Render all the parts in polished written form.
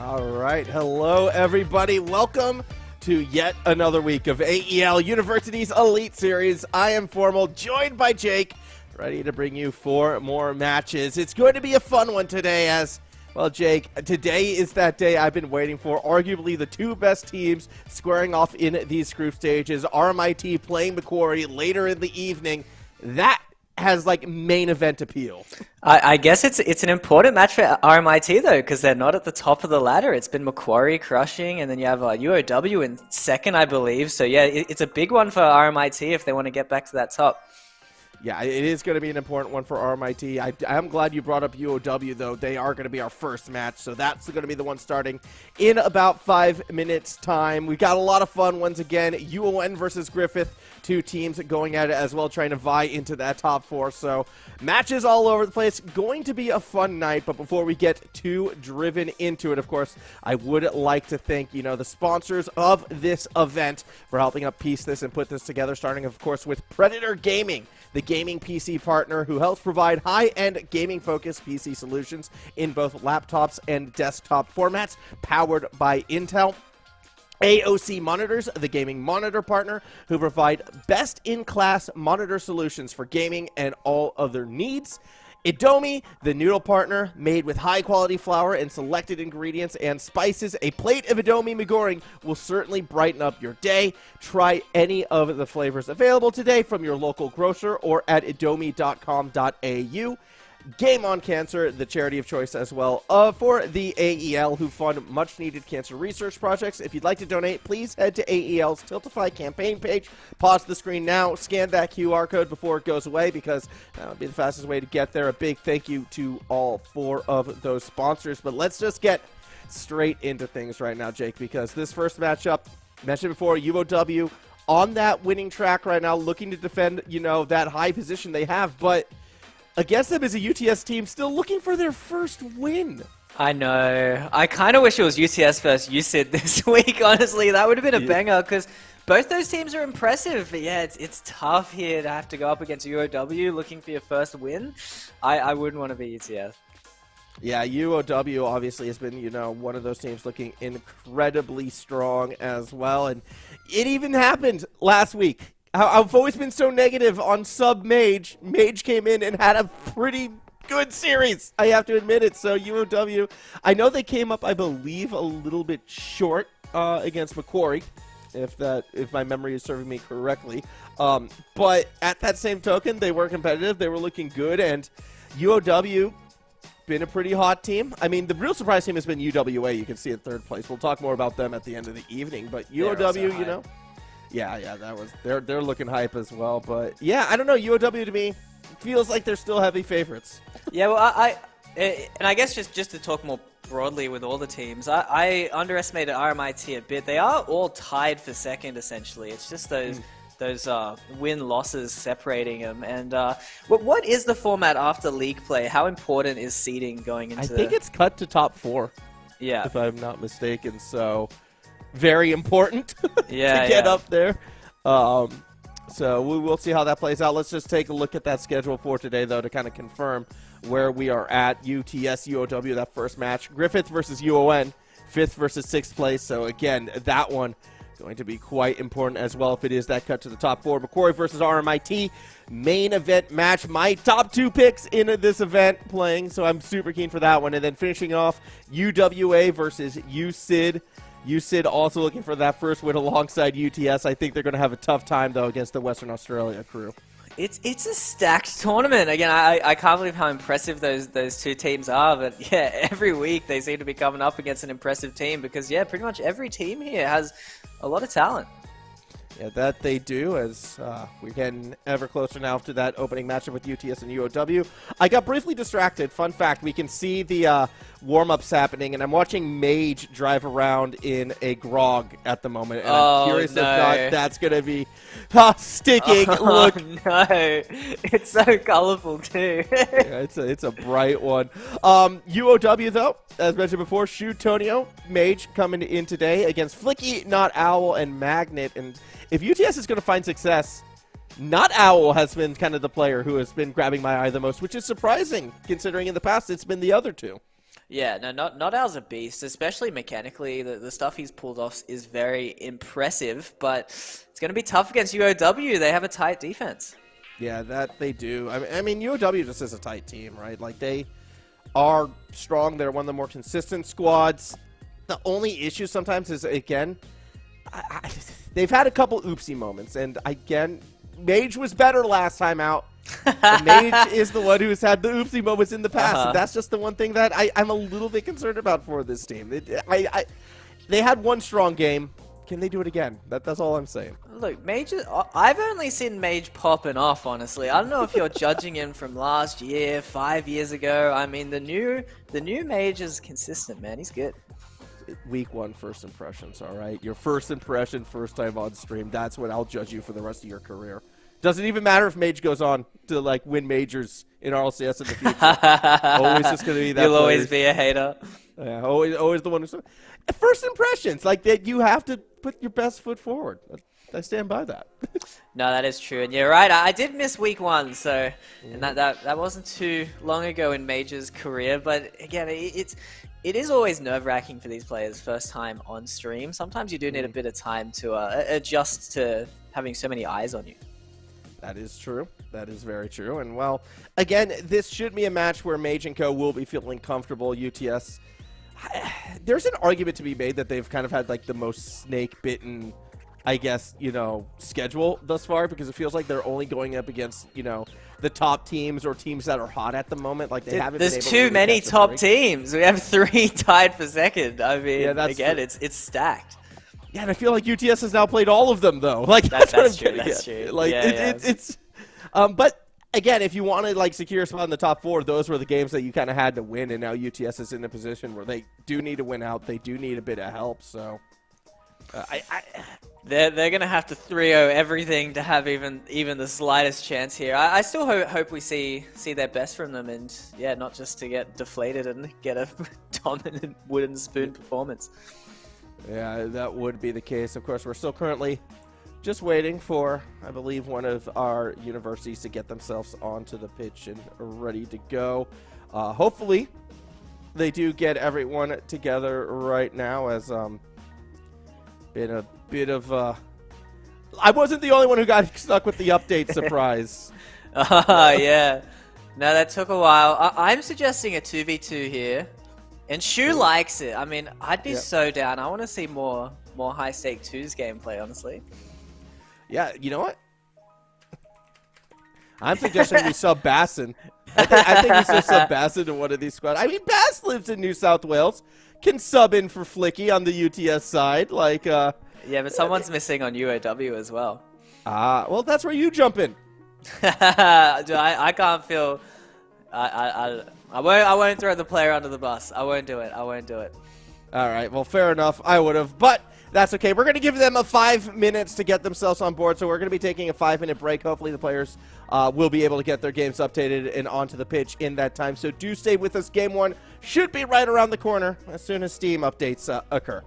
All right. Hello, everybody. Welcome to yet another week of AEL University's Elite Series. I am Formal, joined by Jake, ready to bring you 4 more matches. It's going to be a fun one today as, well, Jake, today is that day I've been waiting for. Arguably the 2 best teams squaring off in these group stages. RMIT playing Macquarie later in the evening. That has like main event appeal. I guess it's an important match for RMIT though, because they're not at the top of the ladder. It's been Macquarie crushing, and then you have UOW in second, I believe. So yeah, it's a big one for RMIT if they want to get back to that top. Yeah, it is going to be an important one for RMIT. I'm glad you brought up UOW, though. They are going to be our first match, so that's going to be the one starting in about 5 minutes' time. We've got a lot of fun once again. UON versus Griffith, 2 teams going at it as well, trying to vie into that top 4. So matches all over the place. Going to be a fun night, but before we get too driven into it, of course, I would like to thank, the sponsors of this event for helping us piece this and put this together, starting, of course, with Predator Gaming, the gaming PC partner who helps provide high-end gaming-focused PC solutions in both laptops and desktop formats, powered by Intel. AOC Monitors, the gaming monitor partner who provide best-in-class monitor solutions for gaming and all other needs. Indomie, the noodle partner, made with high-quality flour and selected ingredients and spices. A plate of Indomie McGoring will certainly brighten up your day. Try any of the flavors available today from your local grocer or at indomie.com.au. Game on Cancer, the charity of choice as well for the AEL, who fund much-needed cancer research projects. If you'd like to donate, please head to AEL's Tiltify campaign page. Pause the screen now, scan that QR code before it goes away, because that would be the fastest way to get there. A big thank you to all 4 of those sponsors. But let's just get straight into things right now, Jake, because this first matchup, mentioned before, UOW on that winning track right now, looking to defend, that high position they have, but against them is a UTS team still looking for their first win. I know. I kind of wish it was UTS versus USYD this week, honestly. That would have been a banger, because both those teams are impressive. But yeah, it's tough here to have to go up against UOW looking for your first win. I wouldn't want to be UTS. Yeah, UOW obviously has been, one of those teams looking incredibly strong as well. And it even happened last week. I've always been so negative on sub-Mage. Mage came in and had a pretty good series, I have to admit it. So UOW, I know they came up, I believe, a little bit short against Macquarie, if my memory is serving me correctly. But at that same token, they were competitive. They were looking good, and UOW been a pretty hot team. I mean, the real surprise team has been UWA. You can see in 3rd place. We'll talk more about them at the end of the evening. But UOW, Yeah, they're looking hype as well, but yeah, I don't know. UOW to me feels like they're still heavy favorites. Yeah, well, and I guess just to talk more broadly with all the teams, I underestimated RMIT a bit. They are all tied for second essentially. It's just those win-losses separating them. And what is the format after league play? How important is seeding going into? I think it's cut to top 4. Yeah, if I'm not mistaken. So very important to get up there. So we will see how that plays out. Let's just take a look at that schedule for today, though, to kind of confirm where we are at. UTS, UOW, that first match. Griffith versus UON, 5th versus 6th place. So, again, that one going to be quite important as well if it is that cut to the top 4. Macquarie versus RMIT, main event match. My top 2 picks in this event playing, so I'm super keen for that one. And then finishing off, UWA versus USYD. USYD also looking for that first win alongside UTS. I think they're going to have a tough time, though, against the Western Australia crew. It's a stacked tournament. Again, I can't believe how impressive those 2 teams are. But, yeah, every week they seem to be coming up against an impressive team because, yeah, pretty much every team here has a lot of talent. Yeah, that they do, as we're getting ever closer now to that opening matchup with UTS and UOW. I got briefly distracted. Fun fact, we can see the warm-ups happening, and I'm watching Mage drive around in a grog at the moment. And I'm curious if not that's going to be sticking. Look. No. It's so colorful, too. Yeah, it's a bright one. UOW, though, as mentioned before, Shu Tonio, Mage coming in today against Flicky, Not Owl, and Magnet. And if UTS is going to find success, Not Owl has been kind of the player who has been grabbing my eye the most, which is surprising, considering in the past it's been the other 2. Yeah, no, not ours a beast, especially mechanically. The stuff he's pulled off is very impressive, but it's going to be tough against UOW. They have a tight defense. Yeah, that they do. I mean, UOW just is a tight team, right? Like, they are strong. They're one of the more consistent squads. The only issue sometimes is, again, they've had a couple oopsie moments, and again, Mage was better last time out. Mage is the one who's had the oopsie moments in the past, and that's just the one thing that I'm a little bit concerned about for this team. They had one strong game. Can they do it again? That's all I'm saying. Look, Mage, I've only seen Mage popping off, honestly. I don't know if you're judging him from last year, 5 years ago. I mean, the new Mage is consistent, man. He's good. Week 1 first impressions, all right? Your first impression, first time on stream. That's what I'll judge you for the rest of your career. Doesn't even matter if Mage goes on to, like, win majors in RLCS in the future. Always just going to be that. You'll always be a hater. Yeah, always the one who's... First impressions, like, that you have to put your best foot forward. I stand by that. No, that is true. And you're right. I did miss week 1, so... And that wasn't too long ago in Mage's career. But, again, it is always nerve-wracking for these players first time on stream. Sometimes you do need a bit of time to adjust to having so many eyes on you. That is true. That is very true. And, well, again, this should be a match where Mage & Co. will be feeling comfortable. UTS, there's an argument to be made that they've kind of had, like, the most snake-bitten, I guess, you know, schedule thus far, because it feels like they're only going up against, you know, the top teams or teams that are hot at the moment. Like, they haven't been able There's to too really many catch a top break. teams. We have 3 tied for second. I mean, Yeah, that's again, true. it's stacked. Yeah, and I feel like UTS has now played all of them, though. Like, That's what I'm true, getting that's at. true. Like, Yeah, it's but again, if you want to, like, secure a spot in the top 4, those were the games that you kind of had to win, and now UTS is in a position where they do need to win out. They do need a bit of help, so They're going to have to 3-0 everything to have even the slightest chance here. I still hope we see their best from them, and yeah, not just to get deflated and get a dominant wooden spoon performance. yeah, that would be the case. Of course, we're still currently just waiting for, I believe, one of our universities to get themselves onto the pitch and ready to go. Hopefully, they do get everyone together right now, as been a bit of I wasn't the only one who got stuck with the update surprise. Yeah. No, that took a while. I'm suggesting a 2v2 here. And Shu likes it. I mean, I'd be so down. I want to see more high-stake 2s gameplay, honestly. Yeah, you know what? I'm suggesting we sub Bassin. I think we should sub Bassin to one of these squads. I mean, Bass lives in New South Wales. Can sub in for Flicky on the UTS side. Like, yeah, but someone's missing on UOW as well. Well, that's where you jump in. Dude, I can't feel... I won't throw the player under the bus. I won't do it. I won't do it. All right, well, fair enough. I would have, but that's okay. We're going to give them 5 minutes to get themselves on board, so we're going to be taking a 5-minute break. Hopefully the players will be able to get their games updated and onto the pitch in that time. So do stay with us. Game 1 should be right around the corner as soon as Steam updates occur.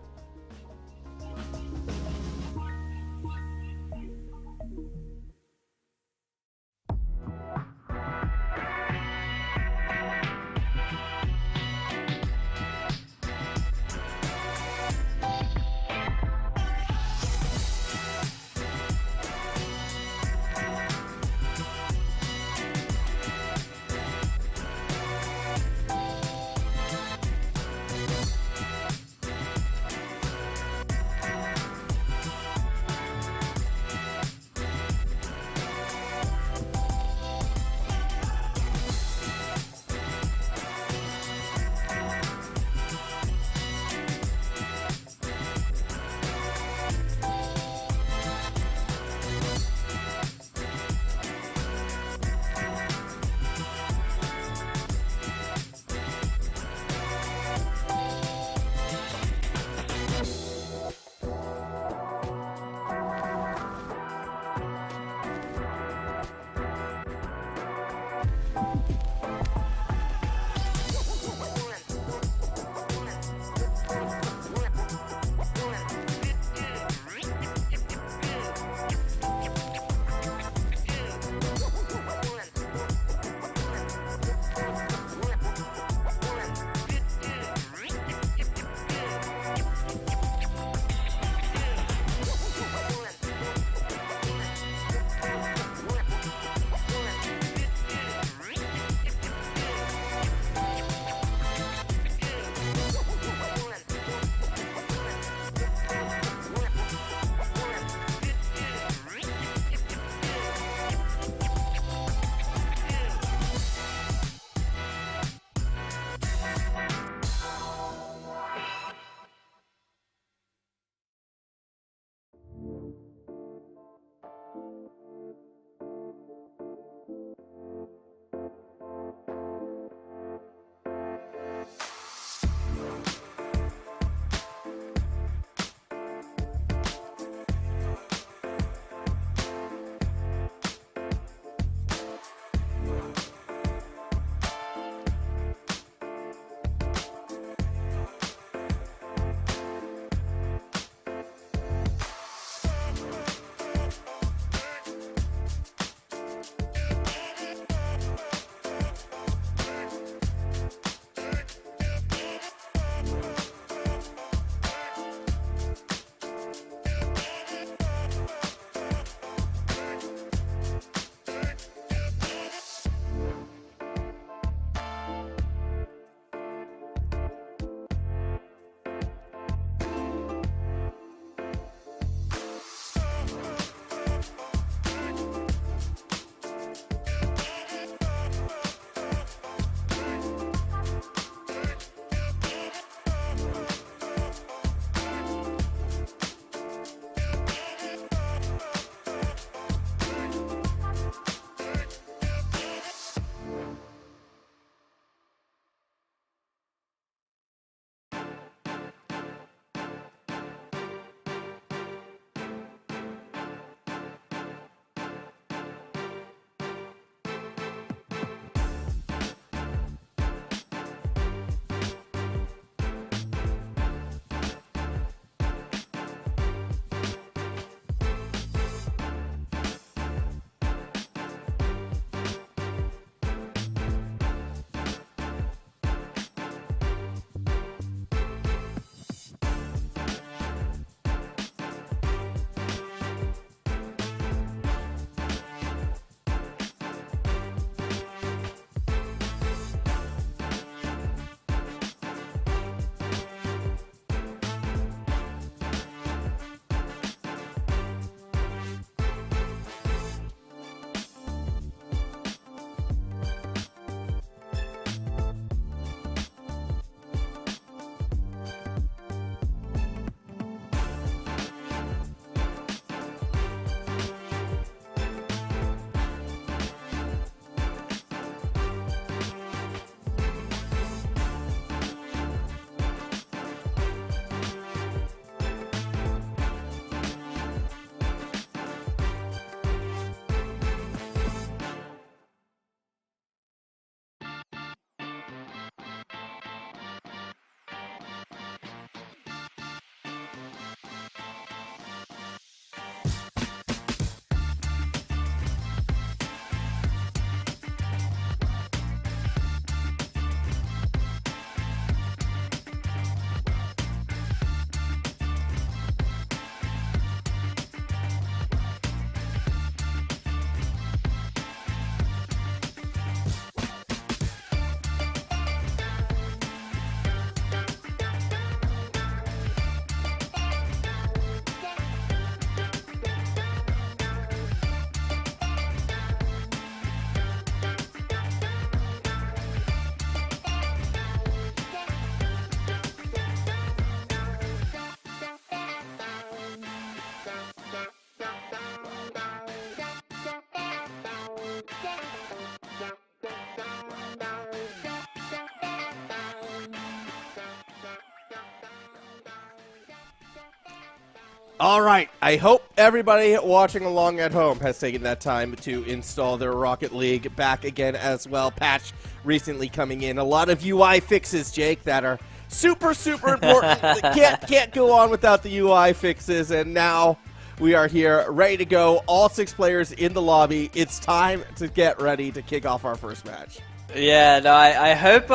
All right, I hope everybody watching along at home has taken that time to install their Rocket League back again as well. Patch recently coming in. A lot of UI fixes, Jake, that are super, super important. can't go on without the UI fixes, and now we are here, ready to go. All 6 players in the lobby. It's time to get ready to kick off our first match. Yeah, no, I hope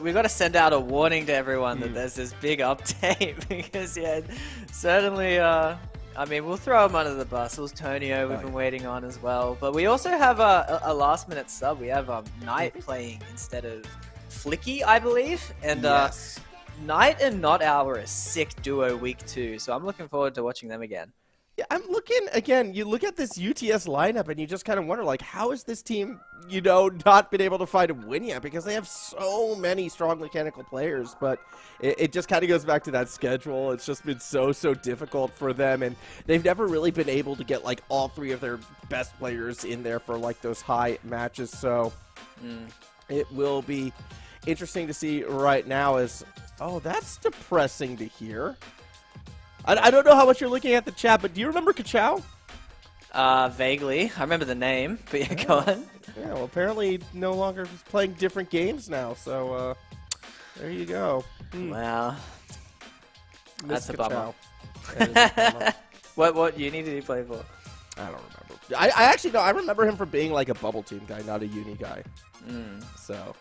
we've got to send out a warning to everyone that there's this big update because, yeah, certainly, I mean, we'll throw him under the bus. It was Tonio we've been waiting on as well. But we also have a last-minute sub. We have Knight playing instead of Flicky, I believe. And Yes. Knight and Not Owl are a sick duo week 2, so I'm looking forward to watching them again. Yeah, I'm looking, again, you look at this UTS lineup and you just kind of wonder, like, how has this team, you know, not been able to find a win yet? Because they have so many strong mechanical players, but it just kind of goes back to that schedule. It's just been so difficult for them, and they've never really been able to get, like, all 3 of their best players in there for, like, those high matches. So it will be interesting to see right now as, oh, that's depressing to hear. I don't know how much you're looking at the chat, but do you remember Kachow? Vaguely. I remember the name, but yeah, go on. Yeah, well, apparently no longer playing different games now, so there you go. Wow. Miss That's a bummer. That is a bummer. What uni did he play for? I don't remember. I actually know. I remember him for being like a bubble team guy, not a uni guy. So,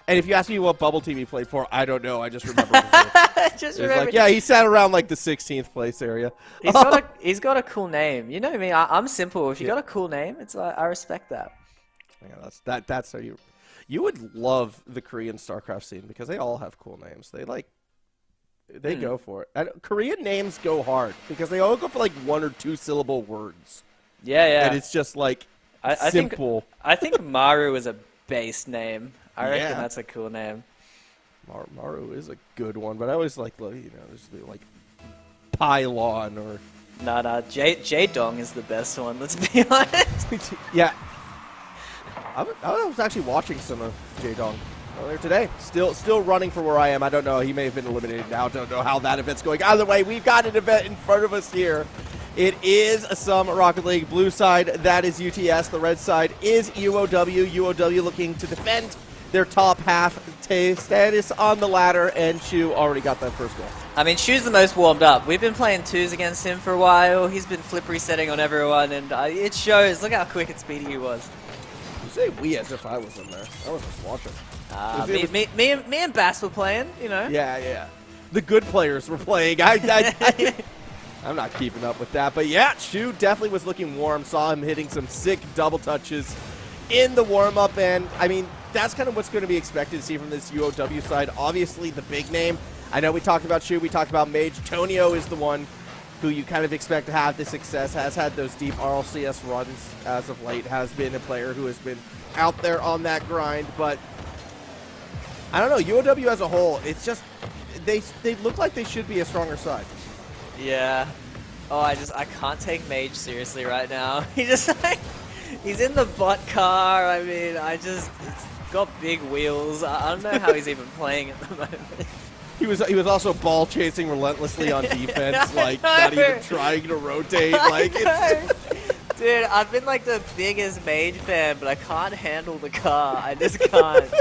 and if you ask me what bubble team he played for, I don't know. I just remember. Just like, yeah, he sat around like the 16th place area. He's got a cool name. You know me. I'm simple. If you got a cool name, it's like I respect that. Yeah, that's how you would love the Korean StarCraft scene because they all have cool names. They go for it. And Korean names go hard because they all go for like 1 or 2 syllable words. Yeah. And it's just like simple. I think Maru is a base name. I reckon that's a cool name. Maru is a good one, but I always like, you know, there's like Pylon or... Nah, J-Dong is the best one, let's be honest. Yeah. I was actually watching some of J-Dong earlier today. Still running for where I am. I don't know. He may have been eliminated now. Don't know how that event's going. Either way, we've got an event in front of us here. It is some Rocket League. Blue side, that is UTS. The red side is UOW. UOW looking to defend their top half status on the ladder, and Shu already got that first goal. I mean, Shu's the most warmed up. We've been playing 2s against him for a while. He's been flip resetting on everyone, and it shows. Look how quick and speedy he was. You say we as if I was in there. I was just watching. Me and Bass were playing, you know. Yeah. The good players were playing. I'm not keeping up with that. But yeah, Shu definitely was looking warm. Saw him hitting some sick double touches in the warm-up. And, I mean, that's kind of what's going to be expected to see from this UOW side. Obviously, the big name. I know we talked about Shu. We talked about Mage. Tonio is the one who you kind of expect to have the success. Has had those deep RLCS runs as of late. Has been a player who has been out there on that grind. But I don't know. UOW as a whole, it's just they look like they should be a stronger side. Yeah. Oh, I can't take Mage seriously right now. He's in the bot car. I mean, it's got big wheels. I don't know how he's even playing at the moment. He was also ball chasing relentlessly on defense, like not even trying to rotate. Like, dude, I've been like the biggest Mage fan, but I can't handle the car. I just can't.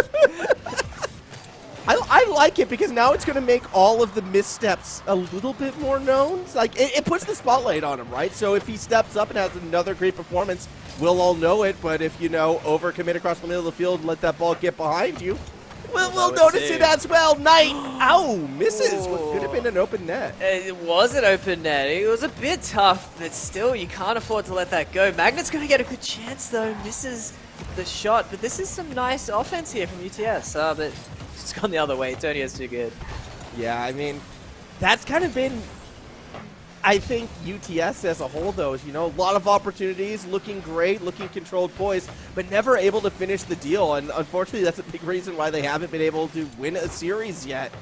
I like it because now it's going to make all of the missteps a little bit more known. Like it puts the spotlight on him, right? So if he steps up and has another great performance, we'll all know it. But if, you know, overcommit across the middle of the field and let that ball get behind you, we'll notice it as well. Knight, ow, misses. What could have been an open net. It was an open net. It was a bit tough, but still, you can't afford to let that go. Magnet's going to get a good chance, though. Misses the shot, but this is some nice offense here from UTS. But it's gone the other way. Tonio's too good. Yeah, I mean, that's kind of been, I think, UTS as a whole, though. You know, a lot of opportunities, looking great, looking controlled poised, but never able to finish the deal. And unfortunately, that's a big reason why they haven't been able to win a series yet.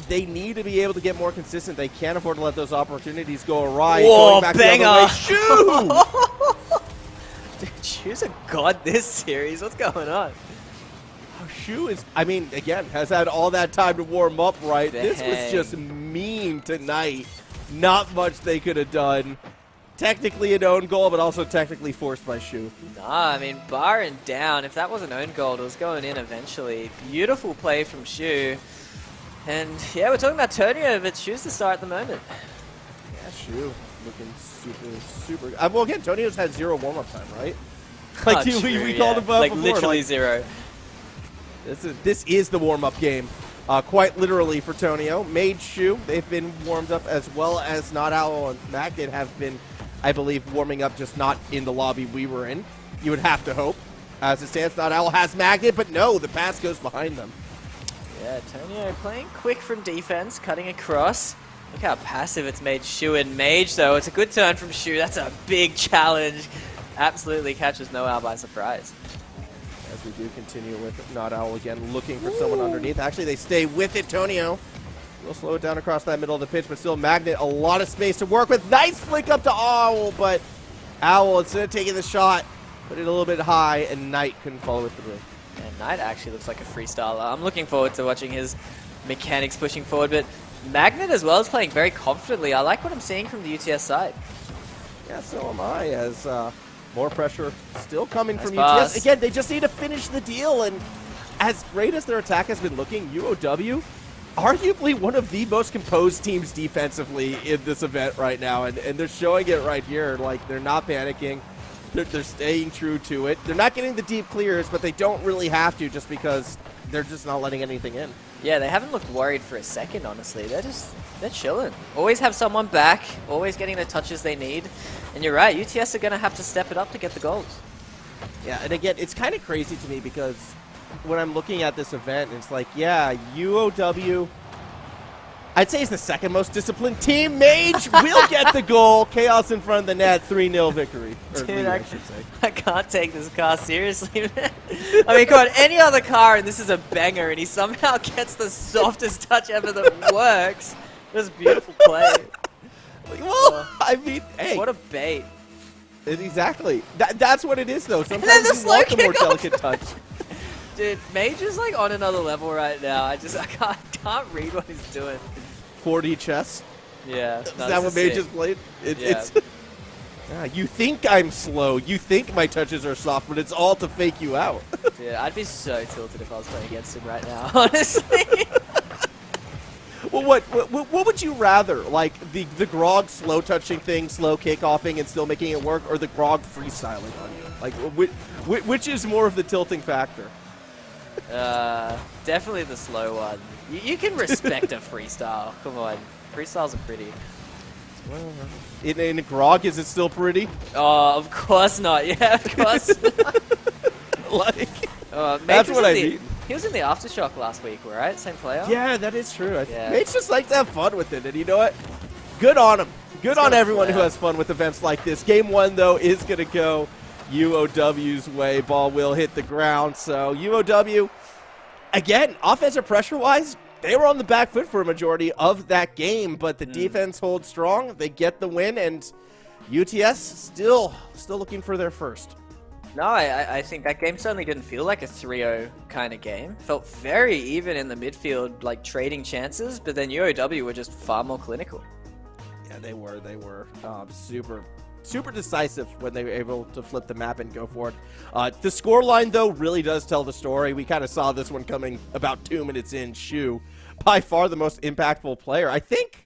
They need to be able to get more consistent. They can't afford to let those opportunities go awry. Whoa, going back banger! The other way. Dude, Shu's a god this series. What's going on? Shu is, I mean, again, has had all that time to warm up, right? Dang. This was just mean tonight. not much they could have done. Technically an own goal, but also technically forced by Shu. Nah, I mean, bar and down. If that was an own goal, it was going in eventually. Beautiful play from Shu. And yeah, we're talking about Tonio, but Shu's the star at the moment. Yeah, Shu looking super. Well, again, Tonio's had 0 warm-up time, right? Like we called him like before. Literally 0. This is the warm-up game, quite literally for Tonio. Mage Shu, they've been warmed up as well as Not Owl and Magnet have been, I believe, warming up, just not in the lobby we were in. You would have to hope. As it stands, Not Owl has Magnet, but no, the pass goes behind them. Yeah, Tonio playing quick from defense, cutting across. Look how passive it's made Shu and Mage, though. It's a good turn from Shu. That's a big challenge. Absolutely catches No Owl by surprise. As we do continue with Not Owl again, looking for someone underneath. Actually, they stay with it, Tonio. We'll slow it down across that middle of the pitch, but still Magnet, a lot of space to work with. Nice flick up to Owl, but Owl, instead of taking the shot, put it a little bit high, and Knight couldn't follow it through. And Knight actually looks like a freestyler. I'm looking forward to watching his mechanics pushing forward, but Magnet as well is playing very confidently. I like what I'm seeing from the UTS side. Yeah, so am I, as more pressure still coming from pass. UTS. Again, they just need to finish the deal, and as great as their attack has been looking, UOW, arguably one of the most composed teams defensively in this event right now, and they're showing it right here. Like, they're not panicking. They're staying true to it. They're not getting the deep clears, but they don't really have to just because they're just not letting anything in. Yeah, they haven't looked worried for a second, honestly. They're chilling. Always have someone back, always getting the touches they need. And you're right, UTS are going to have to step it up to get the goals. Yeah, and again, it's kind of crazy to me because when I'm looking at this event, it's like, yeah, UOW, I'd say it's the second most disciplined team. Mage will get the goal. Chaos in front of the net, 3-0 victory. Or Dude, lead, I should say. I can't take this car seriously, man. I mean, come on, any other car and this is a banger and he somehow gets the softest touch ever that works. This beautiful play. Well, I mean, hey. What a bait. Exactly. That's what it is, though. then Sometimes the you slow want the more kickoff. delicate touch. Dude, Mage is like on another level right now. I can't read what he's doing. 4D chess. Yeah. Is that what Mage has played? Yeah. You think I'm slow. You think my touches are soft, but it's all to fake you out. Yeah, I'd be so tilted if I was playing against him right now, honestly. Well, what would you rather? Like the Grog slow touching thing, slow kickoffing, and still making it work, or the Grog freestyling on you? Like, which is more of the tilting factor? Definitely the slow one. You can respect a freestyle. Come on. Freestyles are pretty. In Grog, is it still pretty? Oh, of course not. Yeah, of course not. Like, Mage that's was what I in the- mean. He was in the Aftershock last week, right? Same player? Yeah, that is true. Yeah. Mage just likes to have fun with it, and you know what? Good on him. Good on everyone who has fun with events like this. Game 1, though, is going to go UOW's way. Ball will hit the ground. So UOW, again, offensive pressure-wise, they were on the back foot for a majority of that game, but the defense holds strong. They get the win, and UTS still looking for their first. No, I think that game certainly didn't feel like a 3-0 kind of game. Felt very even in the midfield, like trading chances, but then UOW were just far more clinical. Yeah, they were super decisive when they were able to flip the map and go for it. The scoreline, though, really does tell the story. We kind of saw this one coming about 2 minutes in. Shu, by far the most impactful player. I think.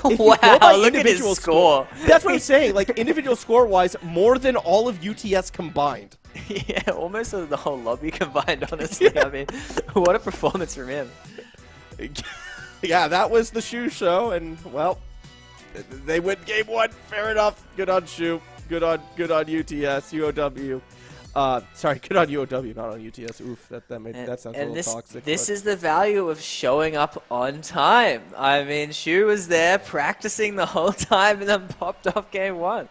Wow, look at his score. That's what I'm saying. Like, individual score-wise, more than all of UTS combined. Yeah, almost the whole lobby combined, honestly. Yeah. I mean, what a performance from him. Yeah, that was the Shu show, and, well, they win game 1. Fair enough. Good on Shu. Good on UTS, UOW. Sorry, good on UOW, not on UTS. Oof, that sounds a little toxic. This is the value of showing up on time. I mean, Shu was there practicing the whole time and then popped off game 1.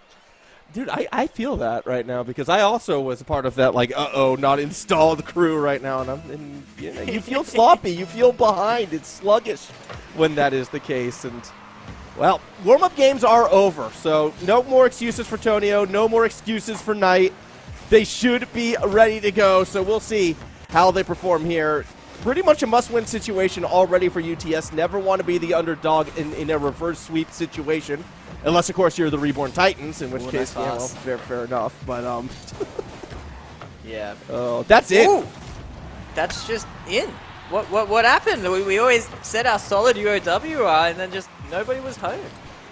Dude, I feel that right now because I also was a part of that, like, not installed crew right now. And you feel sloppy. You feel behind. It's sluggish when that is the case. And, well, warm-up games are over. So no more excuses for Tonio. No more excuses for Knight. They should be ready to go, so we'll see how they perform here. pretty much a must-win situation already for UTS. Never want to be the underdog in a reverse sweep situation. Unless, of course, you're the Reborn Titans, in which case, yeah, well, fair enough. But, yeah. Oh, that's it. Ooh. That's just in. What happened? We always said how solid UOW are, and then just nobody was home.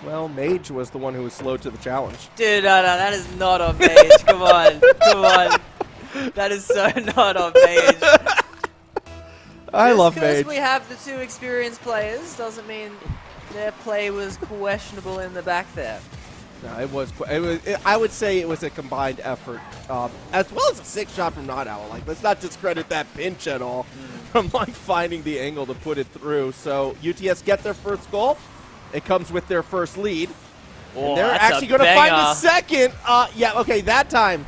Well, Mage was the one who was slow to the challenge. Dude, no, that is not on Mage. Come on. That is so not on Mage. I love Mage. Just Mage. because we have the 2 experienced players doesn't mean their play was questionable in the back there. No, it was. I would say it was a combined effort, as well as a 6 shot from Not Owl. Like, let's not discredit that pinch at all from like finding the angle to put it through. So UTS get their first goal. It comes with their first lead. Oh, and they're actually going to find the second. Yeah, okay, that time.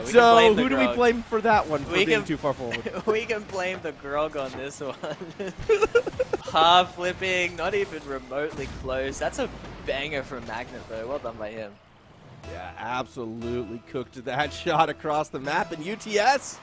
So who do we blame for that one for being too far forward? We can blame the grog on this one. Half flipping, not even remotely close. That's a banger from Magnet, though. Well done by him. Yeah, absolutely cooked that shot across the map. And UTS,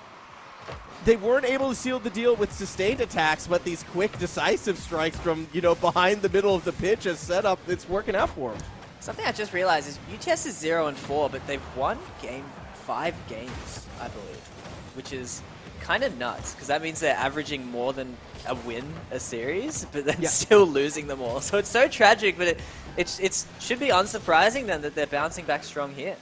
they weren't able to seal the deal with sustained attacks, but these quick, decisive strikes from, behind the middle of the pitch as setup, it's working out for them. Something I just realized is UTS is 0-4, but they've won 5 games, I believe, which is kind of nuts, because that means they're averaging more than a win a series, but they're still losing them all. So it's so tragic, but it should be unsurprising then that they're bouncing back strong here.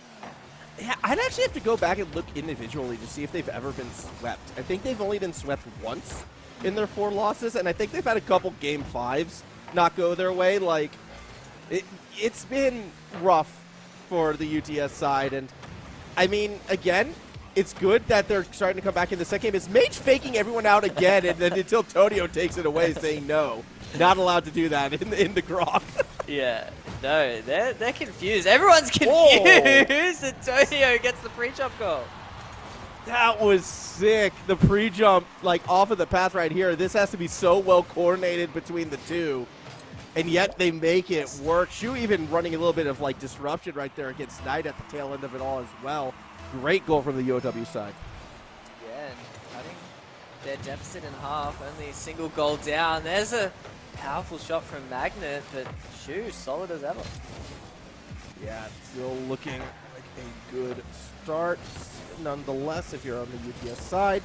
Yeah, I'd actually have to go back and look individually to see if they've ever been swept. I think they've only been swept once in their 4 losses, and I think they've had a couple Game 5s not go their way. Like, it's been rough for the UTS side, and I mean, again, it's good that they're starting to come back in the second game. Is Mage faking everyone out again, and then until Tonio takes it away, saying no, not allowed to do that in the grok. Yeah, no, they're confused. Everyone's confused, and Tonio gets the pre-jump goal. That was sick. The pre-jump, like, off of the path right here. This has to be so well coordinated between the two. And yet they make it work. Shu even running a little bit of like disruption right there against Knight at the tail end of it all as well. Great goal from the UOW side. Yeah, and cutting their deficit in half. Only a single goal down. There's a powerful shot from Magnet, but Shu solid as ever. Yeah, still looking like a good start nonetheless if you're on the UTS side.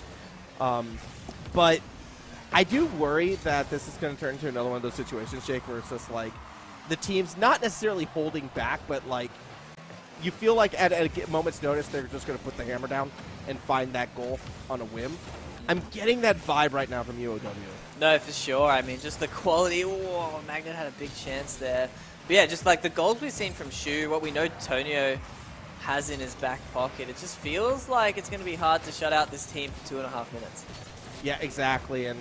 But I do worry that this is going to turn into another one of those situations, Jake, where it's just like the team's not necessarily holding back, but like you feel like at a moment's notice they're just going to put the hammer down and find that goal on a whim. I'm getting that vibe right now from UOW. No, for sure. I mean, just the quality. Whoa, Magnet had a big chance there. But yeah, just like the goals we've seen from Shu, what we know Tonio has in his back pocket, it just feels like it's going to be hard to shut out this team for 2.5 minutes. Yeah, exactly, and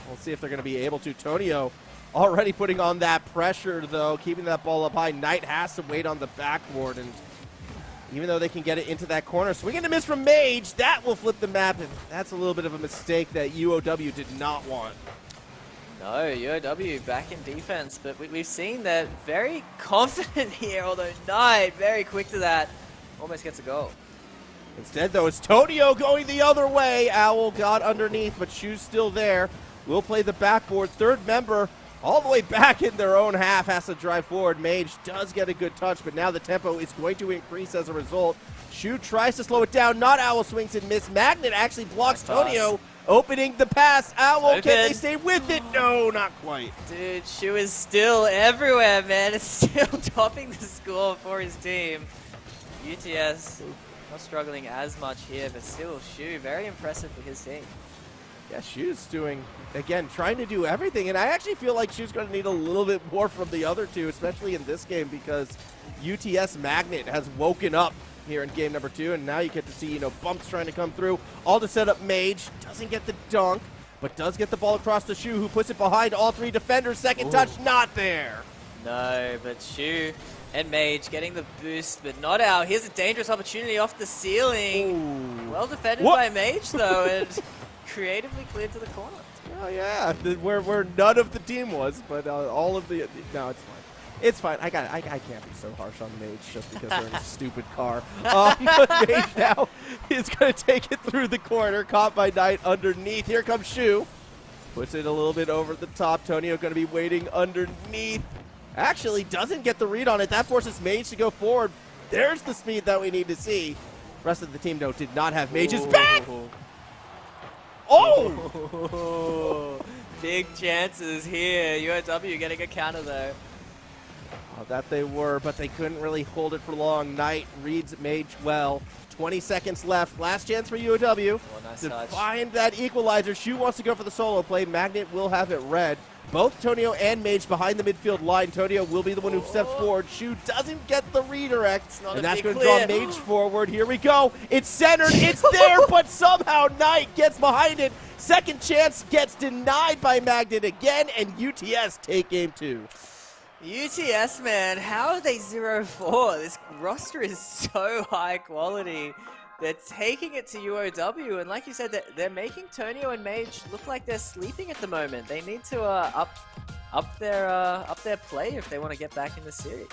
we'll see if they're going to be able to. Tonio already putting on that pressure, though, keeping that ball up high. Knight has to wait on the backboard, and even though they can get it into that corner, swing and a miss from Mage, that will flip the map, and that's a little bit of a mistake that UOW did not want. No, UOW back in defense, but we've seen that very confident here, although Knight very quick to that, almost gets a goal. Instead, though, it's Tonio going the other way. Owl got underneath, but Shu's still there. Will play the backboard. Third member all the way back in their own half has to drive forward. Mage does get a good touch, but now the tempo is going to increase as a result. Shu tries to slow it down. Not Owl swings and miss. Magnet actually blocks Tonio, opening the pass. Owl, can they stay with it? No, not quite. Dude, Shu is still everywhere, man. It's still topping the score for his team. UTS not struggling as much here, but still Shu, very impressive for his team. Yeah, Shu's doing, again, trying to do everything, and I actually feel like Shu's going to need a little bit more from the other two, especially in this game, because UTS Magnet has woken up here in game number 2, and now you get to see, bumps trying to come through, all to set up Mage. Doesn't get the dunk, but does get the ball across to Shu, who puts it behind all 3 defenders. Second touch, not there. No, but Shu and Mage getting the boost, but not out. Here's a dangerous opportunity off the ceiling. Ooh. Well defended by Mage, though, and creatively cleared to the corner. Oh, yeah, where none of the team was, but all of the... No, it's fine. It's fine. I can't be so harsh on Mage just because they're in a stupid car. But Mage now is going to take it through the corner. Caught by Knight underneath. Here comes Shu. Puts it a little bit over the top. Tonio going to be waiting underneath. Actually doesn't get the read on it. That forces Mage to go forward. There's the speed that we need to see. Rest of the team, though, did not have Mage's back. Oh! Big chances here. UOW getting a counter, though. Oh, that they were, but they couldn't really hold it for long. Knight reads Mage well. 20 seconds left. Last chance for UOW Nice to touch. find that equalizer. Shu wants to go for the solo play. Magnet will have it red. Both Tonio and Mage behind the midfield line. Tonio will be the one who steps forward. Shu doesn't get the redirect, and that's going to draw Mage forward. Here we go. It's centered. It's there, but somehow Knight gets behind it. Second chance gets denied by Magnet again, and UTS take game 2. UTS, man, how are they 0-4? This roster is so high quality. They're taking it to UOW, and like you said, they're making Tonio and Mage look like they're sleeping at the moment. They need to up their play if they want to get back in the series.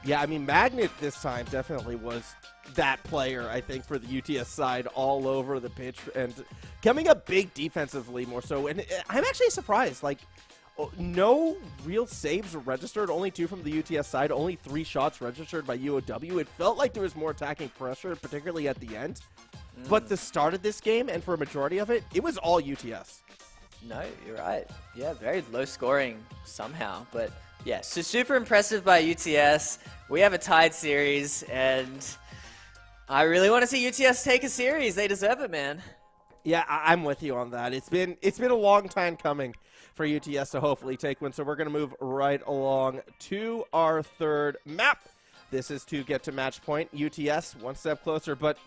Yeah, I mean, Magnet this time definitely was that player, I think, for the UTS side all over the pitch and coming up big defensively more so. And I'm actually surprised, like, no real saves were registered, only 2 from the UTS side, only 3 shots registered by UOW. It felt like there was more attacking pressure, particularly at the end. But the start of this game, and for a majority of it, it was all UTS. No, you're right. Yeah, very low scoring somehow. But yeah, so super impressive by UTS. We have a tied series, and I really want to see UTS take a series. They deserve it, man. Yeah, I'm with you on that. It's been a long time coming for UTS to hopefully take one. So we're going to move right along to our third map. This is to get to match point. UTS one step closer, but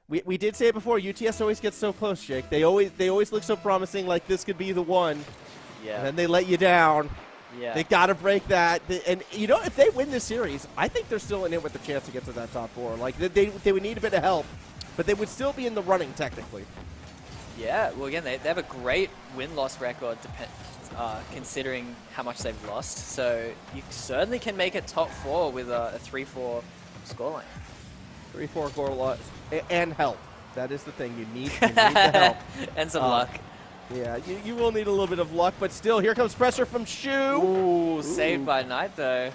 we did say it before. UTS always gets so close, Jake. They always look so promising, like this could be the one. Yeah. And then they let you down. Yeah. They got to break that. And you know, if they win this series, I think they're still in it with the chance to get to that top 4. Like they would need a bit of help, but they would still be in the running technically. Yeah, well, again, they have a great win-loss record considering how much they've lost. So you certainly can make it top 4 with a 3-4 scoreline. 3-4 goal loss and help. That is the thing. You need the help. And some luck. Yeah, you will need a little bit of luck, but still, here comes pressure from Shu. Ooh, saved by Knight, though.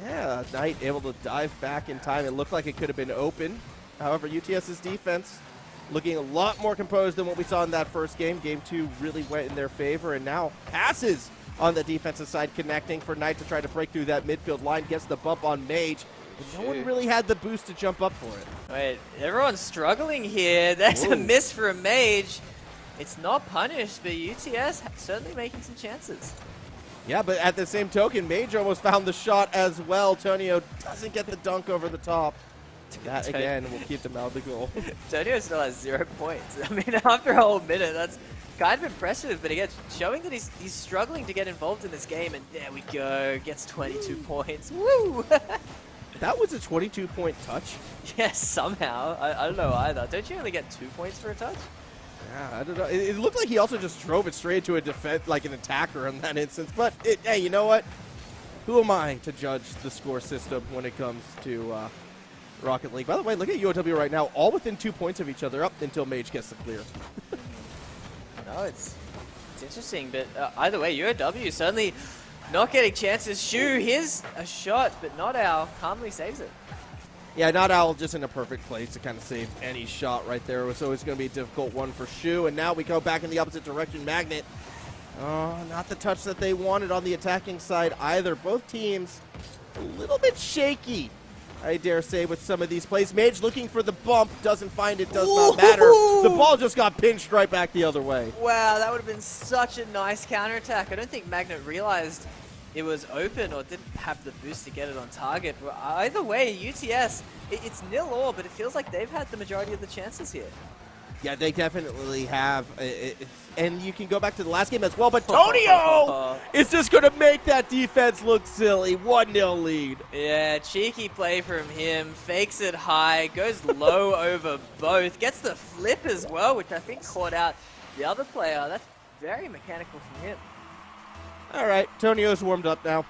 Yeah, Knight able to dive back in time. It looked like it could have been open. However, UTS's defense looking a lot more composed than what we saw in that first game. Game 2 really went in their favor, and now passes on the defensive side, connecting for Knight to try to break through that midfield line. Gets the bump on Mage, but no one really had the boost to jump up for it. Wait, everyone's struggling here. There's a miss for a Mage. It's not punished, but UTS certainly making some chances. Yeah, but at the same token, Mage almost found the shot as well. Tonio doesn't get the dunk over the top. That, again, will keep them out of the goal. Tonio still has 0 points. I mean, after a whole minute, that's kind of impressive. But again, showing that he's struggling to get involved in this game. And there we go. Gets 22 points. Woo! That was a 22-point touch? Yes, somehow. I don't know either. Don't you only get 2 points for a touch? Yeah, I don't know. It looked like he also just drove it straight to a defense, like an attacker in that instance. But, hey, you know what? Who am I to judge the score system when it comes to Rocket League? By the way, look at UOW right now, all within 2 points of each other up until Mage gets the clear. No, it's interesting, but either way, UOW certainly not getting chances. Shu, here's a shot, but not Owl. Calmly saves it. Yeah, not Owl just in a perfect place to kind of save any shot right there. So it's going to be a difficult one for Shu. And now we go back in the opposite direction. Magnet, not the touch that they wanted on the attacking side either. Both teams a little bit shaky, I dare say, with some of these plays. Mage looking for the bump, doesn't find it, does not matter. The ball just got pinched right back the other way. Wow, that would have been such a nice counterattack. I don't think Magnet realized it was open or didn't have the boost to get it on target. But either way, UTS, it's 0-0, but it feels like they've had the majority of the chances here. Yeah, they definitely have. And you can go back to the last game as well, but Tonio is just going to make that defense look silly. 1-0 lead. Yeah, cheeky play from him. Fakes it high, goes low over both. Gets the flip as well, which I think caught out the other player. That's very mechanical from him. All right, Tonio's warmed up now.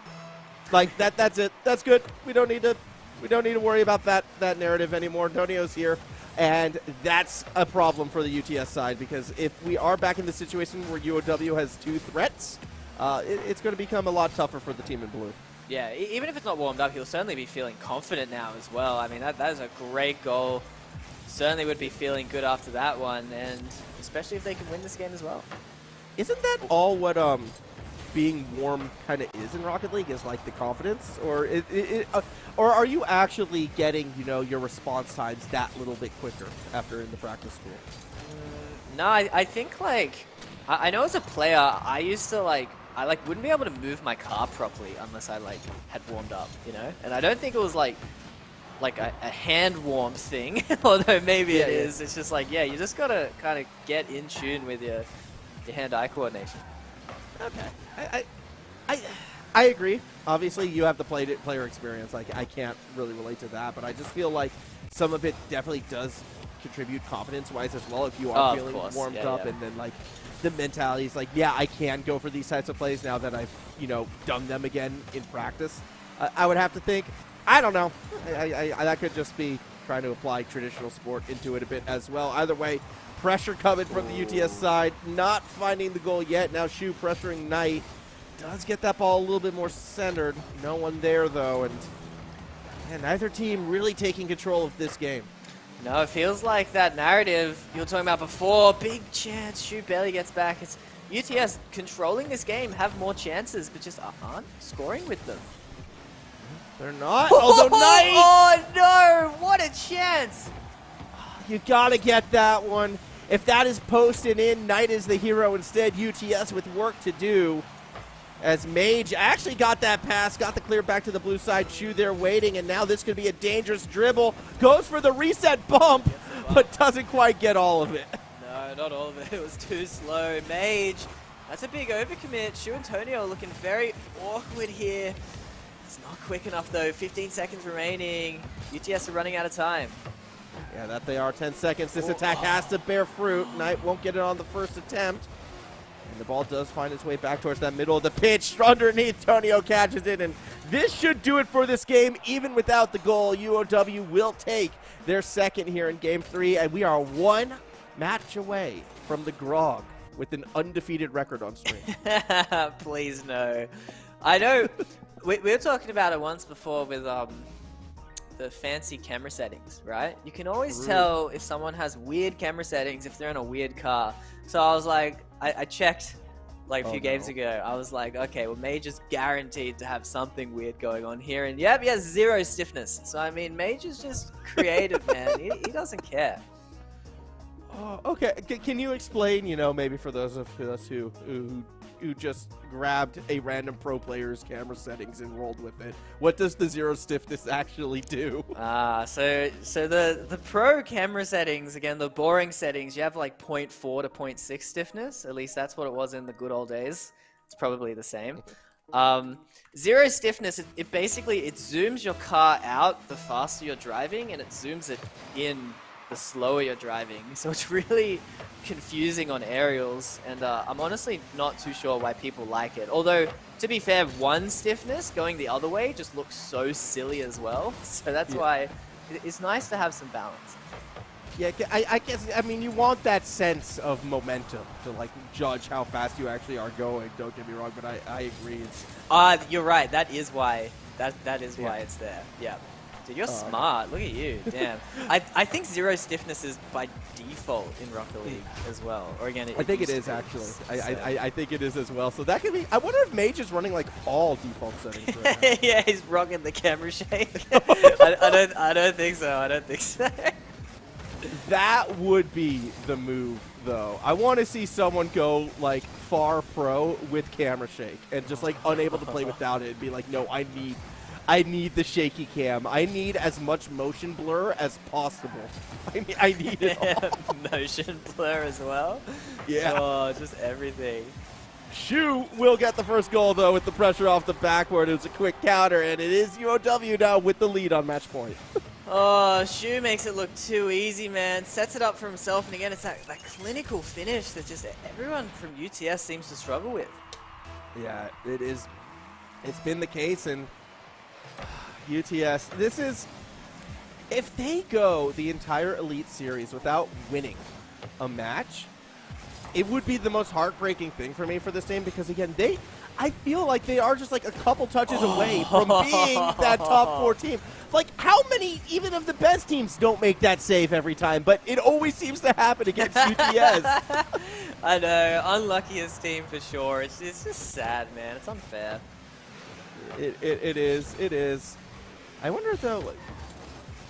Like that's it. That's good. We don't need to worry about that narrative anymore. Antonio's here. And that's a problem for the UTS side, because if we are back in the situation where UOW has 2 threats, it's going to become a lot tougher for the team in blue. Yeah, even if it's not warmed up, he'll certainly be feeling confident now as well. I mean, that is a great goal. Certainly would be feeling good after that one, and especially if they can win this game as well. Isn't that all what being warm kind of is in Rocket League, is like the confidence? Or or are you actually getting, your response times that little bit quicker after in the practice school? No, I think, like, I know as a player, I used to, I wouldn't be able to move my car properly unless I had warmed up, And I don't think it was like a hand warm thing, although maybe it is. It's just you just gotta kind of get in tune with your hand-eye coordination. Okay, I agree. Obviously, you have the player experience. I can't really relate to that, but I just feel like some of it definitely does contribute confidence-wise as well. If you are feeling warmed up, and then the mentality is I can go for these types of plays now that I've done them again in practice. I would have to think. I don't know. That could just be trying to apply traditional sport into it a bit as well. Either way, pressure coming from the UTS side. Not finding the goal yet. Now Shu pressuring Knight. Does get that ball a little bit more centered. No one there, though. And neither team really taking control of this game. No, it feels like that narrative you were talking about before. Big chance. Shu barely gets back. It's UTS controlling this game, have more chances, but just aren't scoring with them. They're not. Although Knight. Oh, no. What a chance. You got to get that one. If that is posted in, Knight is the hero instead. UTS with work to do. As Mage actually got that pass, got the clear back to the blue side. Shu there waiting, and now this could be a dangerous dribble. Goes for the reset bump, but doesn't quite get all of it. No, not all of it. It was too slow. Mage, that's a big overcommit. Shu and Tonio looking very awkward here. It's not quick enough, though. 15 seconds remaining. UTS are running out of time. Yeah, that they are. 10 seconds. This attack has to bear fruit. Knight won't get it on the first attempt. And the ball does find its way back towards that middle of the pitch. Underneath, Tonio catches it. And this should do it for this game. Even without the goal, UOW will take their second here in Game 3. And we are one match away from the Grog with an undefeated record on stream. Please, no. I know. We were talking about it once before with the fancy camera settings, right? You can always tell if someone has weird camera settings if they're in a weird car. So I was like, I checked a few games ago. I was like, okay, well, Mage is guaranteed to have something weird going on here. And yep, he has 0 stiffness. So, I mean, Mage is just creative, man. He doesn't care. Oh, okay. Can you explain, maybe for those of us who just grabbed a random pro player's camera settings and rolled with it, what does the 0 stiffness actually do? So the pro camera settings, again, the boring settings, you have 0.4 to 0.6 stiffness. At least that's what it was in the good old days. It's probably the same. 0 stiffness, it basically zooms your car out the faster you're driving, and it zooms it in the slower you're driving. So it's really confusing on aerials, and I'm honestly not too sure why people like it. Although, to be fair, 1 stiffness going the other way just looks so silly as well. So that's why it's nice to have some balance. Yeah, I guess, you want that sense of momentum to, judge how fast you actually are going. Don't get me wrong, but I agree. You're right. That is why. That is why it's there. Yeah. Dude, you're smart. Look at you. Damn. I think 0 stiffness is by default in Rocket League as well. Or again, I think it is actually. I think it is as well. So that could be. I wonder if Mage is running all default settings. Right yeah, he's rocking the camera shake. I don't think so. I don't think so. That would be the move, though. I want to see someone go far pro with camera shake and just unable to play without it and be like, no, I need the shaky cam. I need as much motion blur as possible. I need it all. Motion blur as well? Yeah. Oh, just everything. Shu will get the first goal, though, with the pressure off the backboard. It was a quick counter, and it is UOW now with the lead on match point. Oh, Shu makes it look too easy, man. Sets it up for himself, and again, it's that clinical finish that just everyone from UTS seems to struggle with. Yeah, it is. It's been the case, and UTS, this is, if they go the entire Elite Series without winning a match, it would be the most heartbreaking thing for me for this team because, again, I feel like they are just like a couple touches away from being that top 4 team. Like, how many, even of the best teams, don't make that save every time? But it always seems to happen against UTS. I know, unluckiest team for sure. It's just sad, man. It's unfair. It is. I wonder though,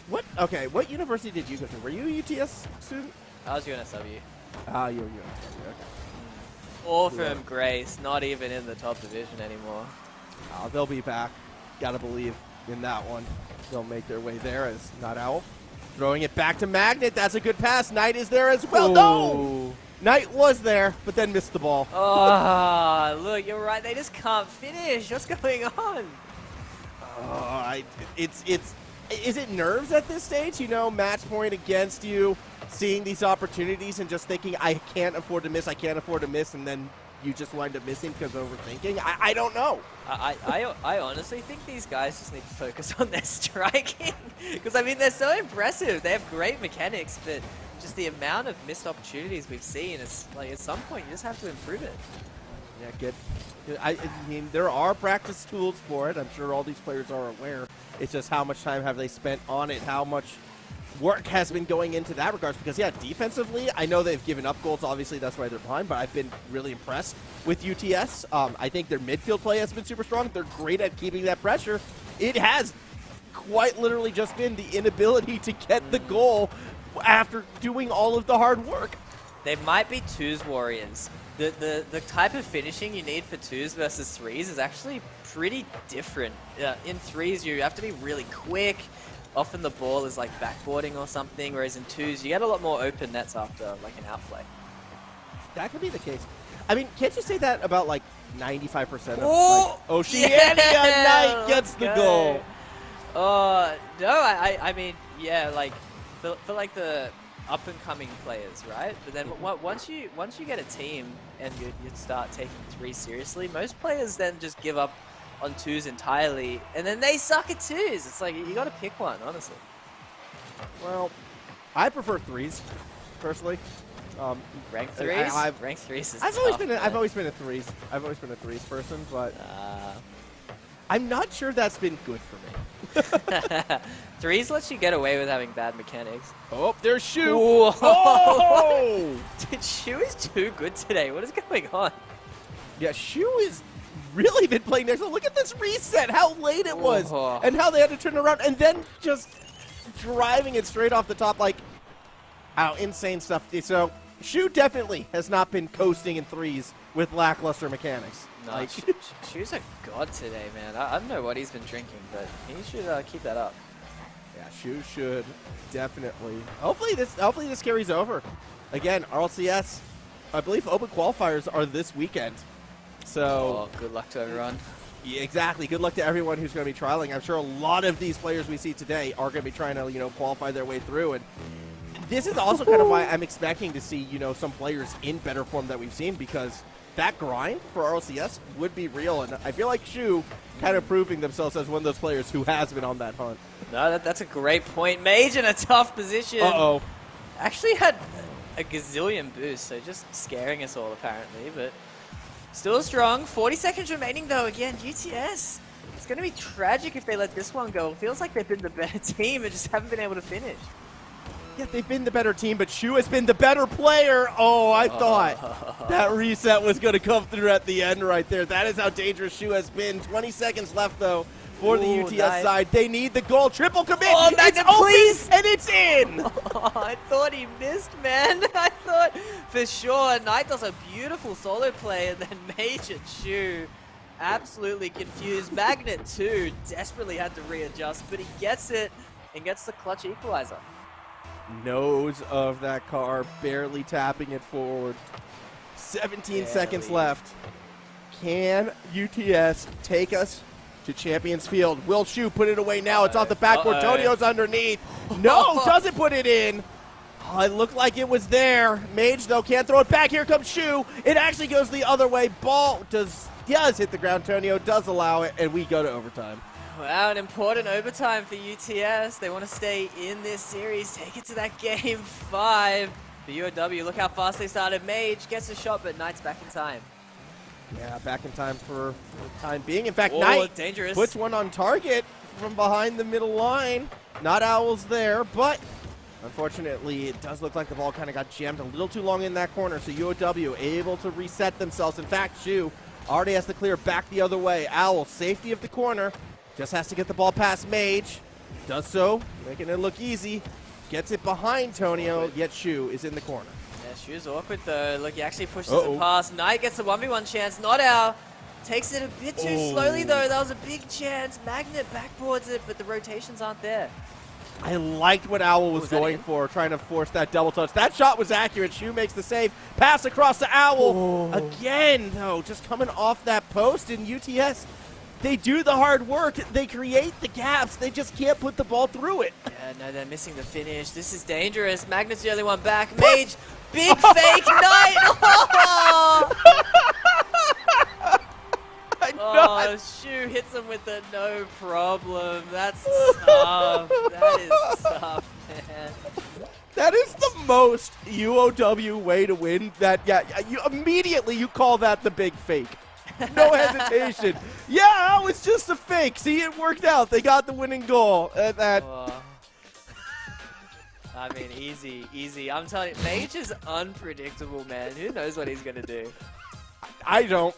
what university did you go to? Were you a UTS student? I was UNSW. Ah, you were UNSW. Okay. All from Grace, not even in the top division anymore. Oh, they'll be back. Gotta believe in that one. They'll make their way there as Not Owl throwing it back to Magnet. That's a good pass. Knight is there as well. Ooh. No! Knight was there, but then missed the ball. Oh, look, you're right. They just can't finish. What's going on? Is it nerves at this stage? You know, match point against you, seeing these opportunities and just thinking, I can't afford to miss, and then you just wind up missing because of overthinking? I don't know. I honestly think these guys just need to focus on their striking. Because, I mean, they're so impressive. They have great mechanics, but just the amount of missed opportunities we've seen, is like at some point you just have to improve it. Yeah, I mean, there are practice tools for it. I'm sure all these players are aware. It's just how much time have they spent on it, how much work has been going into that regards. Because, yeah, defensively, I know they've given up goals. Obviously, that's why they're behind. But I've been really impressed with UTS. I think their midfield play has been super strong. They're great at keeping that pressure. It has quite literally just been the inability to get the goal after doing all of the hard work. They might be twos warriors. The type of finishing you need for twos versus threes is actually pretty different. In threes, you have to be really quick. Often the ball is like backboarding or something, whereas in twos, you get a lot more open nets after like an outplay. That could be the case. I mean, can't you say that about like 95% of Oceania Knight gets the goal? No, I mean, yeah, like for like the up-and-coming players, right? But then once you get a team and you start taking threes seriously, most players then just give up on twos entirely, and then they suck at twos. It's like, you got to pick one, honestly. Well, I prefer threes, personally. Rank threes? Rank threes is I've tough, always been a threes. I've always been a threes person, but I'm not sure that's been good for me. Threes lets you get away with having bad mechanics. Oh, there's Shu. Oh! Dude, Shu is too good today. What is going on? Yeah, Shu is really been playing there. So look at this reset, how late it was, and how they had to turn around, and then just driving it straight off the top, like, how insane stuff. So Shu definitely has not been coasting in threes with lackluster mechanics. No, like, Shu's a god today, man. I don't know what he's been drinking, but he should keep that up. Yeah, Shu should definitely. Hopefully this carries over. Again, RLCS, I believe open qualifiers are this weekend. So good luck to everyone. Yeah, exactly. Good luck to everyone who's going to be trialing. I'm sure a lot of these players we see today are going to be trying to, qualify their way through. And this is also kind of why I'm expecting to see, some players in better form that we've seen, because that grind for RLCS would be real. And I feel like Shu kind of proving themselves as one of those players who has been on that hunt. No, that's a great point. Mage in a tough position. Uh-oh. Actually had a gazillion boost, so just scaring us all apparently, but still strong. 40 seconds remaining though. Again, UTS. It's going to be tragic if they let this one go. It feels like they've been the better team and just haven't been able to finish. Yeah, they've been the better team, but Shu has been the better player. Oh, I thought that reset was going to come through at the end right there. That is how dangerous Shu has been. 20 seconds left, though, for the UTS side. They need the goal. Triple commit. Oh, it's open, please. And it's in. Oh, I thought he missed, man. I thought for sure. Knight does a beautiful solo play, and then Mage and Shu absolutely confused. Magnet, too, desperately had to readjust, but he gets it and gets the clutch equalizer. Nose of that car, barely tapping it forward. 17 seconds left. Can UTS take us to Champions Field? Will Shu put it away now? It's off the backboard. Tonio's underneath. No, doesn't put it in. Oh, it looked like it was there. Mage, though, can't throw it back. Here comes Shu. It actually goes the other way. Ball does hit the ground. Tonio does allow it, and we go to overtime. Wow, an important overtime for UTS. They want to stay in this series, take it to that game 5. For UOW, look how fast they started. Mage gets a shot, but Knight's back in time. Yeah, back in time for the time being. In fact, Oh, Knight dangerous. puts one on target from behind the middle line. Not Owls there, but unfortunately, it does look like the ball kind of got jammed a little too long in that corner, so UOW able to reset themselves. In fact, Shu already has to clear back the other way. Owl, safety of the corner, just has to get the ball past Mage. Does so, making it look easy. Gets it behind Tonio, yet Shu is in the corner. Yeah, Shu's awkward though. Look, he actually pushes it past. Knight gets a 1v1 chance. Not out. Takes it a bit too slowly though. That was a big chance. Magnet backboards it, but the rotations aren't there. I liked what Owl was going for, trying to force that double touch. That shot was accurate. Shu makes the save. Pass across to Owl. Again, though, just coming off that post in UTS. They do the hard work. They create the gaps. They just can't put the ball through it. Yeah, no, they're missing the finish. This is dangerous. Magnet's the only one back. Mage, big fake Knight. Oh, Shu hits him with the no problem. That's tough. That is tough, man. That is the most UOW way to win. That you immediately you call that the big fake. No hesitation. Yeah, it was just a fake. See, it worked out. They got the winning goal. I mean, easy. I'm telling you, Mage is unpredictable, man. Who knows what he's going to do? I don't.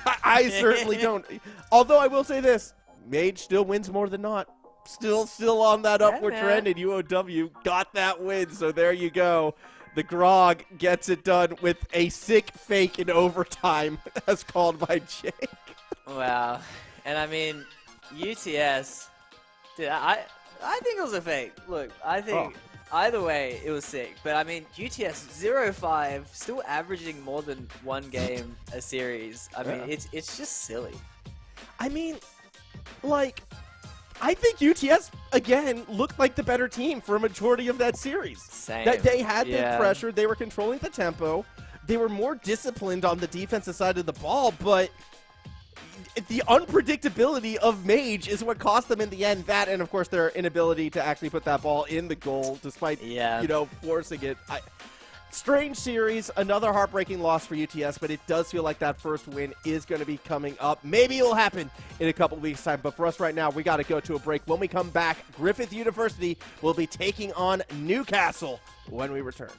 I certainly don't. Although I will say this, Mage still wins more than not. Still on that upward trend, and UOW got that win. So there you go. The Grog gets it done with a sick fake in overtime, as called by Jake. Wow. And I mean, UTS, dude, I think it was a fake. Look, I think either way it was sick. But I mean, UTS 0-5, still averaging more than one game a series. I mean, it's just silly. I mean, like, I think UTS, again, looked like the better team for a majority of that series. Same. That they had the pressure. They were controlling the tempo. They were more disciplined on the defensive side of the ball, but the unpredictability of Mage is what cost them in the end. That and, of course, their inability to actually put that ball in the goal despite, forcing it. Strange series, another heartbreaking loss for UTS, but it does feel like that first win is going to be coming up. Maybe it'll happen in a couple weeks' time, but for us right now, we got to go to a break. When we come back, Griffith University will be taking on Newcastle when we return.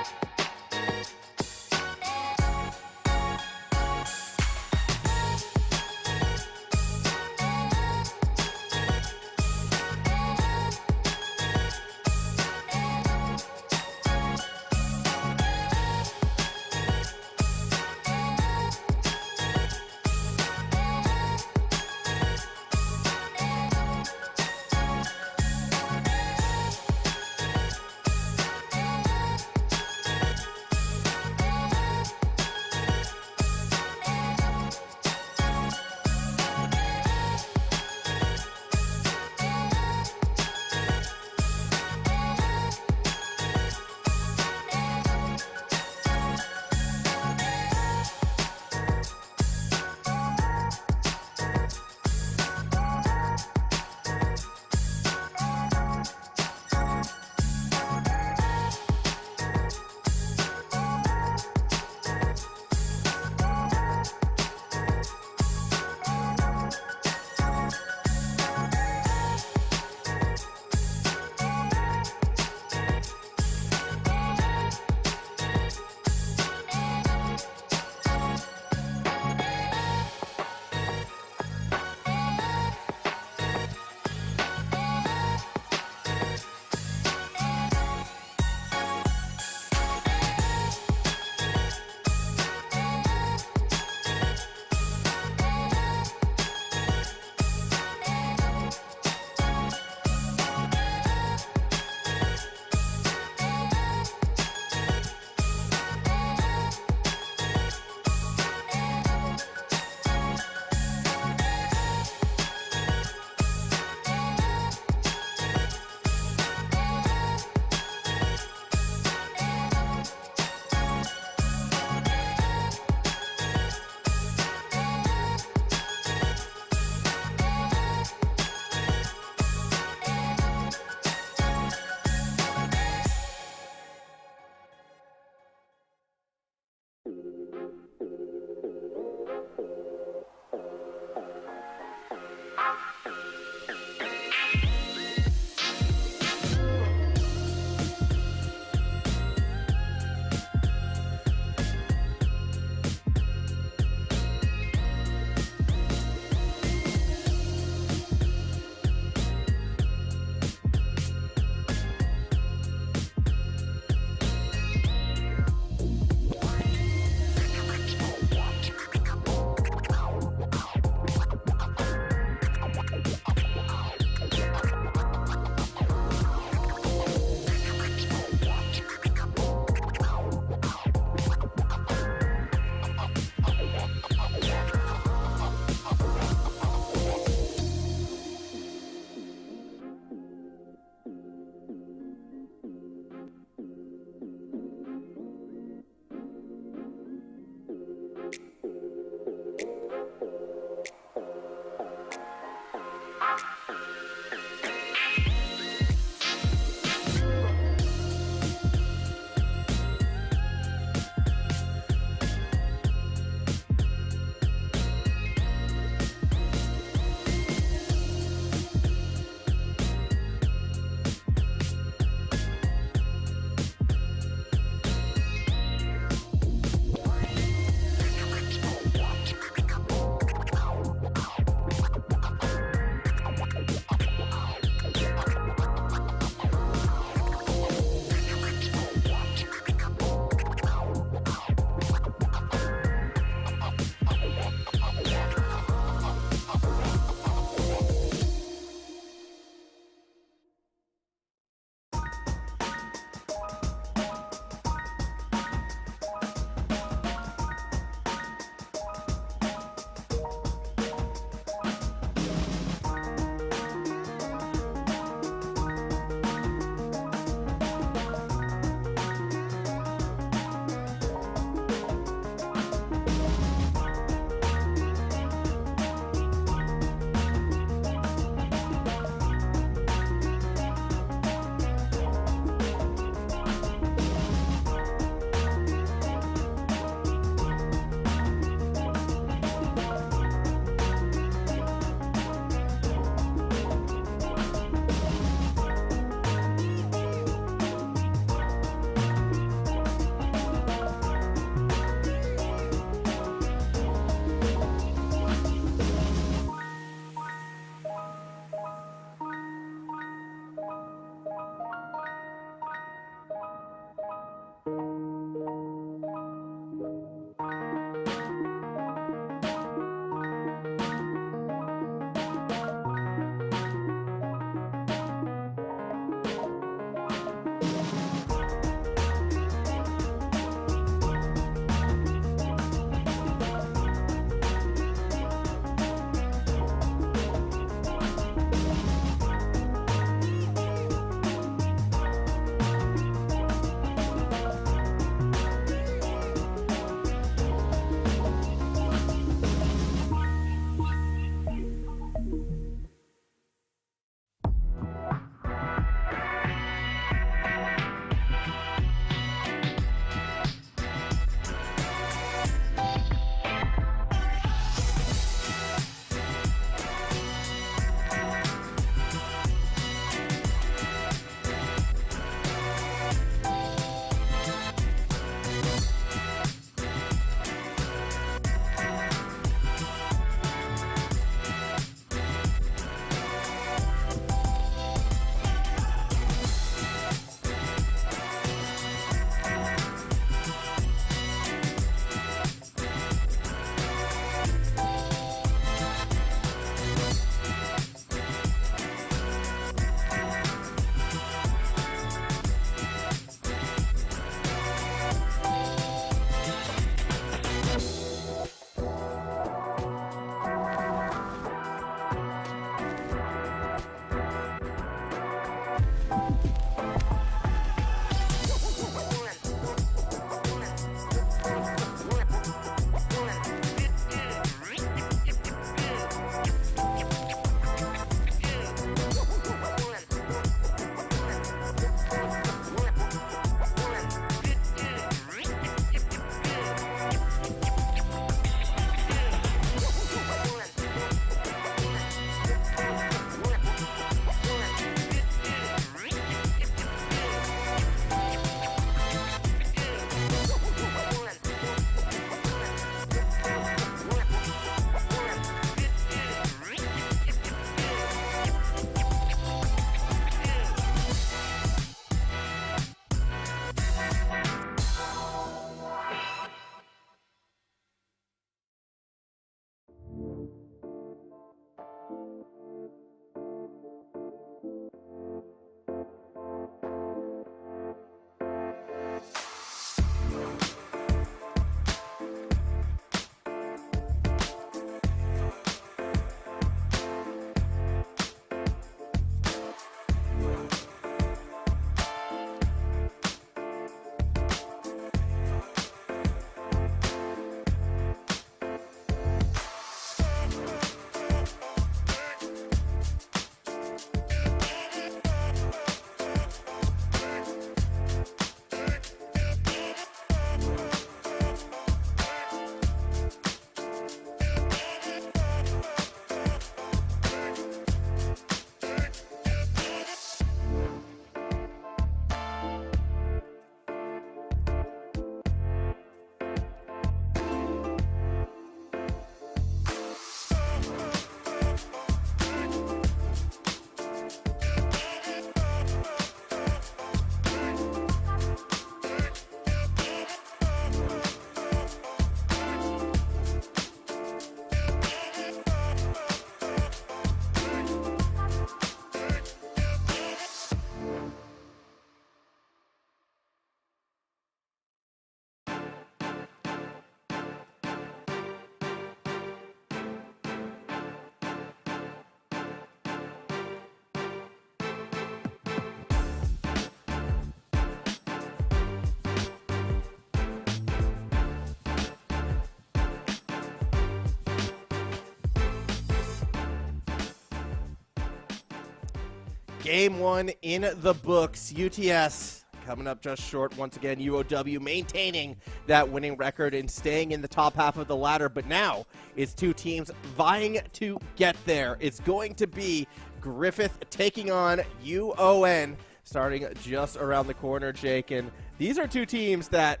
Game 1 in the books. UTS coming up just short once again. UOW maintaining that winning record and staying in the top half of the ladder. But now it's two teams vying to get there. It's going to be Griffith taking on UON starting just around the corner, Jake. And these are two teams that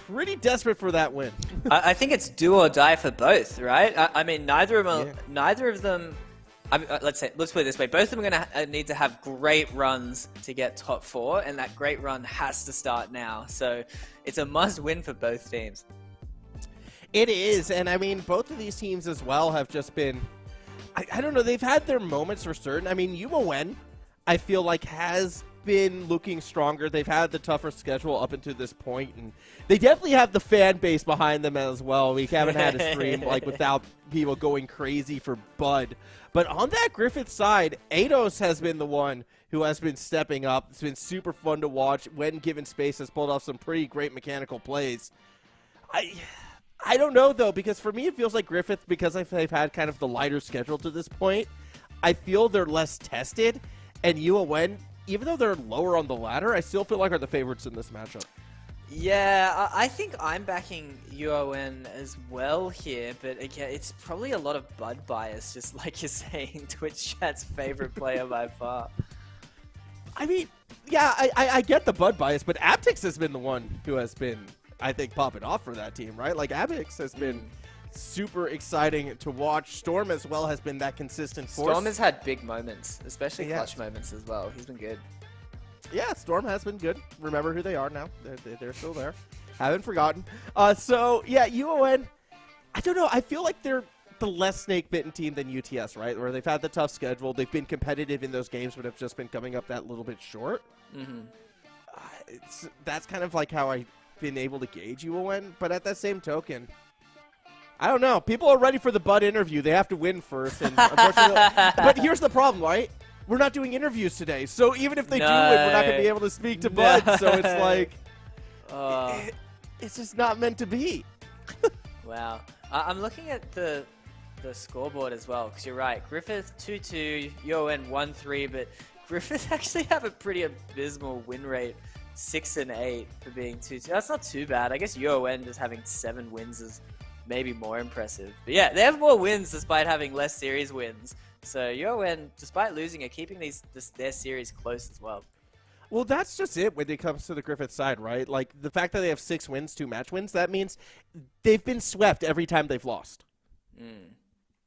pretty desperate for that win. I think it's do or die for both, right? I mean, neither of them. I mean, let's put it this way: both of them are going to need to have great runs to get top 4, and that great run has to start now. So it's a must-win for both teams. It is, and I mean, both of these teams as well have just been. I don't know. They've had their moments for certain. I mean, UON, I feel like, has been looking stronger. They've had the tougher schedule up until this point, and they definitely have the fan base behind them as well. We haven't had a stream like without people going crazy for Bud. But on that Griffith side, Eidos has been the one who has been stepping up. It's been super fun to watch. When given space, has pulled off some pretty great mechanical plays. I don't know, though, because for me it feels like Griffith, because they've had kind of the lighter schedule to this point, I feel they're less tested. And UON, even though they're lower on the ladder, I still feel like are the favorites in this matchup. Yeah, I think I'm backing UON as well here, but again, it's probably a lot of Bud bias, just like you're saying, Twitch chat's favorite player by far. I mean, yeah, I get the Bud bias, but Aptix has been the one who has been, I think, popping off for that team, right? Like, Aptix has been super exciting to watch. Storm as well has been that consistent force. Storm has had big moments, especially clutch moments as well. He's been good. Yeah, Storm has been good. Remember who they are now. They're still there. Haven't forgotten. So, yeah, UON, I don't know. I feel like they're the less snake-bitten team than UTS, right? Where they've had the tough schedule. They've been competitive in those games, but have just been coming up that little bit short. Mm-hmm. That's kind of like how I've been able to gauge UON. But at that same token, I don't know. People are ready for the Bud interview. They have to win first. And unfortunately, but here's the problem, right? we're not doing interviews today. So even if they do win, we're not going to be able to speak to Bud. So it's like, it's just not meant to be. Wow. I'm looking at the scoreboard as well, because you're right. Griffith 2-2, UON 1-3, but Griffith actually have a pretty abysmal win rate, 6-8 for being 2-2. That's not too bad. I guess UON just having 7 wins is maybe more impressive. But yeah, they have more wins despite having less series wins. So UON, despite losing, are keeping their series close as well. Well, that's just it when it comes to the Griffith side, right? Like, the fact that they have 6 wins, 2 match wins, that means they've been swept every time they've lost.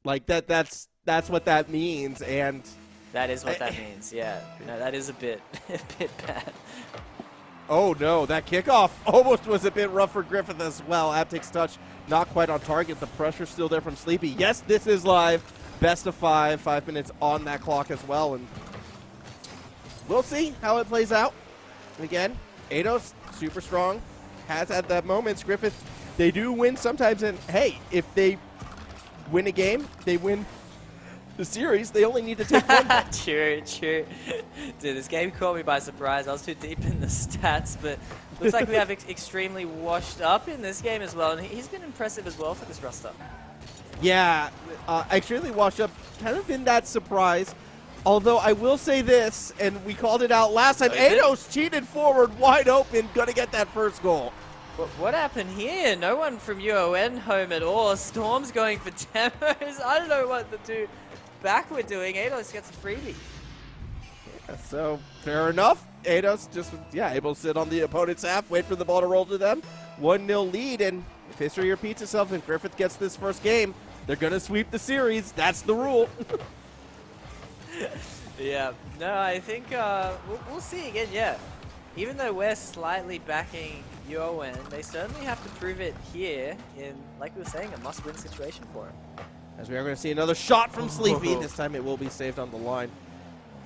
Like, that's what that means, and... That is what that means, yeah. No, that is a bit bad. Oh, no, that kickoff almost was a bit rough for Griffith as well. AppTick's touch not quite on target. The pressure's still there from Sleepy. Yes, this is live. Best of 5. 5 minutes on that clock as well, and... we'll see how it plays out. And again, ADOS, super strong, has had that moments. Griffith, they do win sometimes, and hey, if they win a game, they win the series, they only need to take one. True. Dude, this game caught me by surprise. I was too deep in the stats, but looks like we have extremely washed up in this game as well, and he's been impressive as well for this roster. Yeah, extremely washed up, kind of been that surprise. Although I will say this, and we called it out last time, ADOS cheated forward, wide open, gonna get that first goal. But what happened here? No one from UON home at all. Storm's going for demos. I don't know what the two back were doing. ADOS gets a freebie. Yeah, so, fair enough. ADOS just, able to sit on the opponent's half, wait for the ball to roll to them. 1-0 lead, and if history repeats itself, if Griffith gets this first game, they're gonna sweep the series. That's the rule. Yeah, no, I think we'll see again, yeah. Even though we're slightly backing UON, they certainly have to prove it here in, like we were saying, a must-win situation for him. As we are going to see another shot from Sleepy. This time it will be saved on the line.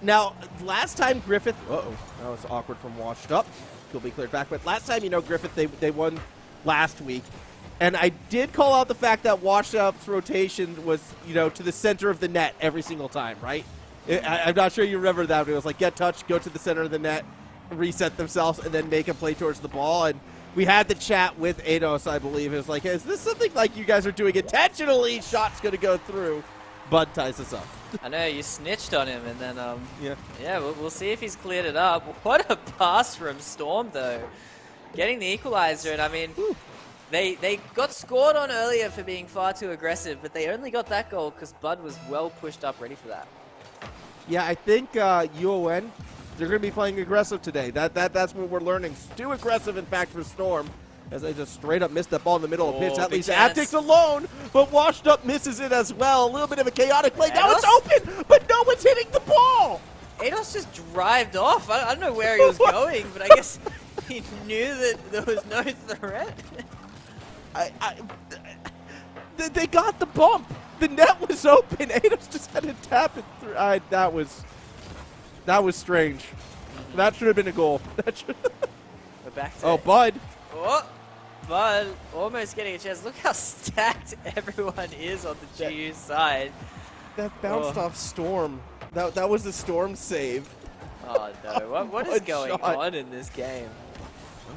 Now, last time Griffith... that was awkward from Washed Up. He'll be cleared back. But last time, Griffith, they won last week. And I did call out the fact that Washed Up's rotation was, to the center of the net every single time, right? I'm not sure you remember that, but it was like get touch, go to the center of the net, reset themselves, and then make a play towards the ball. And we had the chat with ADOS, I believe. It was like, is this something like you guys are doing intentionally? Shot's going to go through. Bud ties us up. I know, you snitched on him, and then, we'll see if he's cleared it up. What a pass from Storm, though. Getting the equalizer, and I mean... They got scored on earlier for being far too aggressive, but they only got that goal because Bud was well pushed up ready for that. Yeah, I think UON, they're going to be playing aggressive today. That's what we're learning. Too aggressive, in fact, for Storm, as they just straight up missed that ball in the middle of the pitch. That leaves AppTick's alone, but Washed Up misses it as well. A little bit of a chaotic play. Now it's open, but no one's hitting the ball. ADOS just drived off. I don't know where he was going, but I guess he knew that there was no threat. They got the bump. The net was open. ADOS just had to tap it through. That was strange. That should have been a goal. We're back to Bud. Oh, Bud almost getting a chance. Look how stacked everyone is on the GU side. That bounced off Storm. That was the Storm save. Oh no! What is going on in this game?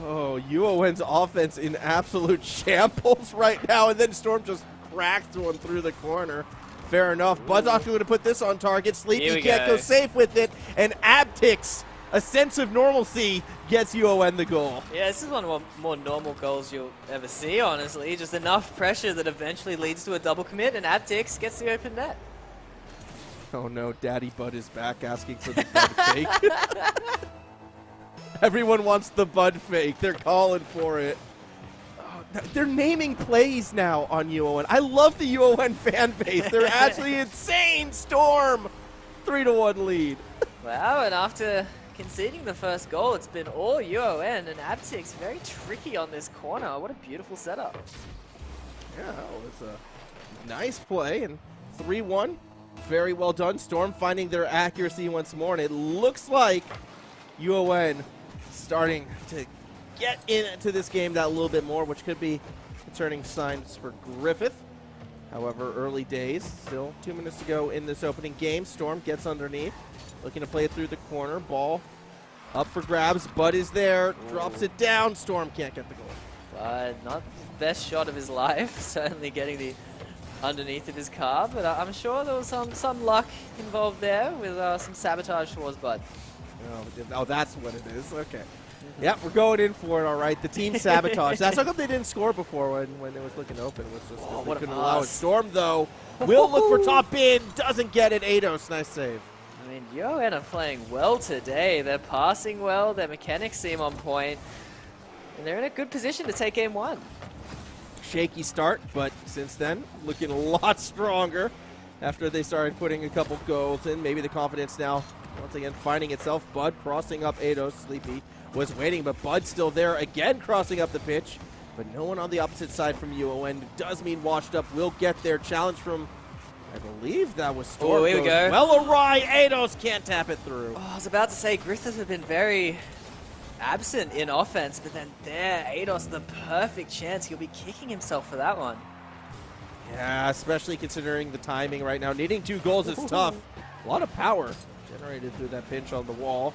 Oh, UON's offense in absolute shambles right now, and then Storm just cracked one through the corner. Fair enough. Bud's actually going to put this on target. Sleepy can't go safe with it, and AppTick's a sense of normalcy gets UON the goal. Yeah, this is one of the more normal goals you'll ever see, honestly. Just enough pressure that eventually leads to a double commit, and AppTick's gets the open net. Oh no, Daddy Bud is back asking for the Bud fake. Everyone wants the Bud fake. They're calling for it. Oh, they're naming plays now on UON. I love the UON fan base. They're actually insane. Storm, 3-1 lead. Wow, and after conceding the first goal, it's been all UON, and AppTick's very tricky on this corner. What a beautiful setup. Yeah, that was a nice play, and 3-1. Very well done. Storm finding their accuracy once more, and it looks like UON starting to get into this game that a little bit more, which could be concerning signs for Griffith. However, early days, still 2 minutes to go in this opening game. Storm gets underneath. looking to play it through the corner. Ball up for grabs. Bud is there, drops it down. Storm can't get the goal. Not the best shot of his life, certainly getting the underneath of his car, but I'm sure there was some luck involved there with some sabotage towards Bud. Oh, that's what it is. Okay. Yep, we're going in for it, all right. The team sabotage. That's how come they didn't score before when it was looking open. It was just they couldn't allow it. Storm, though, will look for top bin. Doesn't get it. AEDOS, nice save. I mean, UON are playing well today. They're passing well. Their mechanics seem on point. And they're in a good position to take game 1. Shaky start, but since then, looking a lot stronger after they started putting a couple goals in. Maybe the confidence now, once again, finding itself. Bud crossing up AEDOS. Sleepy was waiting, but Bud still there again, crossing up the pitch. But no one on the opposite side from UON. Does mean Washed Up will get their challenge from, I believe that was Storm. Oh, here we go. Well awry. AEDOS can't tap it through. Oh, I was about to say, Griffith have been very absent in offense, but then there, AEDOS, the perfect chance. He'll be kicking himself for that one. Yeah, especially considering the timing right now. Needing 2 goals is tough. A lot of power generated through that pinch on the wall.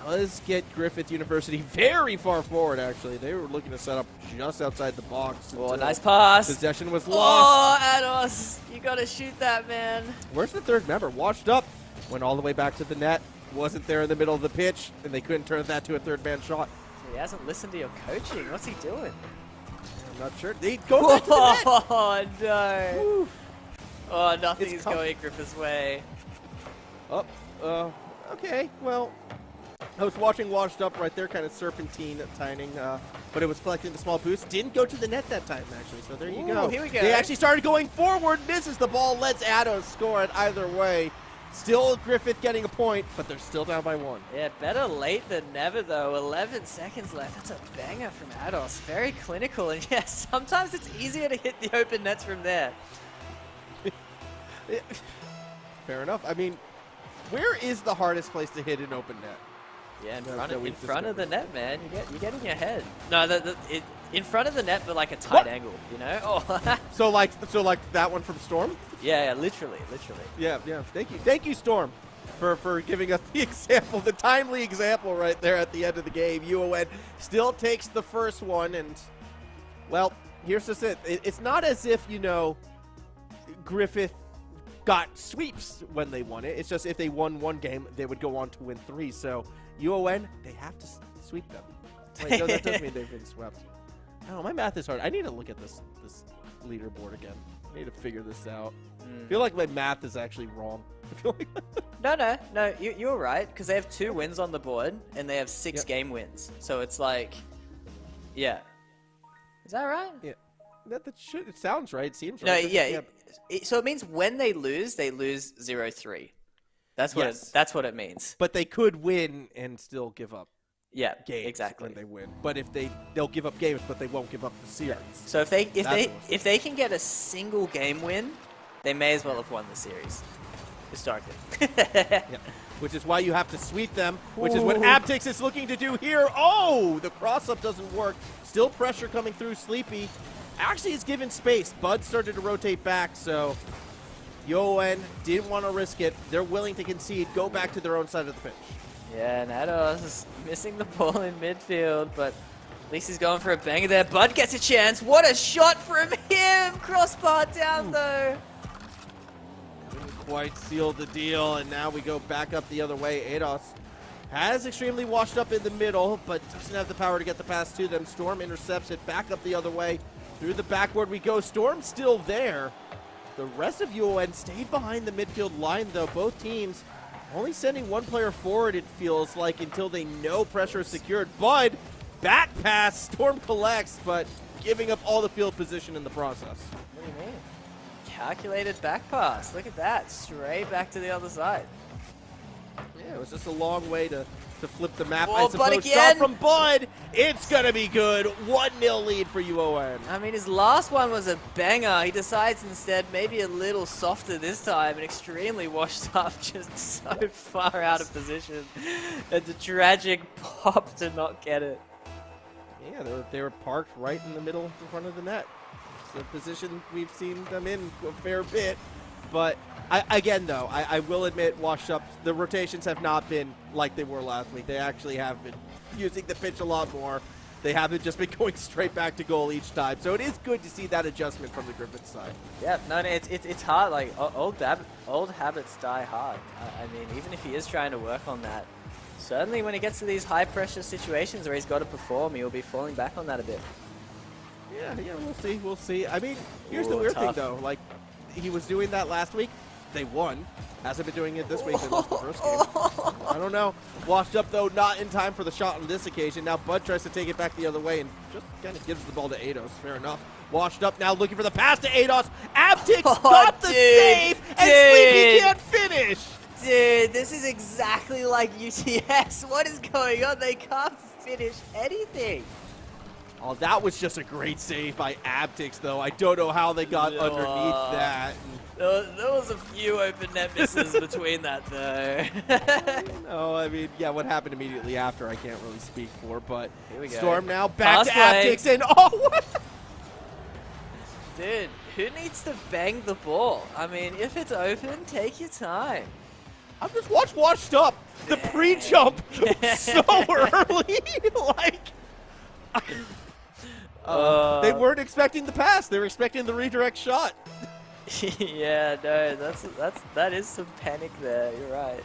Does get Griffith University very far forward, actually. They were looking to set up just outside the box. Oh, nice pass. Possession was lost. Oh, AEDOS, you got to shoot that, man. Where's the third member? Washed Up. Went all the way back to the net. Wasn't there in the middle of the pitch, and they couldn't turn that to a third-man shot. He hasn't listened to your coaching. What's he doing? I'm not sure. They go back to the net. Oh, no. Woo. Oh, nothing is going Griffith's way. Okay, well, I was watching Washed Up right there, kind of serpentine-tining, but it was collecting the small boost. Didn't go to the net that time, actually, so there you go. Here we go. They actually started going forward, misses the ball, lets AEDOS score it either way. Still Griffith getting a point, but they're still down by 1. Yeah, better late than never, though. 11 seconds left. That's a banger from AEDOS. Very clinical, and yes, sometimes it's easier to hit the open nets from there. Fair enough. I mean, where is the hardest place to hit an open net? Yeah, in front of the net, man. You get in your head. No, in front of the net, but like a tight angle, you know? Oh. so like that one from Storm? Yeah, literally. Yeah. Thank you, Storm, for giving us the example, the timely example right there at the end of the game. UON still takes the first one, and well, here's just it. It's not as if, you know, Griffith got sweeps when they won it. It's just if they won 1 game, they would go on to win 3. So UON, they have to sweep them. Wait, no, that doesn't mean they've been swept. Oh, my math is hard. I need to look at this leaderboard again. I need to figure this out. I feel like my math is actually wrong. I feel like No, you're right, because they have 2 wins on the board, and they have 6 game wins. So it's like, yeah. Is that right? Yeah. It sounds right. It seems no, right. Yeah. So it means when they lose 0-3. That's what it means. But they could win and still give up. Yeah, games exactly. when they win. But if they'll give up games, but they won't give up the series. So if they can get a single game win, they may as well have won the series. Historically. Yeah. Which is why you have to sweep them, which is what Abtix is looking to do here. Oh, the cross-up doesn't work. Still pressure coming through. Sleepy actually is given space. Bud started to rotate back, so UON didn't want to risk it. They're willing to concede, go back to their own side of the pitch. Yeah, and AEDOS is missing the ball in midfield, but at least he's going for a banger there. Bud gets a chance. What a shot from him! Crossbar down, though. Didn't quite seal the deal, and now we go back up the other way. AEDOS has extremely washed up in the middle, but doesn't have the power to get the pass to them. Storm intercepts it back up the other way. Through the backboard we go. Storm's still there. The rest of UON stayed behind the midfield line, though. Both teams only sending 1 player forward, it feels like, until they know pressure is secured. Bud, back pass, Storm collects, but giving up all the field position in the process. What do you mean? Calculated back pass. Look at that. Straight back to the other side. Yeah, it was just a long way to flip the map, Oh, I suppose. Bud again. Shot from Bud. It's going to be good. 1-0 lead for UON. I mean, his last one was a banger. He decides instead maybe a little softer this time and extremely washed up, just so far out of position. It's a tragic pop to not get it. Yeah, they were parked right in the middle in front of the net. It's a position we've seen them in a fair bit. But again, though, I will admit, Washed Up, the rotations have not been like they were last week. They actually have been using the pitch a lot more. They haven't just been going straight back to goal each time. So it is good to see that adjustment from the Griffith side. Yeah, no, it's hard. Like, old habits die hard. I mean, even if he is trying to work on that, certainly when he gets to these high-pressure situations where he's got to perform, he'll be falling back on that a bit. Yeah, we'll see. I mean, here's the weird thing, though. Like, he was doing that last week. They won. Hasn't been doing it this week. They lost the first game. I don't know. Washed Up, though, not in time for the shot on this occasion. Now Bud tries to take it back the other way and just kind of gives the ball to ADOS. Fair enough. Washed Up now looking for the pass to ADOS. Aptix got the save, and Sleepy can't finish. Dude, this is exactly like UTS. What is going on? They can't finish anything. Oh, that was just a great save by Aptix, though. I don't know how they got underneath that. There was a few open net misses between that, though. No, I mean, yeah, what happened immediately after I can't really speak for, but here we go. Storm now back to Aptix, and what? Dude, who needs to bang the ball? I mean, if it's open, take your time. I've just Washed Up. The pre-jump so early. Like, they weren't expecting the pass. They were expecting the redirect shot. Yeah, no, that is some panic there. You're right.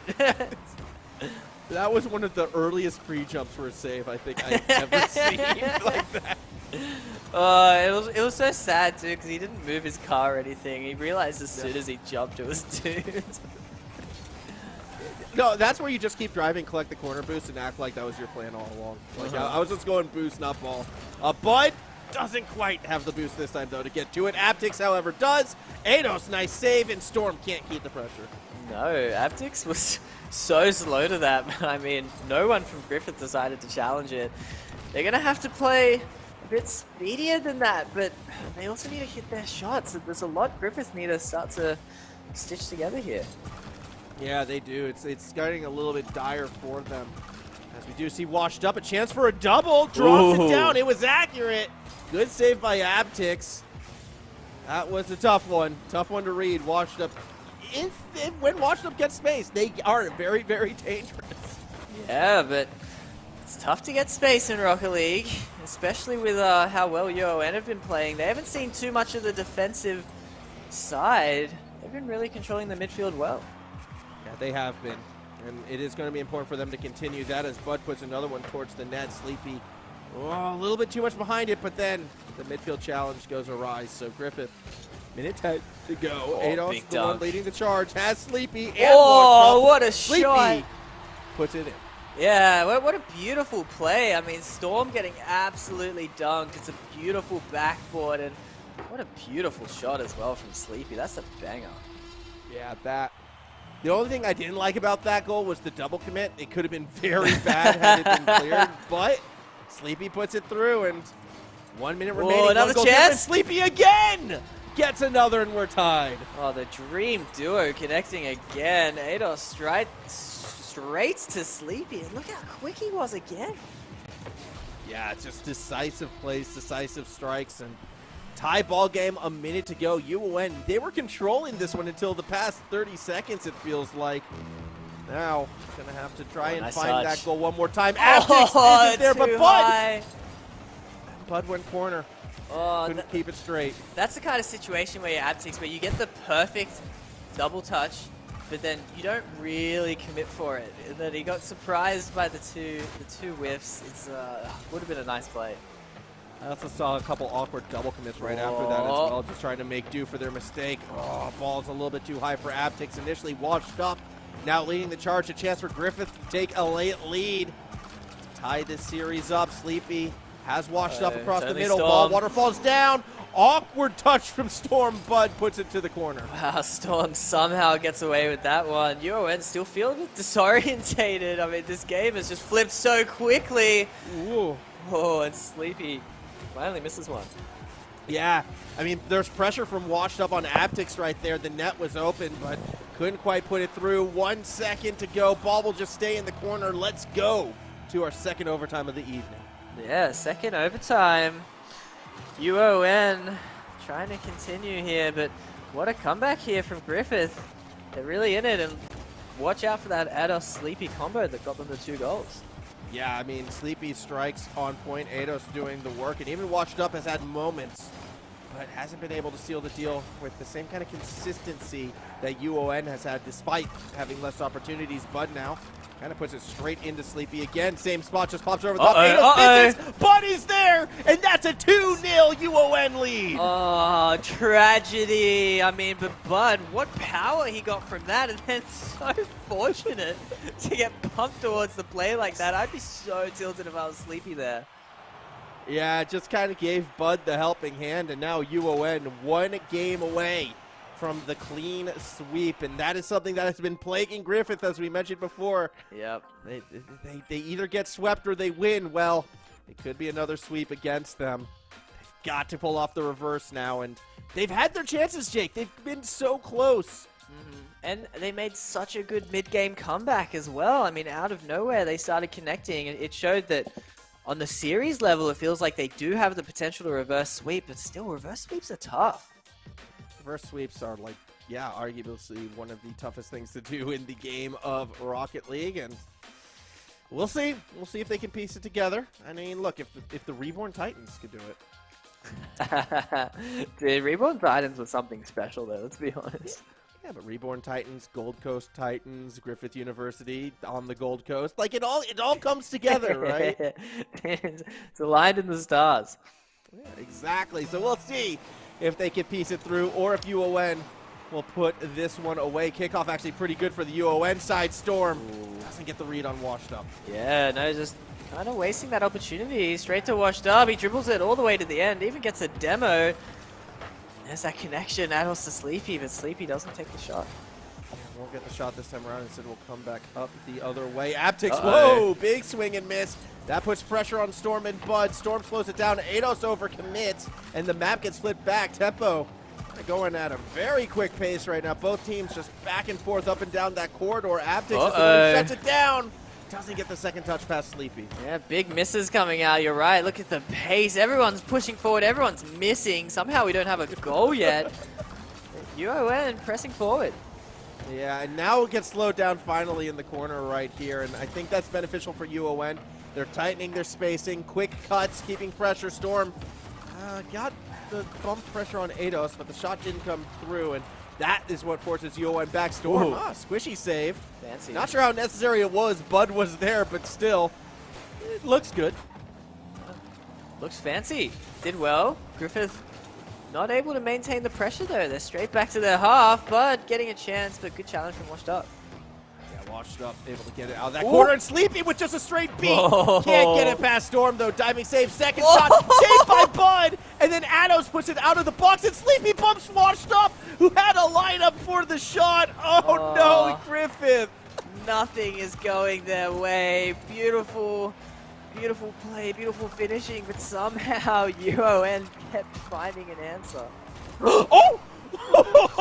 That was one of the earliest pre-jumps for a save I think I've ever seen like that. It was so sad too because he didn't move his car or anything. He realized as soon as he jumped it was dude. No, that's where you just keep driving, collect the corner boost, and act like that was your plan all along. Like, I was just going boost, not ball. Bud doesn't quite have the boost this time, though, to get to it. Aptix, however, does. ADOS, nice save, and Storm can't keep the pressure. No, Aptix was so slow to that. I mean, no one from Griffith decided to challenge it. They're going to have to play a bit speedier than that, but they also need to hit their shots. There's a lot Griffith need to start to stitch together here. Yeah, they do. It's getting a little bit dire for them. As we do see Washed Up, a chance for a double. Drops it down. It was accurate. Good save by Aptix. That was a tough one. Tough one to read. Washed Up. When Washed Up gets space, they are very, very dangerous. Yeah, but it's tough to get space in Rocket League, especially with how well UON have been playing. They haven't seen too much of the defensive side. They've been really controlling the midfield well. Yeah, they have been. And it is going to be important for them to continue that as Bud puts another one towards the net. Sleepy, a little bit too much behind it, but then the midfield challenge goes awry. So Griffith, minute 10 to go. ADOS, the one leading the charge, has Sleepy. And what a Sleepy shot. Puts it in. Yeah, what a beautiful play. I mean, Storm getting absolutely dunked. It's a beautiful backboard, and what a beautiful shot as well from Sleepy. That's a banger. Yeah, that. The only thing I didn't like about that goal was the double commit. It could have been very bad had it been cleared, but Sleepy puts it through, and 1 minute remaining. Another chance. Sleepy again gets another, and we're tied. Oh, the dream duo connecting again. ADOS straight to Sleepy, and look how quick he was again. Yeah, it's just decisive plays, decisive strikes, and tie ball game, a minute to go. UON, they were controlling this one until the past 30 seconds, it feels like. Now, going to have to try and nice find touch. that goal one more time. Aptix isn't there, but Bud went corner. Couldn't keep it straight. That's the kind of situation where you're Aptix, where you get the perfect double touch, but then you don't really commit for it. And then he got surprised by the two whiffs. It's would have been a nice play. I also saw a couple awkward double commits right after that as well, just trying to make do for their mistake. Ball's a little bit too high for Aptix. Initially Washed Up, now leading the charge. A chance for Griffith to take a late lead. Tie this series up. Sleepy has Washed Up across the middle. Ball waterfalls down. Awkward touch from Storm. Bud puts it to the corner. Wow, Storm somehow gets away with that one. UON still feel a bit disorientated. I mean, this game has just flipped so quickly. Ooh. Oh, and Sleepy finally misses one. Yeah, I mean, there's pressure from Washed Up on Aptix right there. The net was open, but couldn't quite put it through. 1 second to go. Ball will just stay in the corner. Let's go to our second overtime of the evening. Yeah, second overtime. UON trying to continue here, but What a comeback here from Griffith. They're really in it, and watch out for that ADOS Sleepy combo that got them the 2 goals. Yeah, I mean, Sleepy strikes on point, AEDOS doing the work, and even Washed Up has had moments, but hasn't been able to seal the deal with the same kind of consistency that UON has had, despite having less opportunities. Bud now kind of puts it straight into Sleepy again. Same spot, just pops over the top. AEDOS misses, Bud is there, and that's a 2-0 UON lead. Oh, tragedy. I mean, but Bud, what power he got from that, and then so fortunate to get pumped towards the play like that. I'd be so tilted if I was Sleepy there. Yeah, it just kind of gave Bud the helping hand, and now UON 1 game away from the clean sweep, and that is something that has been plaguing Griffith, as we mentioned before. Yep. They either get swept or they win. Well, it could be another sweep against them. They've got to pull off the reverse now, and they've had their chances, Jake. They've been so close. And they made such a good mid-game comeback as well. I mean, out of nowhere, they started connecting, and it showed that on the series level, it feels like they do have the potential to reverse sweep, but still, reverse sweeps are tough. Reverse sweeps are, like, yeah, arguably one of the toughest things to do in the game of Rocket League, and we'll see. We'll see if they can piece it together. I mean, look, if the Reborn Titans could do it. Dude, Reborn Titans was something special, though, let's be honest. Yeah, but Reborn Titans, Gold Coast Titans, Griffith University on the Gold Coast, like it all comes together, right? It's aligned in the stars. Yeah, exactly. So we'll see if they can piece it through, or if UON will put this one away. Kickoff actually pretty good for the UON side. Storm doesn't get the read on Washed Up. Yeah, no, just kind of wasting that opportunity. Straight to Washed Up. He dribbles it all the way to the end. Even gets a demo. There's that connection. ADOS to Sleepy, but Sleepy doesn't take the shot. Yeah, won't get the shot this time around. Instead, we'll come back up the other way. Aptix, whoa, big swing and miss. That puts pressure on Storm and Bud. Storm slows it down. ADOS over commits, and the map gets flipped back. Tempo going at a very quick pace right now. Both teams just back and forth up and down that corridor. Aptix is the one who shuts it down. Doesn't get the second touch past Sleepy. Yeah, big misses coming out. You're right. Look at the pace. Everyone's pushing forward. Everyone's missing. Somehow we don't have a goal yet. UON pressing forward. Yeah, and now it gets slowed down finally in the corner right here, and I think that's beneficial for UON. They're tightening their spacing, quick cuts, keeping pressure. Storm got the bump pressure on ADOS, but the shot didn't come through, and that is what forces UON back. Storm, squishy save. Fancy. Not sure how necessary it was. Bud was there, but still, it looks good. Looks fancy. Did well. Griffith not able to maintain the pressure, though. They're straight back to their half. Bud getting a chance, but good challenge from Washed Up. Yeah, Washed Up, able to get it out of that corner, and Sleepy with just a straight beat. Can't get it past Storm, though. Diving save, second shot, saved by Bud, and then ADOS puts it out of the box, and Sleepy bumps Washed Up, who had a lineup for the shot. Oh no, Griffith. Nothing is going their way. Beautiful, beautiful play, beautiful finishing, but somehow UON kept finding an answer. Oh!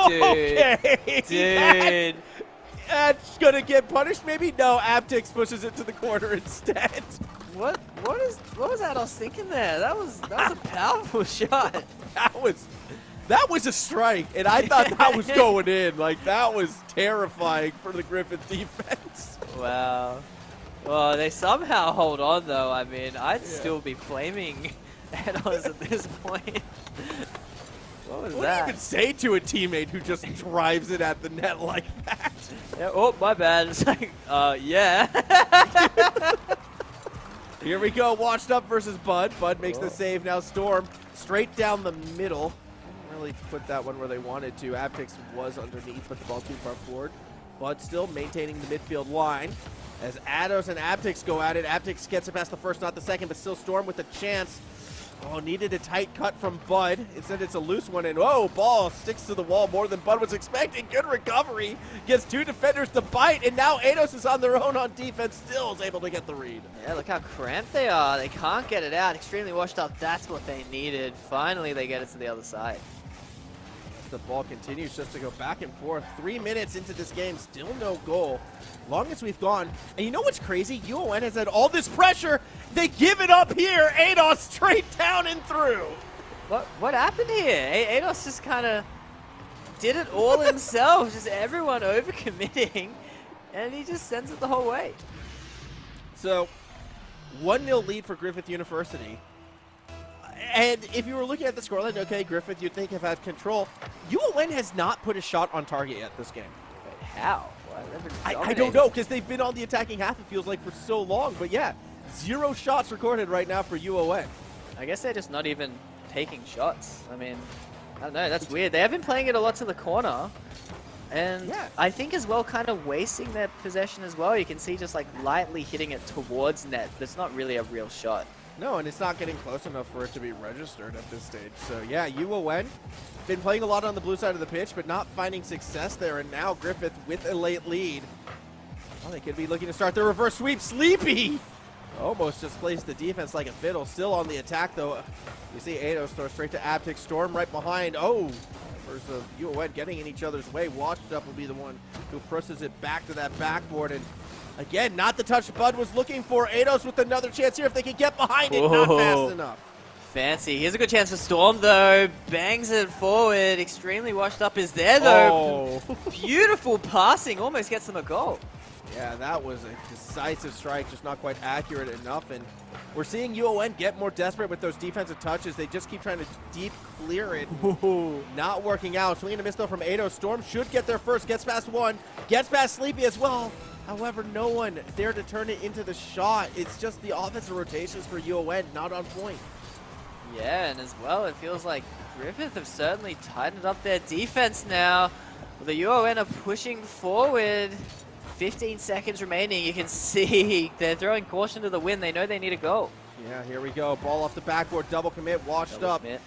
Dude. Okay. Dude. That's gonna get punished, maybe? No, Aptix pushes it to the corner instead. What was ADOS thinking there? That was a powerful shot. That was a strike, and I thought that was going in. Like, that was terrifying for the Griffith defense. Wow. Well, they somehow hold on, though. I mean, I'd still be flaming ADOS at this point. What was that? What do you even say to a teammate who just drives it at the net like that? Yeah, oh, my bad. It's like, yeah. Here we go, Washed Up versus Bud. Bud makes the save now. Storm straight down the middle. Really put that one where they wanted to. Aptix was underneath, but the ball too far forward. Bud still maintaining the midfield line. As ADOS and Aptix go at it, Aptix gets it past the first, not the second, but still Storm with a chance. Oh, needed a tight cut from Bud. Instead, it's a loose one, and oh, ball sticks to the wall more than Bud was expecting. Good recovery. Gets two defenders to bite, and now ADOS is on their own on defense. Still is able to get the read. Yeah, look how cramped they are. They can't get it out. Extremely washed up. That's what they needed. Finally, they get it to the other side. The ball continues just to go back and forth. 3 minutes into this game, still no goal. Longest we've gone. And you know what's crazy? UON has had all this pressure. They give it up here. ADOS straight down and through. What happened here? ADOS just kind of did it all himself. Just everyone overcommitting, and he just sends it the whole way. So, 1-0 lead for Griffith University. And if you were looking at the scoreline, okay, Griffith, you'd think have had control. UON has not put a shot on target yet this game. But how? I don't know, because they've been on the attacking half, it feels like, for so long. But yeah, 0 shots recorded right now for UON. I guess they're just not even taking shots. I mean, I don't know, that's weird. They have been playing it a lot to the corner. And yeah. I think as well kind of wasting their possession as well. You can see just like lightly hitting it towards net. That's not really a real shot. No, and it's not getting close enough for it to be registered at this stage. So yeah, UON been playing a lot on the blue side of the pitch, but not finding success there. And now Griffith with a late lead. Well, they could be looking to start their reverse sweep. Sleepy almost just plays the defense like a fiddle. Still on the attack though. You see AEL throw straight to Abtic. Storm right behind. Oh, versus UON getting in each other's way. Washed Up will be the one who presses it back to that backboard. And again, not the touch Bud was looking for. AEL with another chance here if they can get behind it. Not fast enough. Fancy. Here's a good chance for Storm, though. Bangs it forward. Extremely Washed Up is there, though. Oh. Beautiful passing. Almost gets them a goal. Yeah, that was a decisive strike, just not quite accurate enough. And we're seeing UON get more desperate with those defensive touches. They just keep trying to deep clear it. Ooh. Not working out. Swinging a miss, though, from AEL. Storm should get there first. Gets past one. Gets past Sleepy as well. However, no one there to turn it into the shot. It's just the offensive rotations for UON not on point. Yeah, and as well, it feels like Griffith have certainly tightened up their defense now. The UON are pushing forward. 15 seconds remaining. You can see they're throwing caution to the wind. They know they need a goal. Yeah, here we go. Ball off the backboard. Double commit. Washed up. Didn't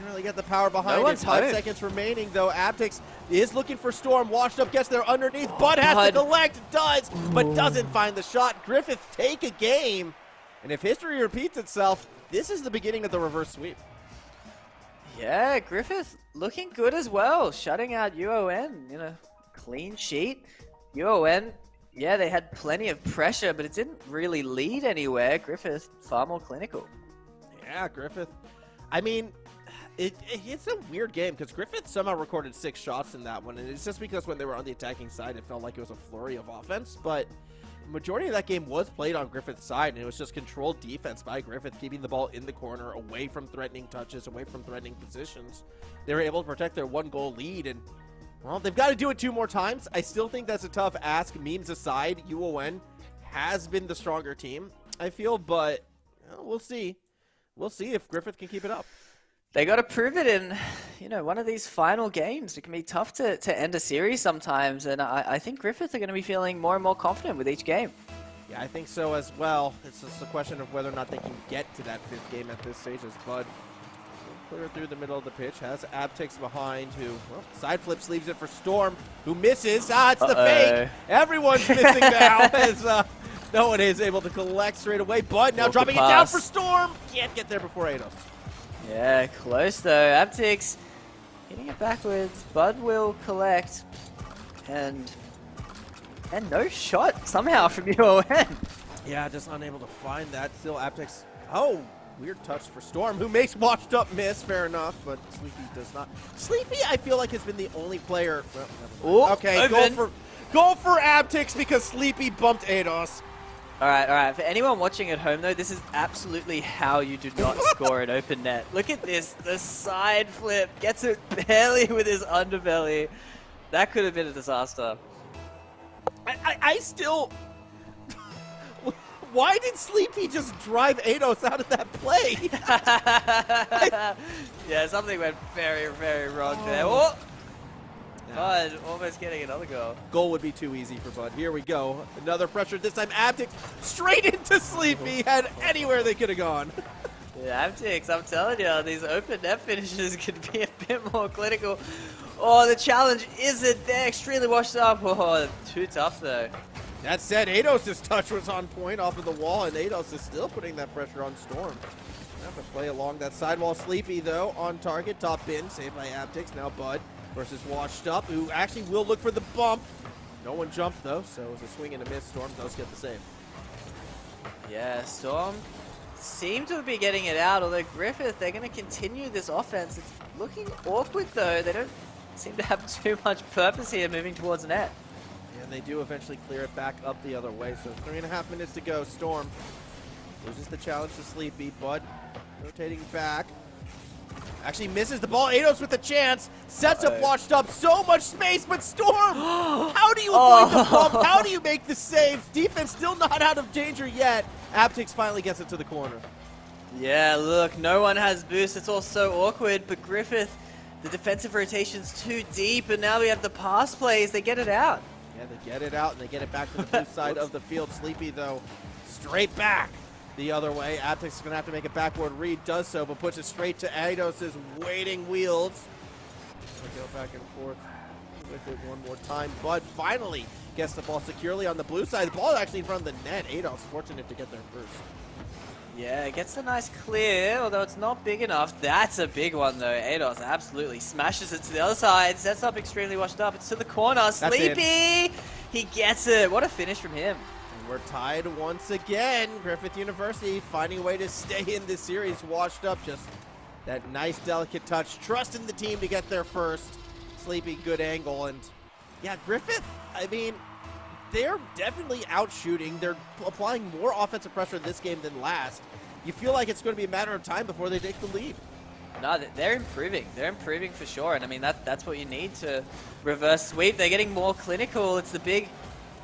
really get the power behind it. 5 seconds remaining, though. Abtix is looking for Storm. Washed Up gets there underneath. Bud has to collect. Does, but doesn't find the shot. Griffith take a game. And if history repeats itself, this is the beginning of the reverse sweep. Yeah, Griffith looking good as well. Shutting out UON. You know, clean sheet. UON, yeah, they had plenty of pressure, but it didn't really lead anywhere. Griffith, far more clinical. Yeah, Griffith. I mean, it's a weird game because Griffith somehow recorded 6 shots in that one, and it's just because when they were on the attacking side, it felt like it was a flurry of offense, but the majority of that game was played on Griffith's side, and it was just controlled defense by Griffith, keeping the ball in the corner, away from threatening touches, away from threatening positions. They were able to protect their 1-goal lead, and well, they've got to do it 2 more times. I still think that's a tough ask. Memes aside, UON has been the stronger team, I feel, but we'll see. We'll see if Griffith can keep it up. They got to prove it in, you know, one of these final games. It can be tough to end a series sometimes, and I think Griffith are going to be feeling more and more confident with each game. Yeah, I think so as well. It's just a question of whether or not they can get to that 5th game at this stage as Bud clear through the middle of the pitch. Has Abtix behind who, well, side flips, leaves it for Storm, who misses. It's the fake. Everyone's missing now as no one is able to collect straight away. Bud now dropping it down for Storm. Can't get there before AEL. Yeah, close though. Abtix hitting it backwards. Bud will collect. And no shot somehow from UON. Yeah, just unable to find that. Still Abtix. Oh, weird touch for Storm, who makes Washed Up miss. Fair enough, but Sleepy does not. Sleepy, I feel like, has been the only player. Well, okay, go for Abtix because Sleepy bumped AEL. All right. For anyone watching at home, though, this is absolutely how you do not score an open net. Look at this. The side flip. Gets it barely with his underbelly. That could have been a disaster. I still... Why did Sleepy just drive AEL out of that play? Yeah, something went very, very wrong there. Oh! Bud almost getting another goal. Goal would be too easy for Bud. Here we go. Another pressure. This time Abtix straight into Sleepy. Had anywhere they could have gone. Yeah, Abtix, I'm telling you, these open net finishes could be a bit more clinical. Oh, the challenge isn't there. Extremely Washed Up. Oh, too tough though. That said, AEL touch was on point off of the wall, and AEL is still putting that pressure on Storm. Have to play along that sidewall. Sleepy, though, on target. Top bin, saved by Abtix. Now Bud versus Washed Up, who actually will look for the bump. No one jumped, though, so it was a swing and a miss. Storm does get the save. Yeah, Storm seem to be getting it out, although Griffith, they're going to continue this offense. It's looking awkward, though. They don't seem to have too much purpose here moving towards net. And they do eventually clear it back up the other way. So 3.5 minutes to go. Storm loses the challenge to Sleepy. Bud rotating back. Actually misses the ball. AEDOS with a chance. Sets up, washed up. So much space, but Storm! How do you avoid the bump? How do you make the save? Defense still not out of danger yet. Aptix finally gets it to the corner. Yeah, look, no one has boost. It's all so awkward, but Griffith, the defensive rotation's too deep, and now we have the pass plays. They get it out. Yeah, they get it out, and they get it back to the blue side of the field. Sleepy, though, straight back the other way. Aptix is going to have to make a backboard read, does so, but puts it straight to AEDOS' waiting wheels. They go back and forth with it one more time. Bud finally gets the ball securely on the blue side. The ball is actually in front of the net. AEDOS fortunate to get there first. Yeah, it gets a nice clear, although it's not big enough. That's a big one, though. AEDOS absolutely smashes it to the other side. Sets up extremely washed up. It's to the corner. Sleepy! He gets it. What a finish from him. And we're tied once again. Griffith University finding a way to stay in this series. Washed up. Just that nice, delicate touch. Trusting the team to get there first. Sleepy, good angle. And yeah, Griffith, I mean, they're definitely out shooting. They're applying more offensive pressure this game than last. You feel like it's going to be a matter of time before they take the lead. No, they're improving. They're improving for sure. And I mean, that's what you need to reverse sweep. They're getting more clinical. It's the big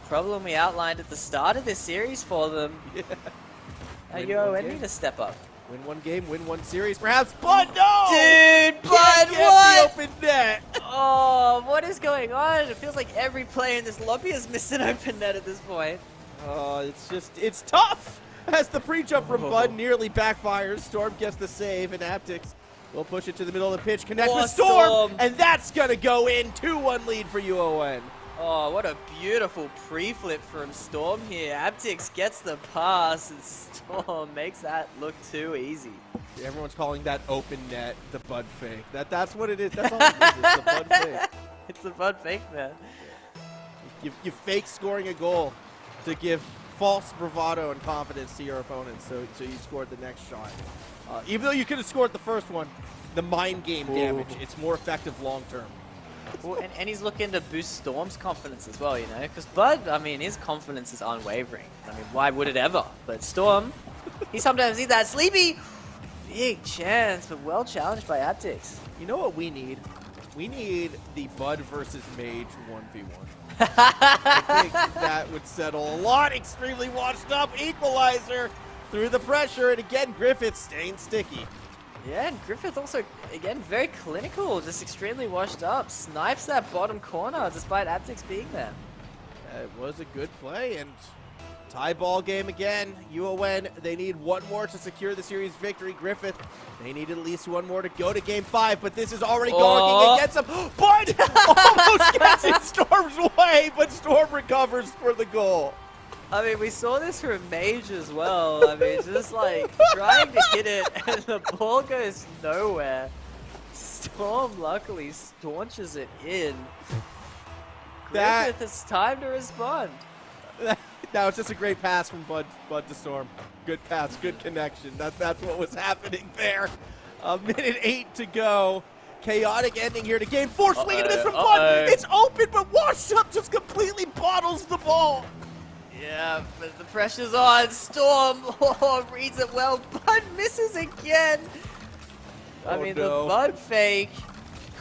problem we outlined at the start of this series for them. Yeah. UON need to step up. Win one game, win one series, perhaps. But no! Dude, but what? The open net. Oh, what is going on? It feels like every player in this lobby has missed an open net at this point. It's tough as the pre-jump from Bud nearly backfires. Storm gets the save, and Aptix will push it to the middle of the pitch, connect with Storm, and that's going to go in. 2-1 lead for UON. Oh, what a beautiful pre-flip from Storm here. Aptix gets the pass, and Storm makes that look too easy. Everyone's calling that open net the Bud fake. That's what it is. That's all it is. It's the Bud fake. It's the Bud fake, man. You fake scoring a goal to give false bravado and confidence to your opponents, so you scored the next shot. Even though you could have scored the first one, the mind game damage, it's more effective long term. Well, and he's looking to boost Storm's confidence as well, you know, because Bud, I mean, his confidence is unwavering. I mean, why would it ever? But Storm, he sometimes needs that. Sleepy, big chance, but well challenged by Aptix. You know what we need? We need the Bud versus Mage 1v1. I think that would settle a lot. Extremely washed up, equalizer through the pressure, and again, Griffith staying sticky. Yeah, and Griffith also, again, very clinical, just extremely washed up. Snipes that bottom corner despite Aptix being there. It was a good play, and tie ball game again. UON, they need one more to secure the series victory. Griffith, they need at least one more to go to game 5, but this is already going against them. Bud almost gets in Storm's way, but Storm recovers for the goal. I mean, we saw this from Mage as well. I mean, just like trying to hit it and the ball goes nowhere. Storm luckily staunches it in. Griffith, it's time to respond. That was just a great pass from Bud to Storm. Good pass, good connection. That's what was happening there. A minute 8 to go. Chaotic ending here to game 4. Swing and a miss from Bud. It's open, but washed up just completely bottles the ball. Yeah, but the pressure's on. Storm reads it well. Bud misses again. I mean, the Bud fake,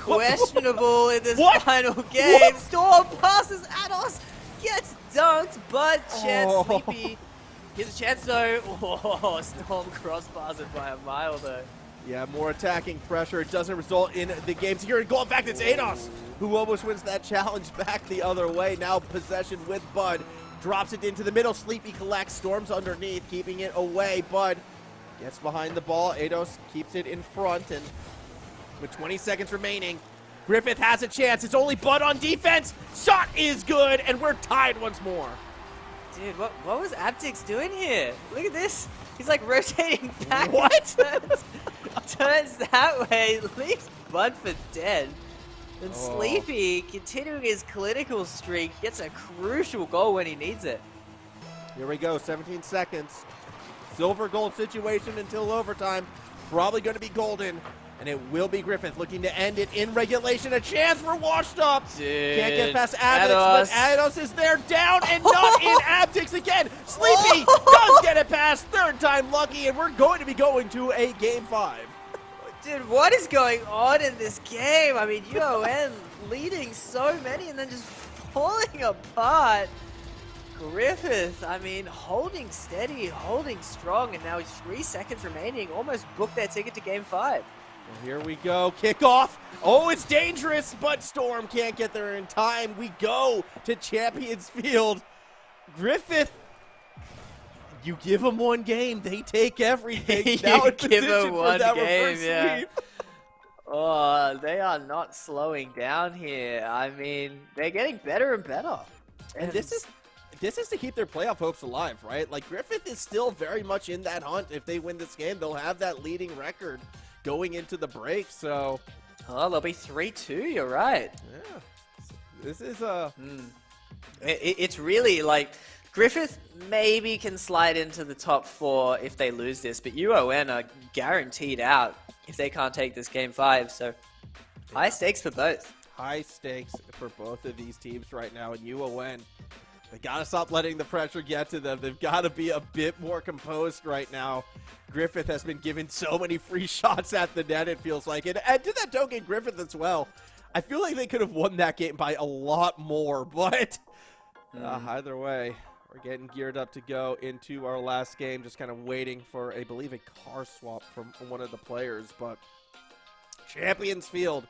questionable in this final game. Storm passes AEDOS, gets dunked, Bud chance Sleepy. Here's a chance though. Storm crossbars it by a mile though. Yeah, more attacking pressure. It doesn't result in the game. So here in goal. In fact, it's AEDOS who almost wins that challenge back the other way. Now possession with Bud. Drops it into the middle. Sleepy collects. Storms underneath, keeping it away. Bud gets behind the ball. AEDOS keeps it in front. And with 20 seconds remaining, Griffith has a chance. It's only Bud on defense. Shot is good. And we're tied once more. Dude, what was Aptix doing here? Look at this. He's like rotating back. What? Turns that way. Leaves Bud for dead. And Sleepy, continuing his clinical streak, gets a crucial goal when he needs it. Here we go, 17 seconds. Silver gold situation until overtime. Probably going to be golden. And it will be Griffith looking to end it in regulation. A chance for Washed Up. Dude, Can't get past Adix, but Ados is there, down and not in. Abtix again. Sleepy does get it past. Third time lucky, and we're going to be going to a Game 5. Dude, what is going on in this game? I mean, UON leading so many and then just falling apart. Griffith, I mean, holding steady, holding strong, and now it's 3 seconds remaining. Almost booked their ticket to Game 5. Well, here we go. Kickoff. Oh, it's dangerous, but Storm can't get there in time. We go to Champions Field. Griffith, you give them one game, they take everything. Now in give them one game, yeah. sweep. Oh, they are not slowing down here. I mean, they're getting better and better. And this is to keep their playoff hopes alive, right? Like, Griffith is still very much in that hunt. If they win this game, they'll have that leading record going into the break, so... Oh, they'll be 3-2, you're right. Yeah. This is It's really, like, Griffith maybe can slide into the top 4 if they lose this, but UON are guaranteed out if they can't take this Game 5, so high stakes for both. High stakes for both of these teams right now, and UON, they gotta stop letting the pressure get to them. They've gotta be a bit more composed right now. Griffith has been given so many free shots at the net, it feels like. And to that token, Griffith as well. I feel like they could have won that game by a lot more, but either way, we're getting geared up to go into our last game, just kind of waiting for, I believe, a car swap from one of the players. But Champions Field,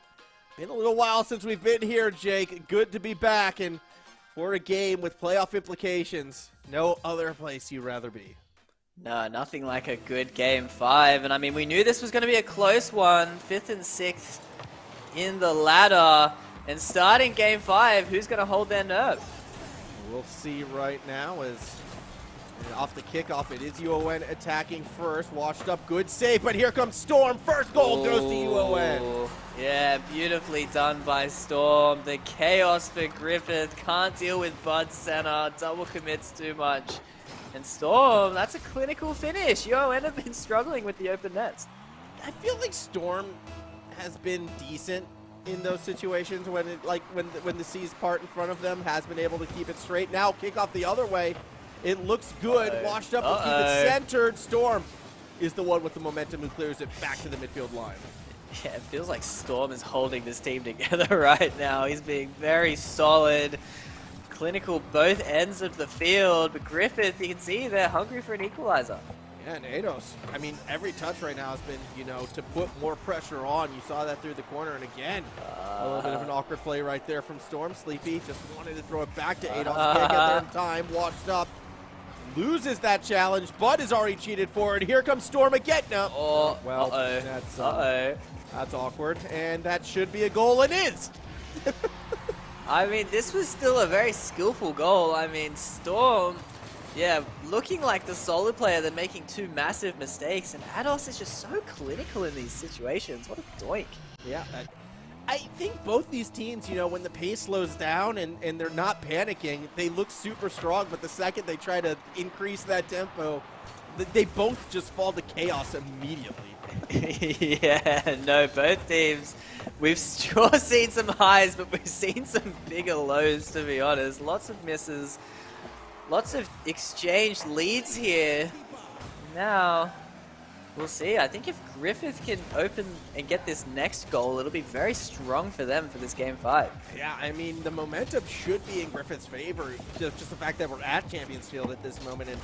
been a little while since we've been here, Jake. Good to be back, and for a game with playoff implications, no other place you'd rather be. No, nothing like a good Game 5. And I mean, we knew this was going to be a close one. 5th and 6th in the ladder. And starting Game 5, who's going to hold their nerve? We'll see right now as off the kickoff, it is UON attacking first. Washed Up, good save, but here comes Storm. First goal goes to UON. Yeah, beautifully done by Storm. The chaos for Griffith. Can't deal with Bud Center. Double commits too much. And Storm, that's a clinical finish. UON have been struggling with the open nets. I feel like Storm has been decent in those situations when it, like when the seas part in front of them, has been able to keep it straight. Now kick off the other way. It looks good. Washed Up will keep it centered. Storm is the one with the momentum who clears it back to the midfield line. Yeah, it feels like Storm is holding this team together right now. He's being very solid. Clinical both ends of the field, but Griffith, you can see they're hungry for an equalizer. Yeah, and Ados, I mean, every touch right now has been, you know, to put more pressure on. You saw that through the corner, and again, a little bit of an awkward play right there from Storm. Sleepy just wanted to throw it back to Ados. Can't get there in time. Washed Up loses that challenge. Bud is already cheated for it. Here comes Storm again. No. Oh, well, that's awkward, and that should be a goal, and is. I mean, this was still a very skillful goal. I mean, Storm, yeah, looking like the solid player, then making 2 massive mistakes. And Ados is just so clinical in these situations. What a doink. Yeah, I think both these teams, you know, when the pace slows down and they're not panicking, they look super strong. But the second they try to increase that tempo, they both just fall to chaos immediately. Yeah, no, both teams, we've sure seen some highs, but we've seen some bigger lows, to be honest. Lots of misses, lots of exchanged leads here. Now, we'll see. I think if Griffith can open and get this next goal, it'll be very strong for them for this Game 5. Yeah, I mean, the momentum should be in Griffith's favor. Just the fact that we're at Champions Field at this moment, and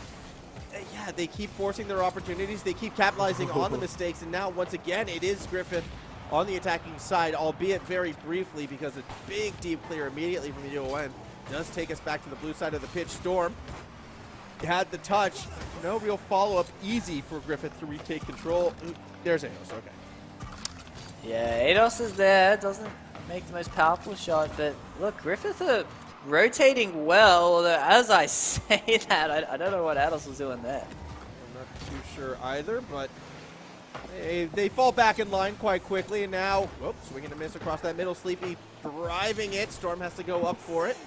yeah, they keep forcing their opportunities. They keep capitalizing on the mistakes. And now, once again, it is Griffith on the attacking side, albeit very briefly, because a big deep clear immediately from the UON does take us back to the blue side of the pitch. Storm had the touch. No real follow-up. Easy for Griffith to retake control. There's Ados. Okay. Yeah, Ados is there. Doesn't make the most powerful shot. But look, Griffith are rotating well, although as I say that, I don't know what Ados was doing there. I'm not too sure either, but they fall back in line quite quickly, and now, whoops, swinging a miss across that middle. Sleepy driving it. Storm has to go up for it.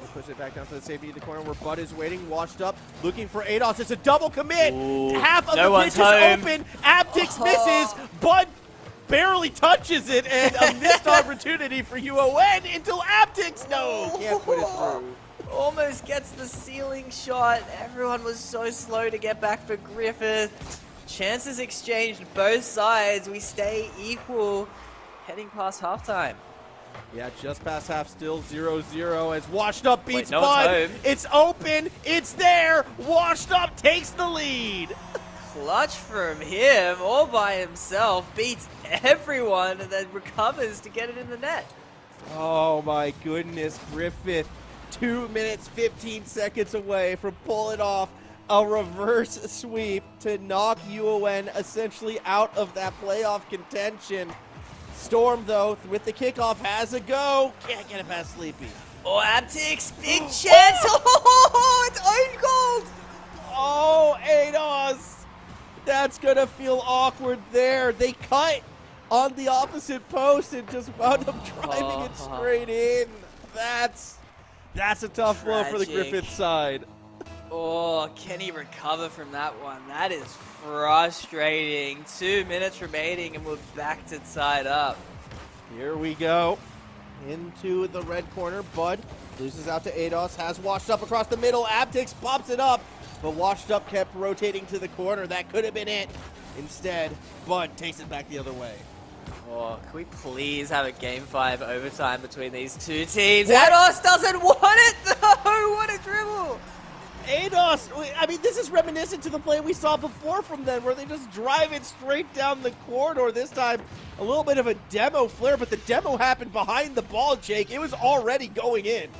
We'll push it back down to the safety of the corner where Bud is waiting. Washed Up, looking for Ados. It's a double commit. Ooh, half of the pitch is open. Abtix misses. Bud barely touches it, and a missed opportunity for UON until Aptix. No, can't put it through. Almost gets the ceiling shot. Everyone was so slow to get back for Griffith. Chances exchanged both sides. We stay equal heading past halftime. Yeah, just past half, still 0-0 as Washed Up beats no Bud. one's home. It's open. It's there. Washed Up takes the lead. Clutch from him, all by himself, beats everyone and then recovers to get it in the net. Oh my goodness, Griffith, 2 minutes, 15 seconds away from pulling off a reverse sweep to knock UON essentially out of that playoff contention. Storm, though, with the kickoff, has a go. Can't get it past Sleepy. Oh, Aptix, big chance. Oh, it's own gold. Oh, ADOS. That's going to feel awkward there. They cut on the opposite post and just wound up driving it straight in. That's a tough blow for the Griffith side. Oh, can he recover from that one? That is frustrating. 2 minutes remaining and we're back to tied up. Here we go. Into the red corner. Bud loses out to ADOS. Has Washed Up across the middle. Aptix pops it up. But Washed Up kept rotating to the corner. That could have been it. Instead, Bud takes it back the other way. Oh, can we please have a Game 5 overtime between these two teams? ADOS doesn't want it though! What a dribble! ADOS, I mean, this is reminiscent to the play we saw before from them, where they just drive it straight down the corridor. This time, a little bit of a demo flare, but the demo happened behind the ball, Jake. It was already going in.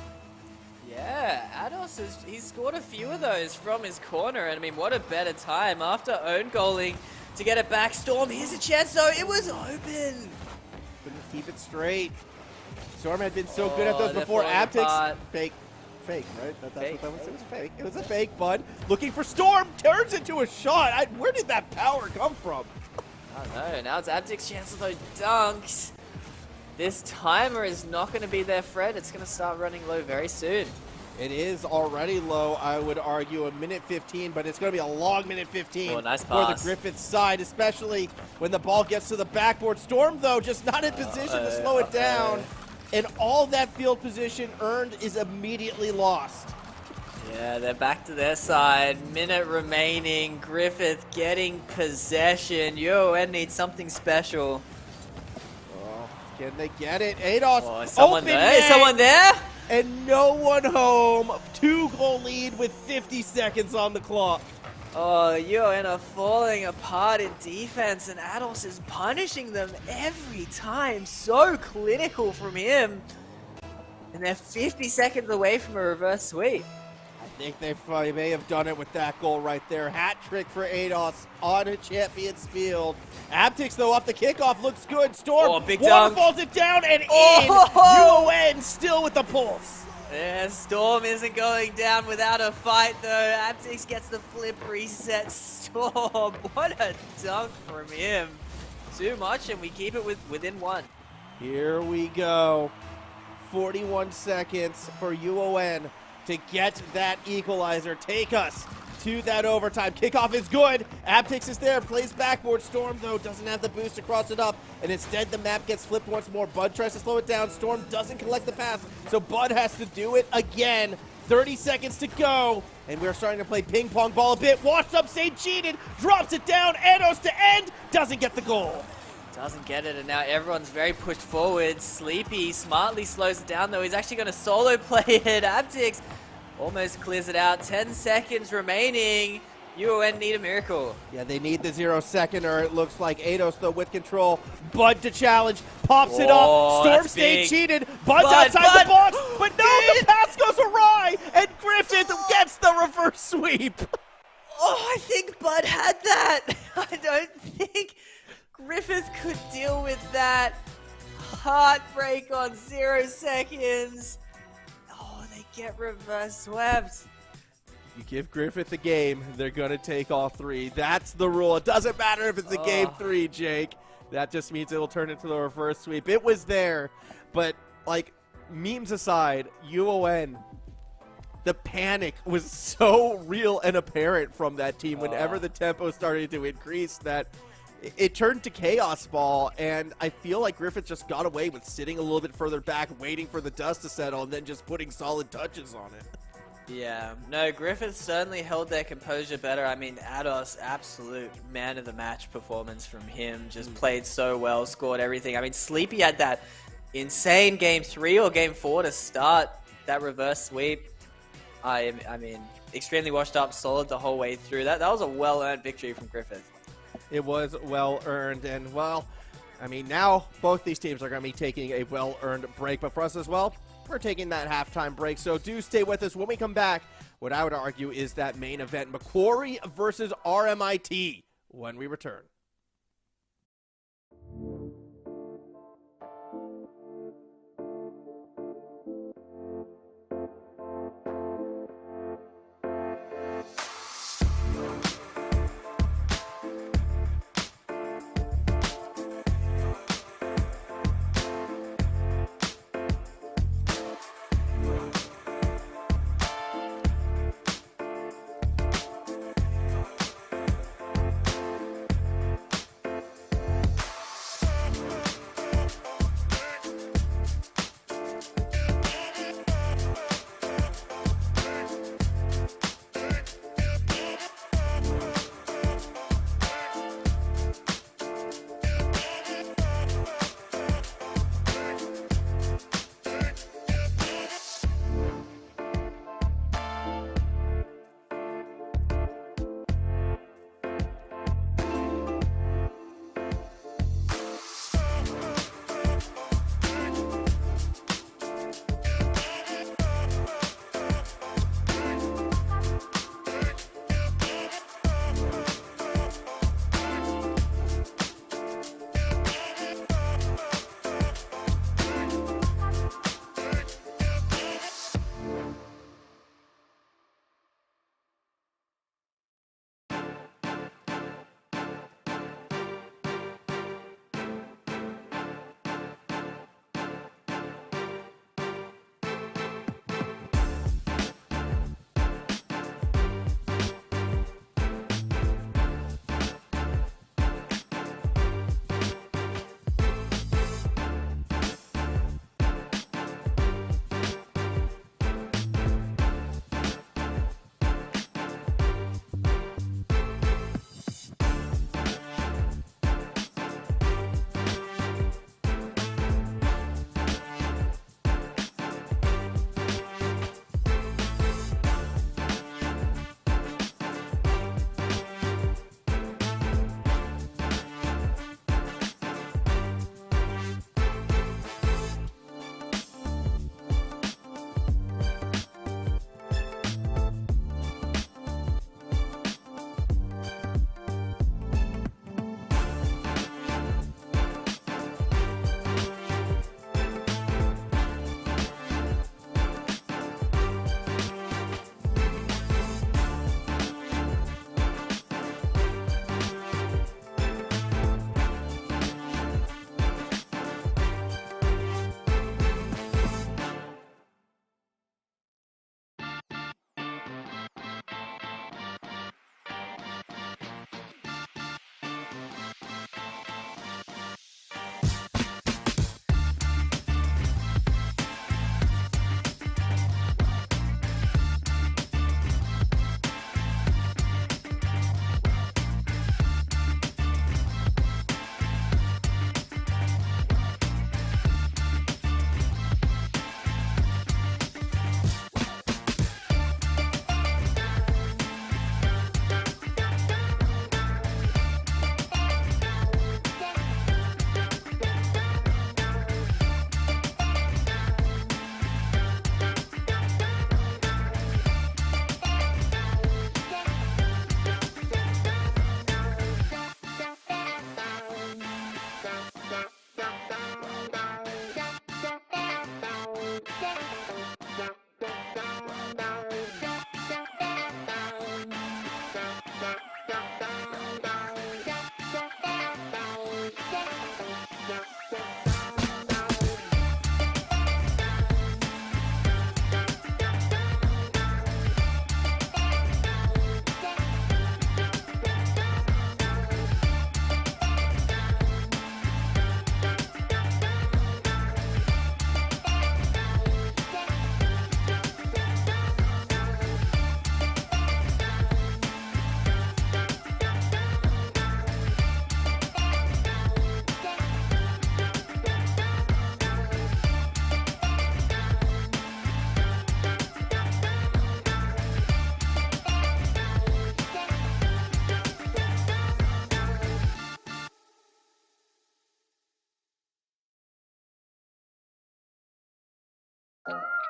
Yeah, ADOS, he's scored a few of those from his corner, and I mean, what a better time after own goaling to get it back. Storm, here's a chance though, it was open. Couldn't keep it straight. Storm had been so good at those before. Aptix, fake, right? That's Fake. what that was. It was fake. It was a fake, Bud. Looking for Storm, turns into a shot. Where did that power come from? I don't know, now it's Aptix' chance of those dunks. This timer is not going to be their friend. It's going to start running low very soon. It is already low, I would argue, a minute 15, but it's going to be a long minute 15 Oh, nice for pass. the Griffith side, especially when the ball gets to the backboard. Storm, though, just not in position to slow it down, and all that field position earned is immediately lost. Yeah, they're back to their side. Minute remaining. Griffith getting possession. UON needs something special. Oh, can they get it? ADOS, Oh, is someone open there? net, Is someone there? and no one home. 2-goal lead with 50 seconds on the clock. Oh, UON are falling apart in defense, and ADOS is punishing them every time. So clinical from him. And they're 50 seconds away from a reverse sweep. I think they may have done it with that goal right there. Hat trick for ADOS on a Champions Field. Aptix, though, off the kickoff, looks good. Storm big dunk. waterfalls it down and in. UON still with the pulse. Yeah, Storm isn't going down without a fight, though. Aptix gets the flip reset. Storm, what a dunk from him. Too much, and we keep it within one. Here we go. 41 seconds for UON to get that equalizer. Take us to that overtime. Kickoff is good. Aptix is there, plays backboard. Storm, though, doesn't have the boost to cross it up, and instead the map gets flipped once more. Bud tries to slow it down. Storm doesn't collect the pass, so Bud has to do it again. 30 seconds to go, and we're starting to play ping pong ball a bit. Washed Up, stayed cheated, drops it down. ADOS to end, doesn't get the goal. Doesn't get it, and now everyone's very pushed forward. Sleepy smartly slows it down, though. He's actually going to solo play it. Aptix almost clears it out. 10 seconds remaining. UON need a miracle. Yeah, they need the 0 second, or it looks like ADOS, though, with control. Bud to challenge, pops it up. Storm stayed cheated. Bud's outside the box, but no, the pass goes awry, and Griffith gets the reverse sweep. Oh, I think Bud had that. I don't think Griffith could deal with that. Heartbreak on 0 seconds. Oh, they get reverse swept. You give Griffith a game, they're going to take all three. That's the rule. It doesn't matter if it's a game 3, Jake. That just means it'll turn into the reverse sweep. It was there, but, like, memes aside, UON, the panic was so real and apparent from that team whenever the tempo started to increase that it turned to chaos ball, and I feel like Griffith just got away with sitting a little bit further back, waiting for the dust to settle, and then just putting solid touches on it. Yeah, no, Griffith certainly held their composure better. I mean, Ados, absolute man of the match performance from him. Just played so well, scored everything. I mean, Sleepy had that insane game 3 or game 4 to start that reverse sweep. I mean, extremely washed up, solid the whole way through. That was a well-earned victory from Griffith. It was well-earned, and, well, I mean, now both these teams are going to be taking a well-earned break, but for us as well, we're taking that halftime break, so do stay with us. When we come back, what I would argue is that main event, Macquarie versus RMIT, when we return.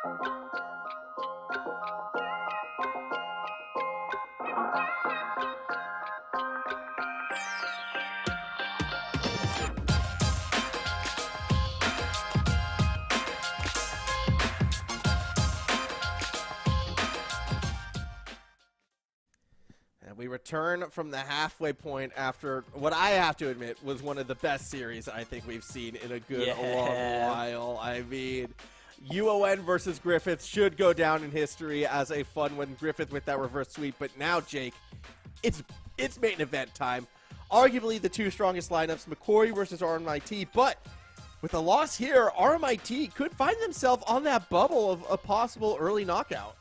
We return from the halfway point after what I have to admit was one of the best series I think we've seen in a good long while. I mean, UON versus Griffith should go down in history as a fun one. Griffith with that reverse sweep, but now, Jake, it's main event time. Arguably the two strongest lineups, McQuarrie versus RMIT, but with a loss here, RMIT could find themselves on that bubble of a possible early knockout.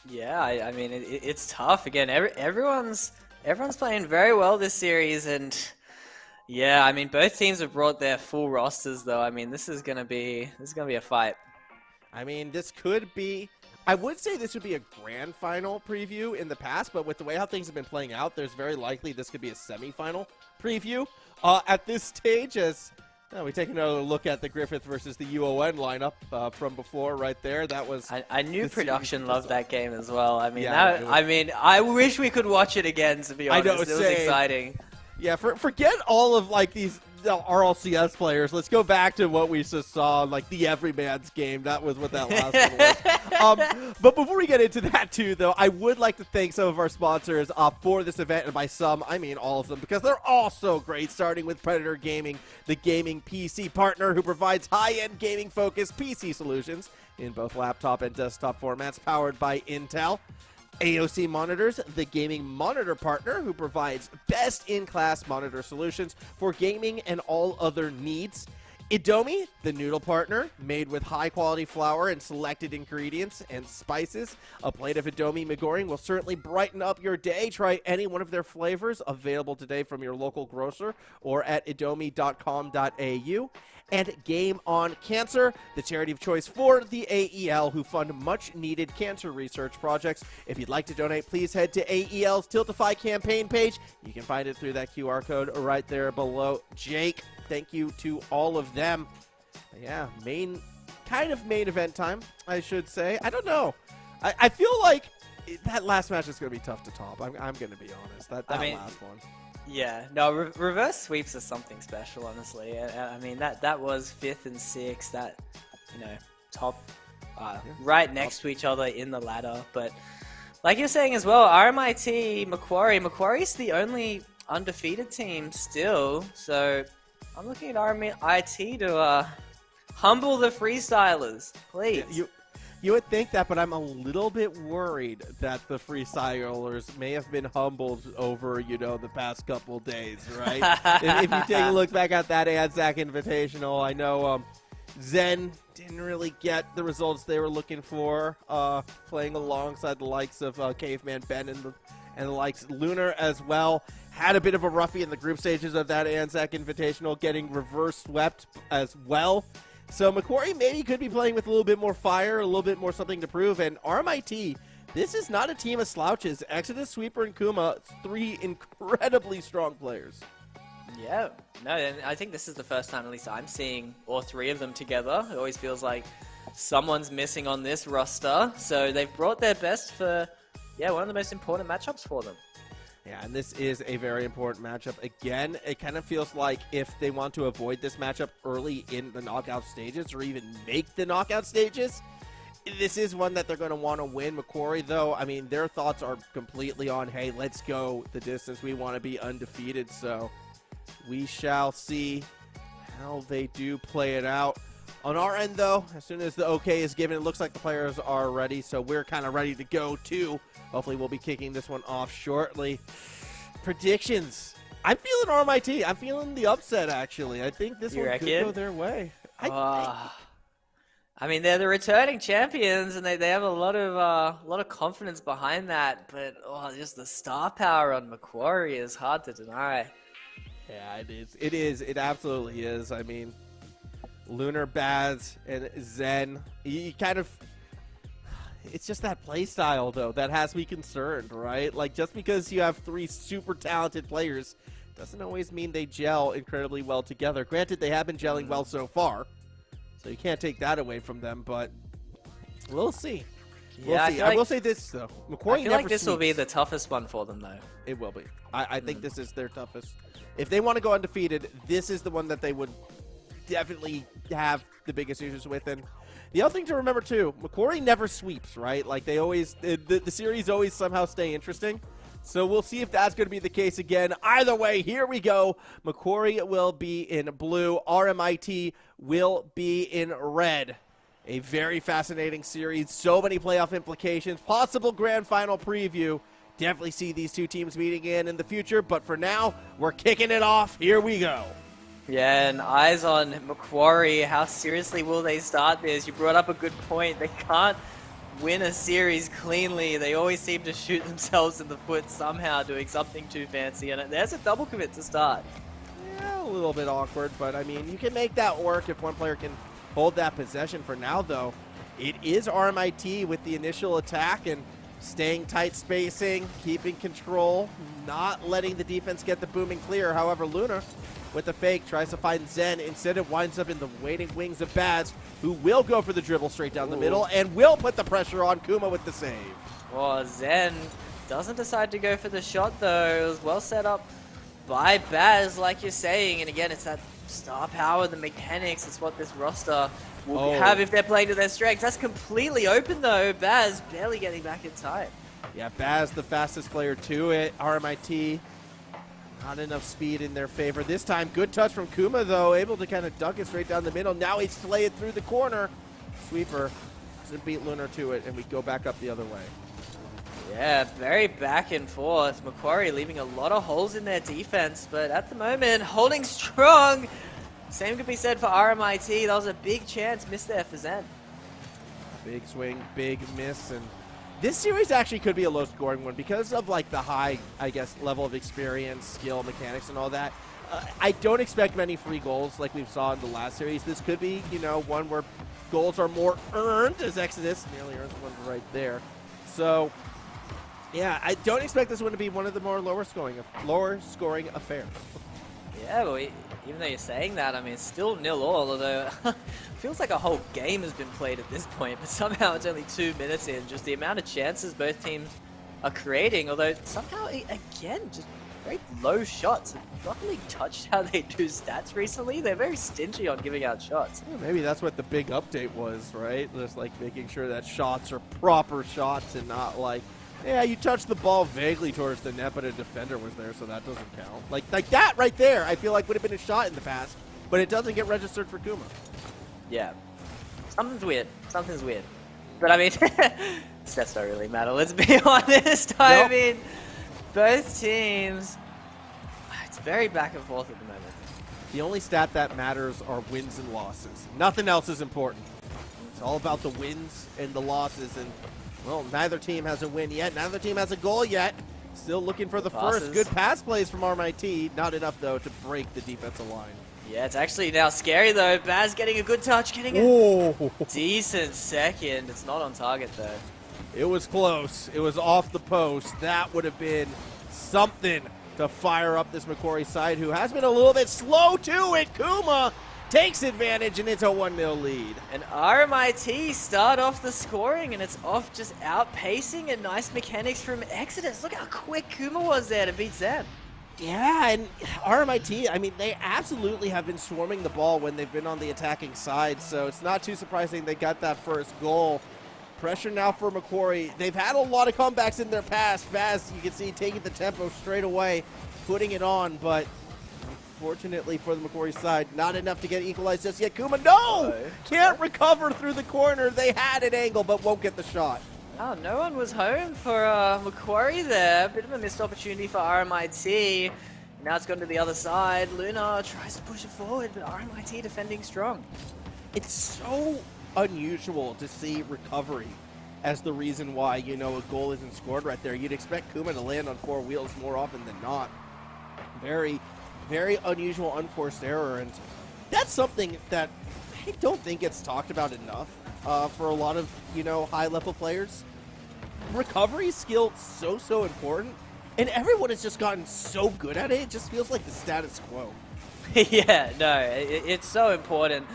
Yeah, I mean, it's tough. Again, everyone's playing very well this series, and yeah, I mean, both teams have brought their full rosters, though. I mean, this is gonna be a fight. I mean, this could be. I would say this would be a grand final preview in the past, but with the way how things have been playing out, there's very likely this could be a semifinal preview at this stage as. We take another look at the Griffith versus the UON lineup from before right there. That was. I knew production loved that game as well. I mean, yeah, I wish we could watch it again. To be honest, I know, it was exciting. Yeah, forget all of like these RLCS players. Let's go back to what we just saw, like the Everyman's game. That was what that last one was. But before we get into that too, though, I would like to thank some of our sponsors for this event, and by some, I mean all of them, because they're all so great, starting with Predator Gaming, the gaming PC partner who provides high-end gaming-focused PC solutions in both laptop and desktop formats, powered by Intel. AOC Monitors, the gaming monitor partner who provides best-in-class monitor solutions for gaming and all other needs. Indomie, the noodle partner, made with high-quality flour and selected ingredients and spices. A plate of Indomie McGoring will certainly brighten up your day. Try any one of their flavors, available today from your local grocer or at indomie.com.au. And Game on Cancer, the charity of choice for the AEL, who fund much-needed cancer research projects. If you'd like to donate, please head to AEL's Tiltify campaign page. You can find it through that QR code right there below. Jake, thank you to all of them. Yeah, main event time, I should say. I don't know. I feel like that last match is going to be tough to top. I'm going to be honest. That last one. Yeah, no, reverse sweeps are something special, honestly. I mean, that was 5th and 6th, that, top, right next to each other in the ladder. But like you're saying as well, RMIT, Macquarie's the only undefeated team still. So I'm looking at RMIT to humble the freestylers, please. You would think that, but I'm a little bit worried that the freestylers may have been humbled over, the past couple days, right? if you take a look back at that ANZAC Invitational, I know Zen didn't really get the results they were looking for, playing alongside the likes of Caveman Ben and the likes Lunar as well. Had a bit of a roughie in the group stages of that ANZAC Invitational, getting reverse swept as well. So Macquarie maybe could be playing with a little bit more fire, a little bit more something to prove. And RMIT, this is not a team of slouches. Exodus, Sweeper, and Kuma, 3 incredibly strong players. Yeah, no, and I think this is the first time, at least I'm seeing all 3 of them together. It always feels like someone's missing on this roster. So they've brought their best for, one of the most important matchups for them. Yeah, and this is a very important matchup. Again, it kind of feels like if they want to avoid this matchup early in the knockout stages or even make the knockout stages, this is one that they're going to want to win. Macquarie, though, I mean, their thoughts are completely on, hey, let's go the distance. We want to be undefeated. So we shall see how they do play it out. On our end, though, as soon as the okay is given, it looks like the players are ready. So we're kind of ready to go, too. Hopefully we'll be kicking this one off shortly. Predictions. I'm feeling RMIT. I'm feeling the upset, actually. I think this one could go their way. I mean, they're the returning champions, and they have a lot of confidence behind that. But just the star power on Macquarie is hard to deny. Yeah, it is. It is. It absolutely is. I mean, Lunar, Baz, and Zen. You kind of. It's just that play style, though, that has me concerned, right? Like, just because you have 3 super talented players doesn't always mean they gel incredibly well together. Granted, they have been gelling well so far, so you can't take that away from them, but We'll see. Yeah, We'll see. I will say this, though. Macquarie I feel never like this will be sweeps. the toughest one for them, though. It will be. I think this is their toughest. If they want to go undefeated, this is the one that they would definitely have the biggest issues with. And the other thing to remember, too, Macquarie never sweeps, right? Like, they always, the series always somehow stay interesting. So we'll see if that's going to be the case again. Either way, here we go. Macquarie will be in blue. RMIT will be in red. A very fascinating series. So many playoff implications. Possible grand final preview. Definitely see these two teams meeting in the future. But for now, we're kicking it off. Here we go. Yeah, and eyes on Macquarie. How seriously will they start this? You brought up a good point. They can't win a series cleanly. They always seem to shoot themselves in the foot somehow, doing something too fancy. And there's a double commit to start. Yeah, a little bit awkward, but I mean, you can make that work if one player can hold that possession. For now, though, it is RMIT with the initial attack and staying tight spacing, keeping control, not letting the defense get the booming clear. However, Luna with the fake tries to find Zen. Instead, it winds up in the waiting wings of Baz, who will go for the dribble straight down the middle and will put the pressure on Kuma with the save. Well, Zen doesn't decide to go for the shot, though. It was well set up by Baz, like you're saying. And again, it's that star power, the mechanics. It's what this roster will have if they're playing to their strengths. That's completely open, though. Baz barely getting back in time. Yeah, Baz, the fastest player to it. RMIT, not enough speed in their favor. This time, good touch from Kuma, though, able to kind of dunk it straight down the middle. Now he's playing through the corner. Sweeper doesn't beat Lunar to it, and we go back up the other way. Yeah, very back and forth. Macquarie leaving a lot of holes in their defense, but at the moment, holding strong. Same could be said for RMIT. That was a big chance missed there for Zen. Big swing, big miss, and this series actually could be a low-scoring one because of, like, the high, I guess, level of experience, skill, mechanics, and all that. I don't expect many free goals like we saw in the last series. This could be, you know, one where goals are more earned, as Exodus nearly earns one right there. So, yeah, I don't expect this one to be one of the more lower-scoring affairs. Yeah, well, even though you're saying that, I mean, it's still 0-0, although it feels like a whole game has been played at this point, but somehow it's only 2 minutes in. Just the amount of chances both teams are creating, although somehow, again, just very low shots. I've not really touched how they do stats recently. They're very stingy on giving out shots. Yeah, maybe that's what the big update was, right? Just, like, making sure that shots are proper shots and not, like, yeah, you touched the ball vaguely towards the net, but a defender was there, so that doesn't count. Like that right there, I feel like would have been a shot in the past, but it doesn't get registered for Kuma. Yeah. Something's weird. Something's weird. But I mean, stats don't really matter, let's be honest. I mean, both teams, it's very back and forth at the moment. The only stat that matters are wins and losses. Nothing else is important. It's all about the wins and the losses, and well, neither team has a win yet. Neither team has a goal yet. Still looking for the first. Good pass plays from RMIT. Not enough, though, to break the defensive line. Yeah, it's actually now scary, though. Baz getting a good touch, getting a decent second. It's not on target, though. It was close. It was off the post. That would have been something to fire up this Macquarie side, who has been a little bit slow to it. Kuma takes advantage, and it's a 1-0 lead. And RMIT start off the scoring, and it's off just outpacing, and nice mechanics from Exodus. Look how quick Kuma was there to beat Zen. Yeah, and RMIT, I mean, they absolutely have been swarming the ball when they've been on the attacking side, so it's not too surprising they got that first goal. Pressure now for Macquarie. They've had a lot of comebacks in their past. Baz, you can see, taking the tempo straight away, putting it on, but fortunately for the Macquarie side, not enough to get equalized just yet. Kuma, no! Can't recover through the corner. They had an angle, but won't get the shot. Oh, no one was home for Macquarie there. Bit of a missed opportunity for RMIT. Now it's gone to the other side. Luna tries to push it forward, but RMIT defending strong. It's so unusual to see recovery as the reason why, you know, a goal isn't scored right there. You'd expect Kuma to land on four wheels more often than not. Very unusual, unforced error, and that's something that I don't think gets talked about enough for a lot of, you know, high-level players. Recovery skill so important, and everyone has just gotten so good at it. It just feels like the status quo. Yeah, no, it's so important.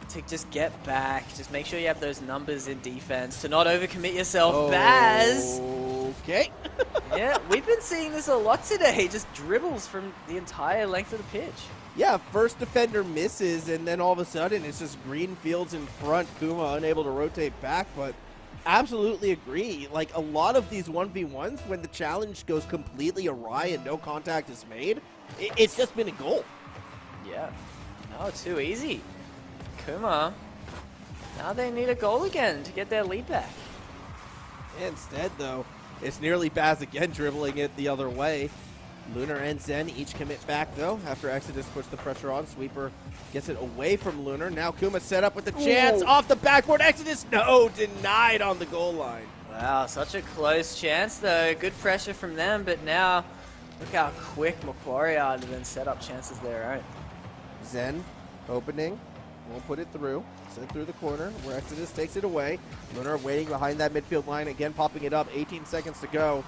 to just get back. Just make sure you have those numbers in defense to not overcommit yourself. Oh, Baz! Okay. Yeah, we've been seeing this a lot today. Just dribbles from the entire length of the pitch. Yeah, first defender misses, and then all of a sudden it's just green fields in front. Kuma unable to rotate back, but absolutely agree. Like, a lot of these 1v1s, when the challenge goes completely awry and no contact is made, it's just been a goal. Yeah. No, too easy. Kuma. Now they need a goal again to get their lead back. Instead, though, it's nearly Baz again dribbling it the other way. Lunar and Zen each commit back, though, after Exodus puts the pressure on. Sweeper gets it away from Lunar. Now Kuma set up with the chance off the backboard. Exodus, no, denied on the goal line. Wow, such a close chance, though. Good pressure from them, but now look how quick Macquarie are to then set up chances their own. Zen opening, won't put it through. Sent through the corner where Exodus takes it away. Lunar waiting behind that midfield line, again popping it up. 18 seconds to go.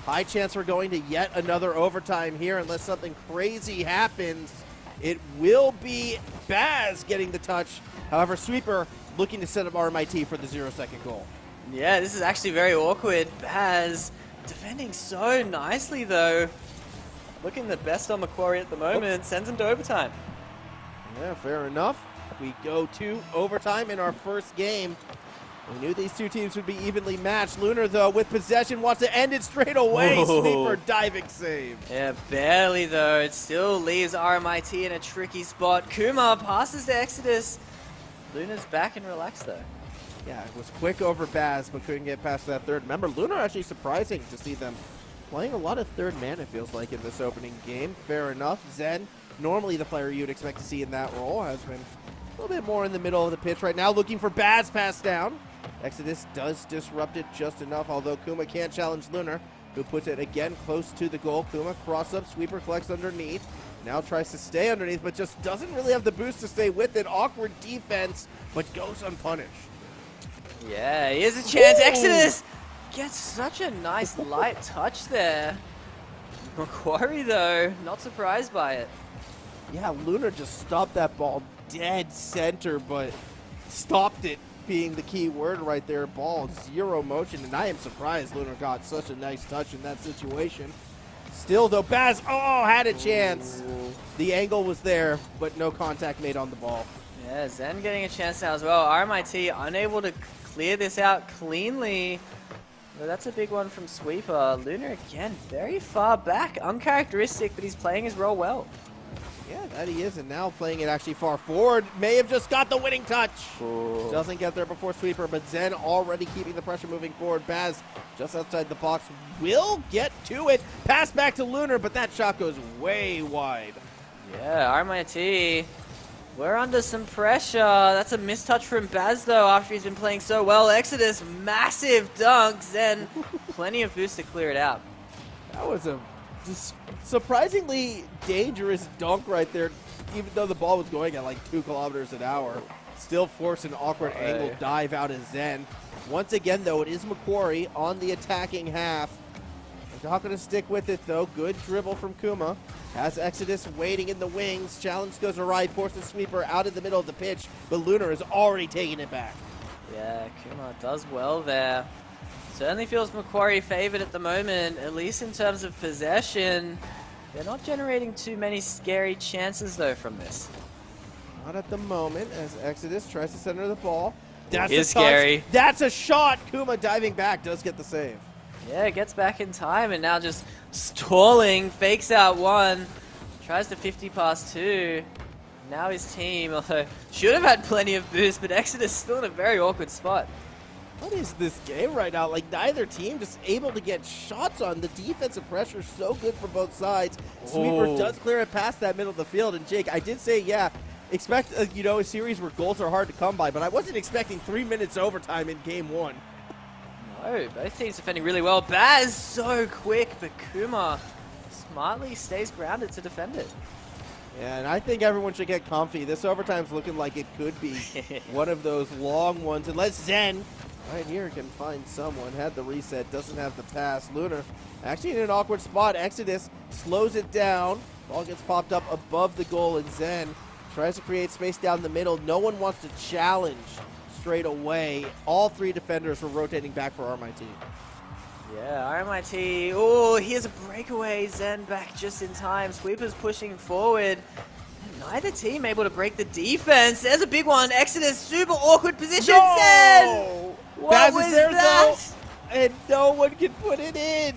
High chance we're going to yet another overtime here unless something crazy happens. It will be Baz getting the touch. However, Sweeper looking to set up RMIT for the 0-second goal. Yeah, this is actually very awkward. Baz defending so nicely, though. Looking the best on Macquarie at the moment. Sends him to overtime. Yeah, fair enough. We go to overtime in our first game. We knew these two teams would be evenly matched. Lunar, though, with possession, wants to end it straight away. Whoa. Sweeper diving save. Yeah, barely, though. It still leaves RMIT in a tricky spot. Kuma passes to Exodus. Lunar's back and relaxed, though. Yeah, it was quick over Baz, but couldn't get past that third. Remember, Lunar actually surprising to see them playing a lot of third man, it feels like, in this opening game. Fair enough. Zen, normally the player you'd expect to see in that role, has been a little bit more in the middle of the pitch right now, looking for Baz pass down. Exodus does disrupt it just enough, although Kuma can't challenge Lunar, who puts it again close to the goal. Kuma cross up, Sweeper collects underneath. Now tries to stay underneath, but just doesn't really have the boost to stay with it. Awkward defense, but goes unpunished. Yeah, here's a chance. Ooh. Exodus gets such a nice light touch there. Macquarie, though, not surprised by it. Yeah, Lunar just stopped that ball dead center, but stopped it being the key word right there. Ball, zero motion, and I am surprised Lunar got such a nice touch in that situation. Still, though, Baz, had a chance. Ooh. The angle was there, but no contact made on the ball. Yeah, Zen getting a chance now as well. RMIT unable to clear this out cleanly. Well, that's a big one from Sweeper. Lunar, again, very far back. Uncharacteristic, but he's playing his role well. Yeah, that he is, and now playing it actually far forward. May have just got the winning touch. Ooh. Doesn't get there before Sweeper, but Zen already keeping the pressure moving forward. Baz just outside the box will get to it. Pass back to Lunar, but that shot goes way wide. Yeah, RMIT, we're under some pressure. That's a mistouch from Baz, though, after he's been playing so well. Exodus, massive dunk. Zen, plenty of boost to clear it out. That was a just surprisingly dangerous dunk right there, even though the ball was going at like 2 kilometers an hour. Still forced an awkward angle dive out of Zen. Once again, though, it is Macquarie on the attacking half. They're not going to stick with it, though. Good dribble from Kuma. Has Exodus waiting in the wings. Challenge goes awry, forces Sweeper out of the middle of the pitch, but Lunar is already taking it back. Yeah, Kuma does well there. Certainly feels Macquarie favored at the moment, at least in terms of possession. They're not generating too many scary chances, though, from this. Not at the moment, as Exodus tries to center the ball. That's a scary. That's a shot. Kuma diving back does get the save. Yeah, gets back in time and now just stalling, fakes out one, tries to 50 past 2. Now his team, although should have had plenty of boost, but Exodus still in a very awkward spot. What is this game right now? Like, neither team just able to get shots on. The defensive pressure is so good for both sides. Sweeper does clear it past that middle of the field. And Jake, I did say, yeah, expect a series where goals are hard to come by, but I wasn't expecting 3 minutes overtime in game 1. No, both teams defending really well. Baz so quick, but Kuma smartly stays grounded to defend it. Yeah, and I think everyone should get comfy. This overtime's looking like it could be one of those long ones. Unless Zen right here can find someone. Had the reset, doesn't have the pass. Lunar actually in an awkward spot. Exodus slows it down. Ball gets popped up above the goal, and Zen Tries to create space down the middle. No one wants to challenge straight away. All three defenders were rotating back for RMIT. Yeah, RMIT. Oh, here's a breakaway. Zen back just in time. Sweepers pushing forward. And neither team able to break the defense. There's a big one. Exodus, super awkward position. No! Zen! What was there, that? though, and no one can put it in.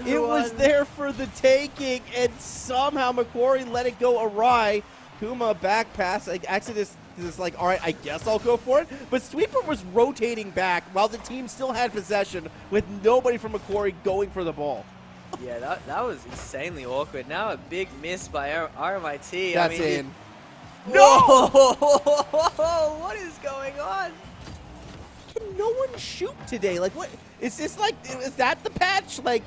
It was there for the taking, and somehow Macquarie let it go awry. Kuma back pass. Exodus is like, all right, I guess I'll go for it. But Sweeper was rotating back while the team still had possession with nobody from Macquarie going for the ball. Yeah, that was insanely awkward. Now a big miss by RMIT. That's I mean, in. No! What is going on? Can no one shoot today? Like, what? Is this like, is that the patch? Like,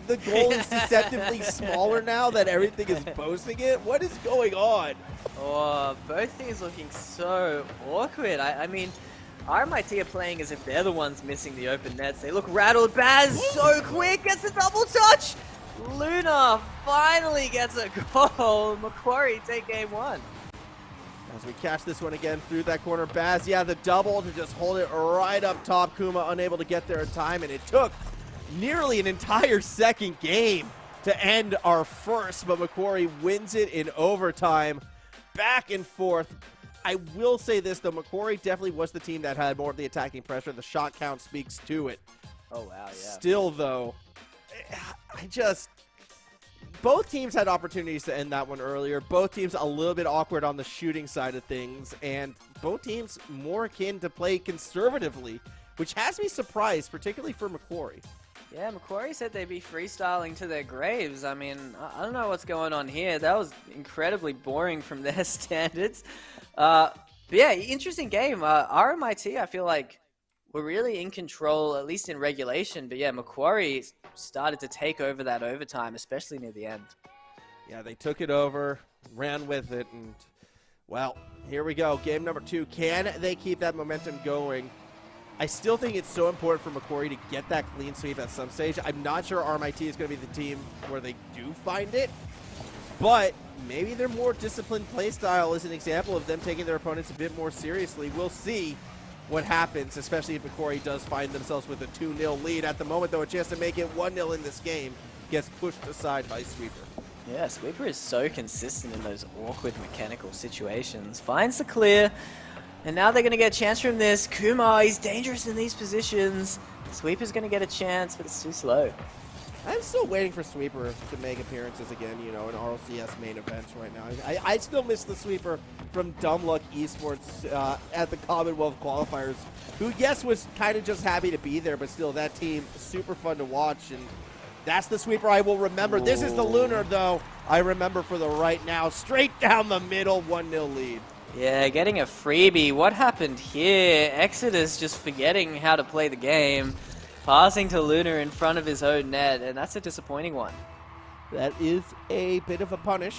the goal is deceptively smaller now that everything is posting it? What is going on? Oh, both teams looking so awkward. I mean, RMIT are playing as if they're the ones missing the open nets. They look rattled. Baz so quick, gets a double touch. Luna finally gets a goal. Macquarie take game one. As we catch this one again through that corner, Baz, yeah, the double to just hold it right up top. Kuma unable to get there in time, and it took nearly an entire second game to end our first, but Macquarie wins it in overtime. Back and forth. I will say this, though, Macquarie definitely was the team that had more of the attacking pressure. The shot count speaks to it. Oh, wow, yeah. Still, though, both teams had opportunities to end that one earlier. Both teams a little bit awkward on the shooting side of things, and both teams more akin to play conservatively, which has me surprised, particularly for Macquarie. Yeah, Macquarie said they'd be freestyling to their graves. I mean, I don't know what's going on here. That was incredibly boring from their standards. But yeah, interesting game. RMIT, I feel like, were really in control, at least in regulation. But yeah, Macquarie started to take over that overtime, especially near the end. Yeah, they took it over, ran with it, and, well, here we go. Game number 2. Can they keep that momentum going? I still think it's so important for Macquarie to get that clean sweep at some stage. I'm not sure RMIT is going to be the team where they do find it, but maybe their more disciplined play style is an example of them taking their opponents a bit more seriously. We'll see what happens, especially if Macquarie does find themselves with a 2-0 lead. At the moment, though, a chance to make it 1-0 in this game gets pushed aside by Sweeper. Yeah, Sweeper is so consistent in those awkward mechanical situations. Finds the clear. And now they're going to get a chance from this. Kuma, he's dangerous in these positions. Sweeper's going to get a chance, but it's too slow. I'm still waiting for Sweeper to make appearances again, you know, in RLCS main events right now. I still miss the Sweeper from Dumb Luck Esports at the Commonwealth qualifiers, who, yes, was kind of just happy to be there, but still, that team, super fun to watch, and that's the Sweeper I will remember. Ooh. This is the Lunar, though, I remember for the right now. Straight down the middle, 1-0 lead. Yeah, getting a freebie. What happened here? Exodus just forgetting how to play the game. Passing to Lunar in front of his own net, and that's a disappointing one. That is a bit of a punish,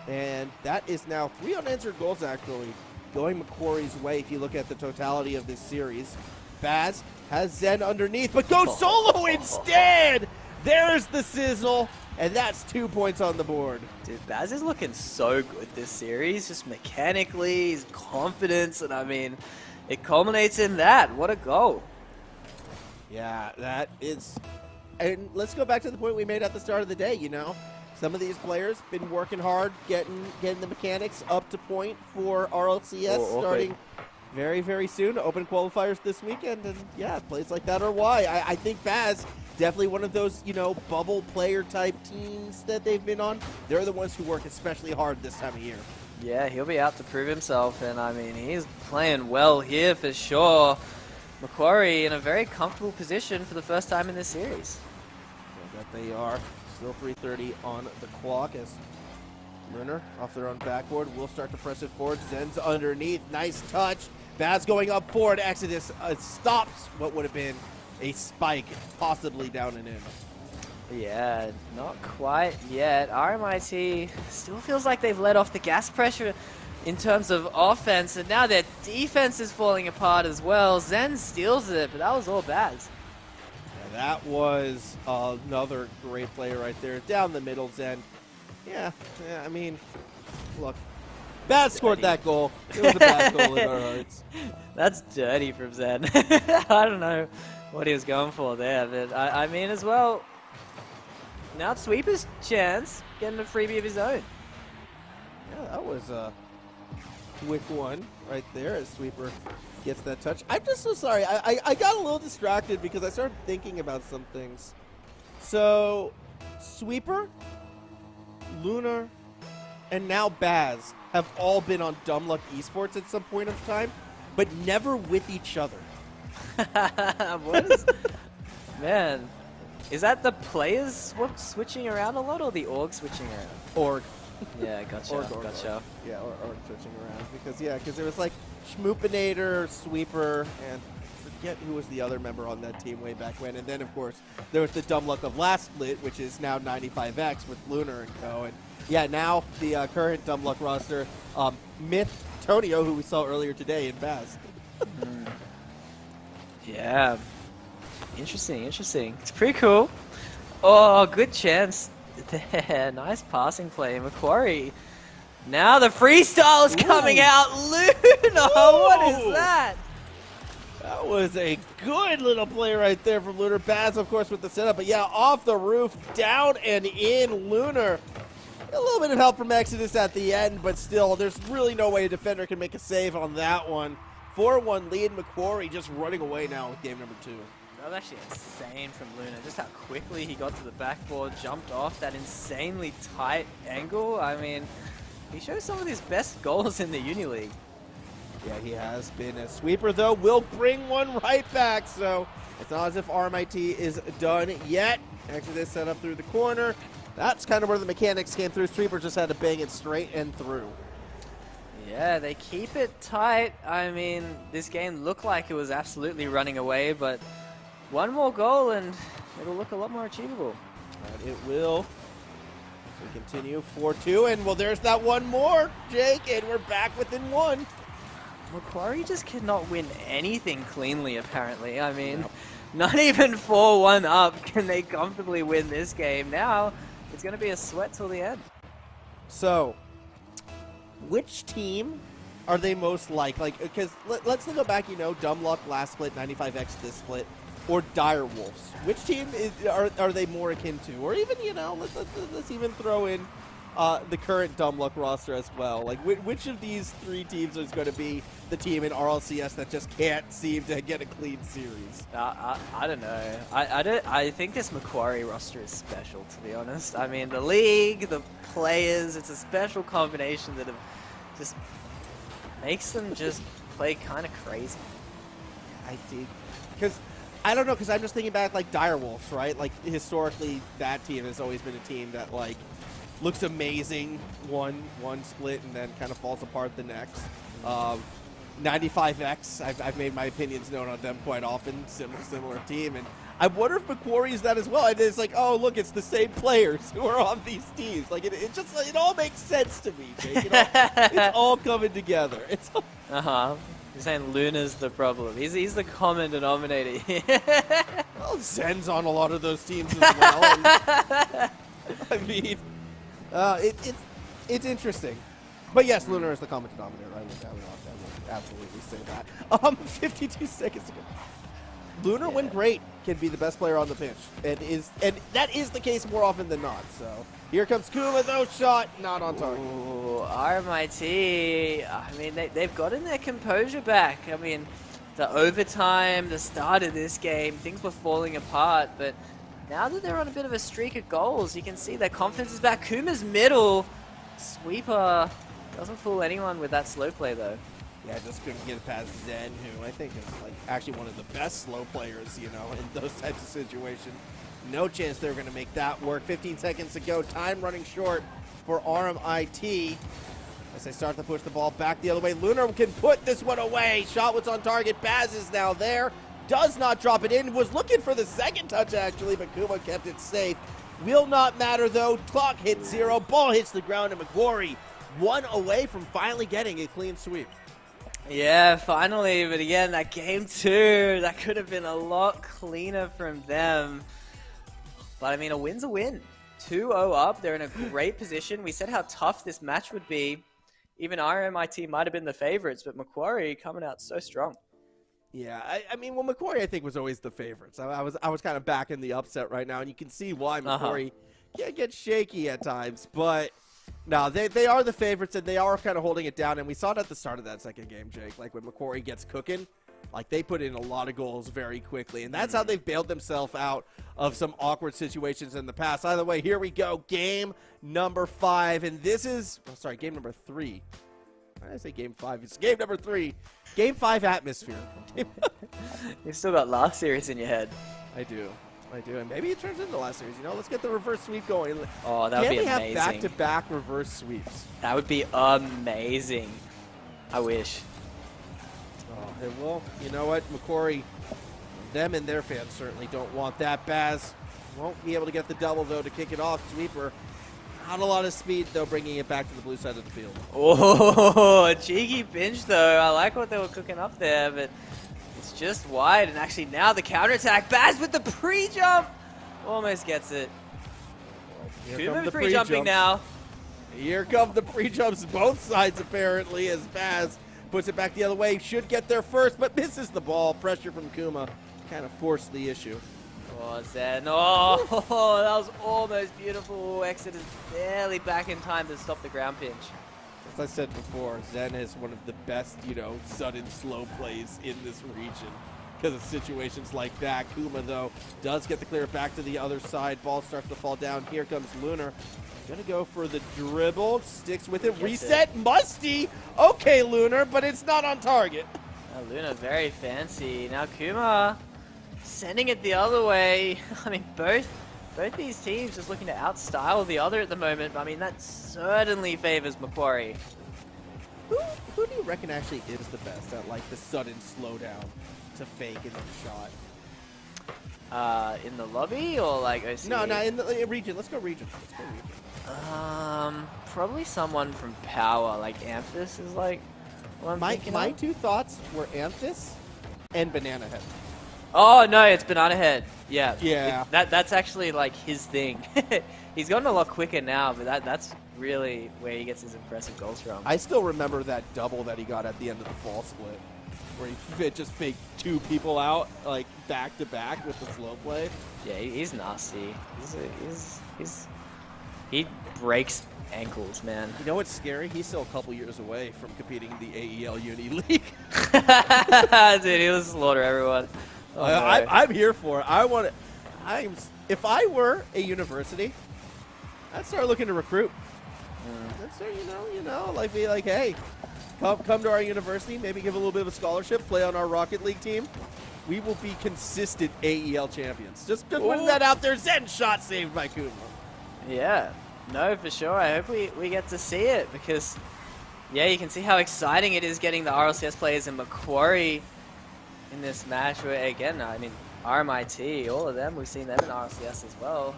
and that is now 3 unanswered goals, actually, going Macquarie's way if you look at the totality of this series. Baz has Zen underneath, but goes solo instead! There's the sizzle, and that's 2 points on the board. Dude, Baz is looking so good this series, just mechanically, his confidence, and I mean, it culminates in that. What a goal. Yeah, that is, and let's go back to the point we made at the start of the day, you know. Some of these players been working hard, getting the mechanics up to point for RLCS starting very, very soon. Open qualifiers this weekend, and yeah, plays like that are why. I think Baz, definitely one of those, you know, bubble player type teams that they've been on. They're the ones who work especially hard this time of year. Yeah, he'll be out to prove himself, and I mean, he's playing well here for sure. Macquarie in a very comfortable position for the first time in this series. Yeah, that they are. Still 3:30 on the clock as Lunar off their own backboard will start to press it forward. Zen's underneath. Nice touch. Baz going up forward. Exodus stops what would have been a spike, possibly down and in. Yeah, not quite yet. RMIT still feels like they've let off the gas pressure in terms of offense, and now their defense is falling apart as well. Zen steals it, but that was all Baz. Yeah, that was another great player right there. Down the middle, Zen. Yeah, I mean, look, Baz scored that goal. It was a bad goal in our hearts. That's dirty from Zen. I don't know what he was going for there, but I mean as well, now it's Sweeper's chance, getting a freebie of his own. Yeah, that was a quick one right there as Sweeper gets that touch. I'm just so sorry. I got a little distracted because I started thinking about some things. So, Sweeper, Lunar, and now Baz have all been on Dumb Luck Esports at some point of time, but never with each other. What is... Man, is that the players switching around a lot or the org switching around? Org. Yeah, gotcha. Gotcha. Yeah, or switching around. Because there was like Schmoopinator, Sweeper, and forget who was the other member on that team way back when. And then, of course, there was the Dumb Luck of last split, which is now 95X with Lunar and co. And yeah, now the current Dumb Luck roster, Myth, Tonio, who we saw earlier today, in Baz. Yeah. Interesting. It's pretty cool. Oh, good chance there. Nice passing play. Macquarie. Now the freestyle is coming out. Luna, what is that? That was a good little play right there from Lunar. Baz, of course, with the setup. But yeah, off the roof, down and in. Lunar. A little bit of help from Exodus at the end, but still, there's really no way a defender can make a save on that one. 4-1 lead. Macquarie just running away now with game number 2. That was actually insane from Luna. Just how quickly he got to the backboard, jumped off that insanely tight angle. I mean, he shows some of his best goals in the Uni League. Yeah, he has been. A Sweeper, though, will bring one right back, so it's not as if RMIT is done yet. Exodus set up through the corner. That's kind of where the mechanics came through. Sweeper just had to bang it straight and through. Yeah, they keep it tight. I mean, this game looked like it was absolutely running away, but one more goal and it'll look a lot more achievable. And it will. We continue 4-2, and well, there's that one more, Jake, and we're back within one. Macquarie just cannot win anything cleanly, apparently. I mean, not even 4-1 up can they comfortably win this game. Now, it's going to be a sweat till the end. So, which team are they most like? Because let's go back, Dumb Luck last split, 95X this split, or Dire Wolves. Which team are they more akin to? Or even, let's even throw in the current Dumb Luck roster as well. Like, which of these three teams is going to be the team in RLCS that just can't seem to get a clean series? I don't know. I think this Macquarie roster is special, to be honest. I mean, the league, the players, it's a special combination that just makes them just play kind of crazy. I think. Because, I don't know, because I'm just thinking back, like, Dire Wolves, right? Like, historically, that team has always been a team that, like, looks amazing one split and then kind of falls apart the next. 95X, I've made my opinions known on them quite often, similar team, and I wonder if Macquarie is that as well. And it's like, oh, look, it's the same players who are on these teams. Like, it all makes sense to me, Jake. It's all coming together. It's all You're saying Luna's the problem. He's the common denominator here. Well, Zen's on a lot of those teams as well. And, I mean, it's interesting. But yes, Lunar is the common denominator. I would absolutely say that. 52 seconds to go. Lunar, when great, can be the best player on the pitch, and that is the case more often than not. So here comes Kuma, though, shot not on target. Ooh, RMIT. I mean, they've gotten their composure back. I mean, the overtime, the start of this game, things were falling apart, but now that they're on a bit of a streak of goals, you can see their confidence is back. Kuma's middle. Sweeper doesn't fool anyone with that slow play, though. Yeah, just couldn't get past Zen, who I think is like actually one of the best slow players, in those types of situations. No chance they're going to make that work. 15 seconds to go. Time running short for RMIT. As they start to push the ball back the other way. Lunar can put this one away. Shot was on target. Baz is now there. Does not drop it in. Was looking for the second touch, actually, but Kuma kept it safe. Will not matter, though. Clock hits 0. Ball hits the ground, and Macquarie one away from finally getting a clean sweep. Yeah, finally, but again, that game 2, that could have been a lot cleaner from them. But I mean, a win's a win. 2-0 up, they're in a great position. We said how tough this match would be. even RMIT might have been the favorites, but Macquarie coming out so strong. Yeah, I mean, well, Macquarie, I think, was always the favorites. I was kind of backing the upset right now, and you can see why Macquarie can get shaky at times. But, no, they are the favorites, and they are kind of holding it down. And we saw it at the start of that second game, Jake. Like, when Macquarie gets cooking, like, they put in a lot of goals very quickly. And that's how they've bailed themselves out of some awkward situations in the past. Either way, here we go. Game number 5. And this is, oh, sorry, game number 3. Why did I say game 5? It's game number 3. Game 5 atmosphere. You've still got last series in your head. I do. And maybe it turns into last series. You know, let's get the reverse sweep going. Oh, that would be amazing. Can we have back-to-back reverse sweeps? That would be amazing. I wish. Oh, well, you know what? Macquarie, them and their fans certainly don't want that. Baz won't be able to get the double, though, to kick it off. Sweeper. Not a lot of speed, though, bringing it back to the blue side of the field. Oh, cheeky pinch, though. I like what they were cooking up there, but it's just wide. And actually, now the counterattack. Baz with the pre-jump. Almost gets it. Kuma pre-jumping now. Here come the pre-jumps, both sides, apparently, as Baz puts it back the other way. Should get there first, but misses the ball. Pressure from Kuma kind of forced the issue. Oh, Zen. Oh, that was almost beautiful. Exited barely back in time to stop the ground pinch. As I said before, Zen is one of the best, you know, sudden slow plays in this region because of situations like that. Kuma, though, does get the clear back to the other side. Ball starts to fall down. Here comes Lunar. Gonna go for the dribble. Sticks with it. Reset. Musty. Okay, Lunar, but it's not on target. Lunar very fancy. Now Kuma sending it the other way. I mean, both these teams just looking to outstyle the other at the moment. I mean, that certainly favors Macquarie. Who do you reckon actually is the best at, like, the sudden slowdown to fake and then shot? In the lobby or like OC? No, in the region. Let's go region. Probably someone from Power, like Amphis is like what I'm thinking my of. two thoughts were Amphis and Banana Head. Oh no, it's Banana Head. Yeah. Yeah. That's actually like his thing. He's gotten a lot quicker now, but that's really where he gets his impressive goals from. I still remember that double that he got at the end of the fall split, where he just faked 2 people out, like, back to back with the slow play. Yeah, he's nasty. He breaks ankles, man. You know what's scary? He's still a couple years away from competing in the AEL Uni League. Dude, he'll slaughter everyone. Oh, no. I'm here for it. If I were a university, I'd start looking to recruit. I'd start, be like, hey, come to our university, maybe give a little bit of a scholarship, play on our Rocket League team. We will be consistent AEL champions. Just putting that out there. Zen shot saved by Kuma. Yeah, no, for sure. I hope we get to see it because, yeah, you can see how exciting it is getting the RLCS players in Macquarie in this match. Where, again, I mean, RMIT, all of them, we've seen them in RLCS as well.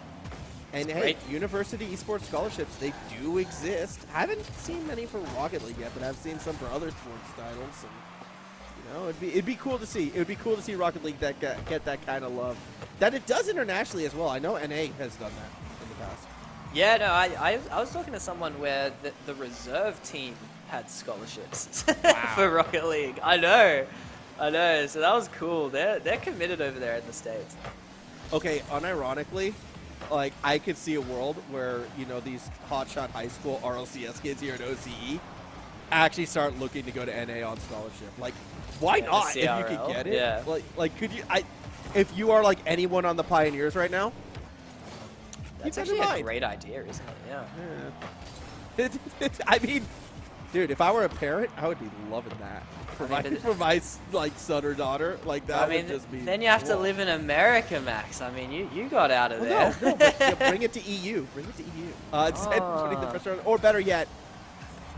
And hey, university esports scholarships, they do exist. I haven't seen many for Rocket League yet, but I've seen some for other sports titles. And, it'd be cool to see. It would be cool to see Rocket League get that kind of love. That it does internationally as well. I know NA has done that in the past. Yeah, no, I was talking to someone where the reserve team had scholarships for Rocket League. I know. So that was cool. They're committed over there in the States. Okay, unironically, like, I could see a world where, these hotshot high school RLCS kids here at OCE actually start looking to go to NA on scholarship. Like, why not? If you could get it. Yeah. Like, could you? If you are like anyone on the Pioneers right now, that's actually a great idea, isn't it? Yeah. I mean, dude, if I were a parent, I would be loving that. For my like son or daughter, like that would just be. Then you have to live in America, Max. I mean, you got out of there. No, but bring it to EU. Bring it to EU. Instead of putting the pressure on, or better yet,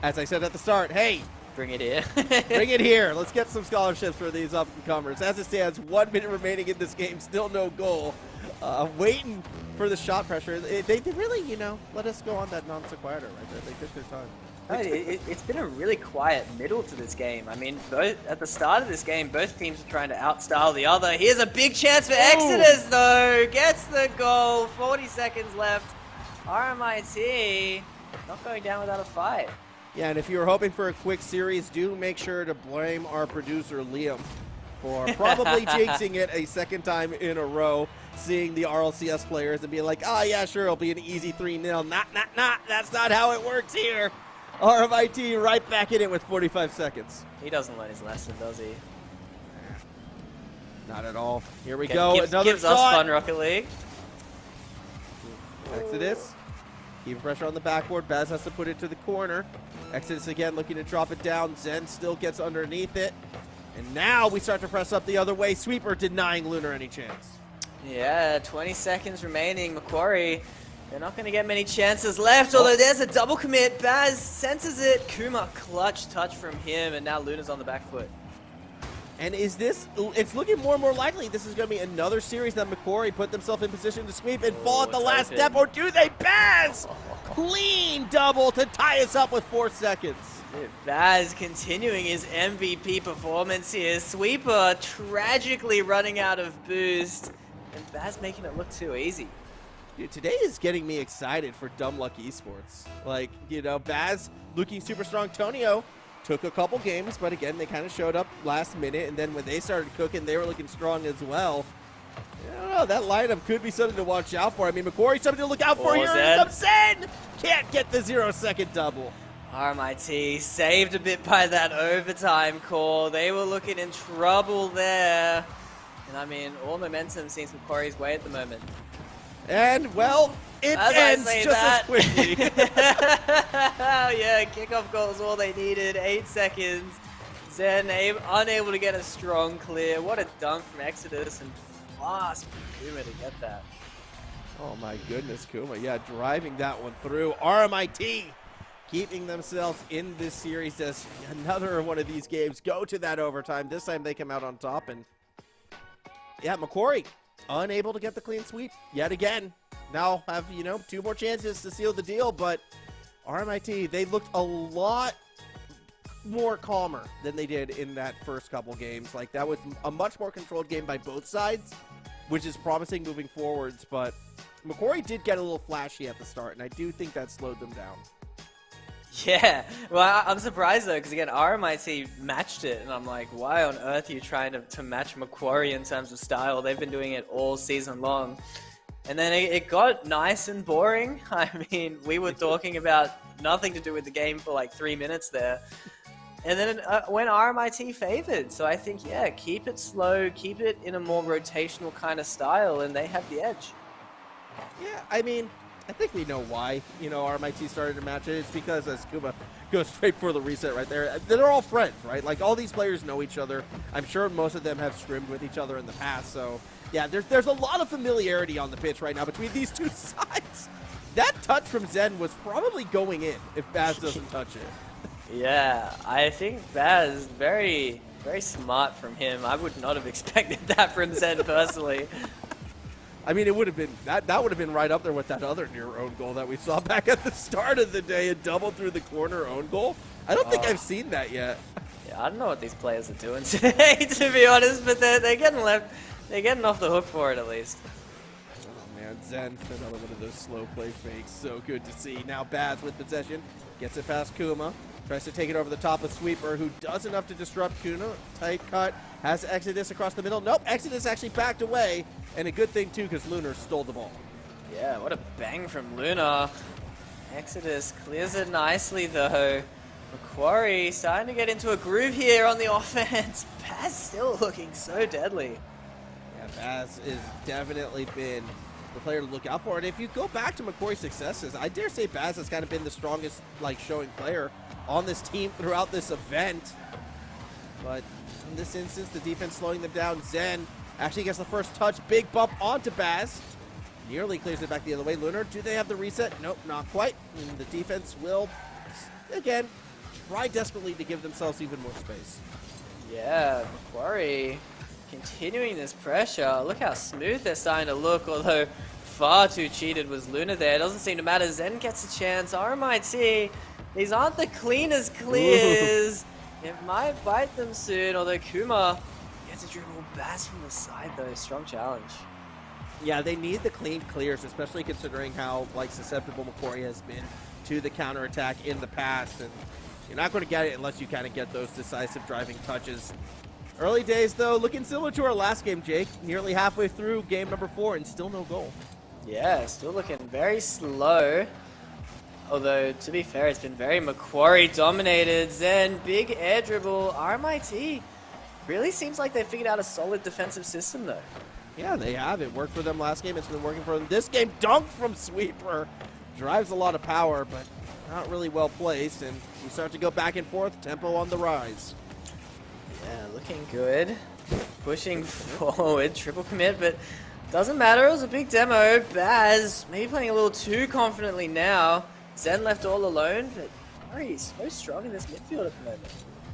as I said at the start, hey, bring it here. Bring it here. Let's get some scholarships for these up-and-comers. As it stands, 1 minute remaining in this game, still no goal. Waiting for the shot pressure. They really, let us go on that non-sequitur right there. They took their time. It's been a really quiet middle to this game. I mean, at the start of this game, both teams are trying to outstyle the other. Here's a big chance for Exodus, though. Gets the goal. 40 seconds left. RMIT not going down without a fight. Yeah, and if you're hoping for a quick series, do make sure to blame our producer, Liam, for probably jinxing it a second time in a row, seeing the RLCS players and being like, oh, yeah, sure, it'll be an easy 3-0. Not. That's not how it works here. RMIT right back in it with 45 seconds. He doesn't learn his lesson, does he? Not at all. Here we go. Another gives shot. us fun, Rocket League. Exodus. Keeping pressure on the backboard. Baz has to put it to the corner. Exodus again looking to drop it down. Zen still gets underneath it. And now we start to press up the other way. Sweeper denying Lunar any chance. Yeah, 20 seconds remaining. Macquarie, they're not going to get many chances left, although there's a double commit. Baz senses it. Kuma, clutch touch from him, and now Lunar's on the back foot. And is this, it's looking more and more likely this is going to be another series that Macquarie put themselves in position to sweep and fall at the last step, or do they? Baz! Clean double to tie us up with 4 seconds. Baz continuing his MVP performance here. Sweeper tragically running out of boost, and Baz making it look too easy. Dude, today is getting me excited for Dumb Luck Esports. Like, you know, Baz looking super strong. Tonio took a couple games, but again, they kind of showed up last minute, and then when they started cooking, they were looking strong as well. I don't know, that lineup could be something to watch out for. I mean, Macquarie, something to look out for here. Zen can't get the 0-second double. RMIT saved a bit by that overtime call. They were looking in trouble there. And I mean, all momentum seems Macquarie's way at the moment. And, well, it ends just as quickly. Yeah, kickoff goal was all they needed. 8 seconds. Zen unable to get a strong clear. What a dunk from Exodus, and fast Kuma to get that. Oh my goodness, Kuma. Yeah, driving that one through. RMIT keeping themselves in this series as another one of these games go to that overtime. This time they come out on top, and yeah, Macquarie unable to get the clean sweep yet again. Now have, you know, 2 more chances to seal the deal, but RMIT, they looked a lot more calmer than they did in that first couple games. Like, that was a much more controlled game by both sides, which is promising moving forwards, but Macquarie did get a little flashy at the start, and I do think that slowed them down. Yeah, well, I'm surprised though, because again, RMIT matched it, and I'm like, why on earth are you trying to match Macquarie in terms of style? They've been doing it all season long. And then it got nice and boring. I mean, we were talking about nothing to do with the game for like 3 minutes there. And then when RMIT favored. So I think, yeah, keep it slow, keep it in a more rotational kind of style, and they have the edge. Yeah, I mean, I think we know why, you know, RMIT started to match it. It's because, as Kuma goes straight for the reset right there, they're all friends, right? Like, all these players know each other. I'm sure most of them have scrimmed with each other in the past, so yeah, there's a lot of familiarity on the pitch right now between these two sides. That touch from Zen was probably going in if Baz doesn't touch it. Yeah, I think Baz, very, very smart from him. I would not have expected that from Zen personally. I mean, it would have been, that would have been right up there with that other near own goal that we saw back at the start of the day, a double through the corner own goal. I don't think I've seen that yet. Yeah, I don't know what these players are doing today, to be honest, but they're getting left. They're getting off the hook for it, at least. Oh, man. Zen, another one of those slow play fakes. So good to see. Now Baz with possession. Gets it past Kuma. Tries to take it over the top of Sweeper, who does enough to disrupt Kuna. Tight cut. Has Exodus across the middle. Nope, Exodus actually backed away. And a good thing, too, because Lunar stole the ball. Yeah, what a bang from Lunar. Exodus clears it nicely, though. Macquarie starting to get into a groove here on the offense. Baz still looking so deadly. Yeah, Baz has definitely been the player to look out for. And if you go back to Macquarie's successes, I dare say Baz has kind of been the strongest, like, showing player on this team throughout this event. But in this instance, the defense slowing them down. Zen actually gets the first touch. Big bump onto Baz. Nearly clears it back the other way. Lunar, do they have the reset? Nope, not quite. And the defense will, again, try desperately to give themselves even more space. Yeah, Macquarie continuing this pressure. Look how smooth they're starting to look, although far too cheated was Lunar there. It doesn't seem to matter. Zen gets a chance. RMIT, these aren't the cleanest clears. It might bite them soon, although Kuma gets a dribble. Baz from the side, though. Strong challenge. Yeah, they need the clean clears, especially considering how, like, susceptible Macquarie has been to the counterattack in the past, and you're not going to get it unless you kind of get those decisive driving touches. Early days, though, looking similar to our last game, Jake. Nearly halfway through game number 4 and still no goal. Yeah, still looking very slow. Although, to be fair, it's been very Macquarie dominated. Zen, big air dribble. RMIT really seems like they figured out a solid defensive system, though. Yeah, they have. It worked for them last game. It's been working for them this game. Dunk from Sweeper. Drives a lot of power, but not really well placed. And we start to go back and forth. Tempo on the rise. Yeah, looking good. Pushing forward. Triple commit, but doesn't matter. It was a big demo. Baz maybe playing a little too confidently now. Zen left all alone, but Murray's so strong in this midfield at the moment.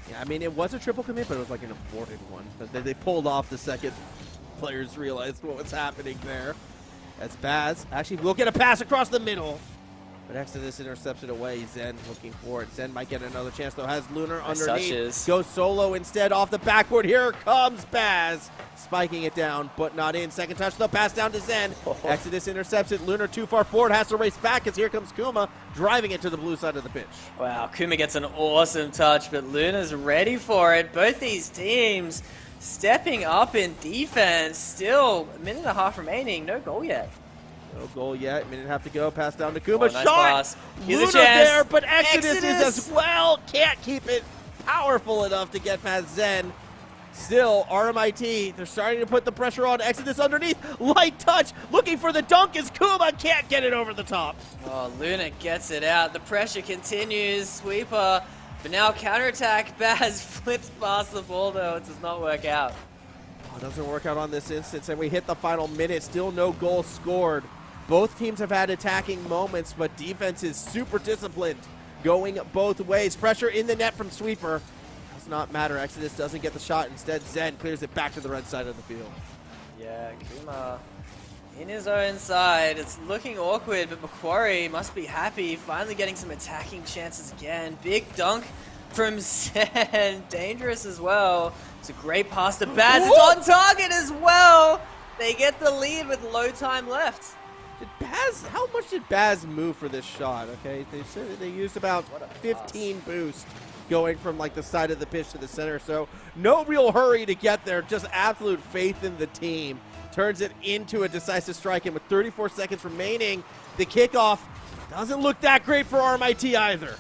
Yeah, I mean, it was a triple commit, but it was like an aborted one. But they pulled off the second players realized what was happening there. That's Baz. Actually, we'll get a pass across the middle. But Exodus intercepts it away. Zen looking for it. Zen might get another chance, though. Has Lunar underneath. Goes solo instead off the backboard. Here comes Baz. Spiking it down, but not in. Second touch, the pass down to Zen. Exodus intercepts it. Lunar too far forward. Has to race back as here comes Kuma, driving it to the blue side of the pitch. Wow, Kuma gets an awesome touch, but Lunar's ready for it. Both these teams stepping up in defense. Still a minute and a half remaining. No goal yet. No goal yet. Minute and a half to go. Pass down to Kuma. Nice Shot! Pass. Here's Lunar a chance. there, but Exodus is as well. Can't keep it powerful enough to get past Zen. Still, RMIT, they're starting to put the pressure on. Exodus underneath. Light touch. Looking for the dunk as Kuma can't get it over the top. Oh, Luna gets it out. The pressure continues. Sweeper. But now counterattack. Baz flips past the ball, though. It does not work out. Oh, doesn't work out on this instance, and we hit the final minute. Still no goal scored. Both teams have had attacking moments, but defense is super disciplined, going both ways. Pressure in the net from Sweeper. Does not matter. Exodus doesn't get the shot. Instead, Zen clears it back to the red side of the field. Yeah, Kuma in his own side. It's looking awkward, but Macquarie must be happy. Finally getting some attacking chances again. Big dunk from Zen. Dangerous as well. It's a great pass to Baz. It's on target as well. They get the lead with low time left. How much did Baz move for this shot? Okay, they said they used about 15 boost going from like the side of the pitch to the center. So no real hurry to get there. Just absolute faith in the team. Turns it into a decisive strike, and with 34 seconds remaining, the kickoff doesn't look that great for RMIT either.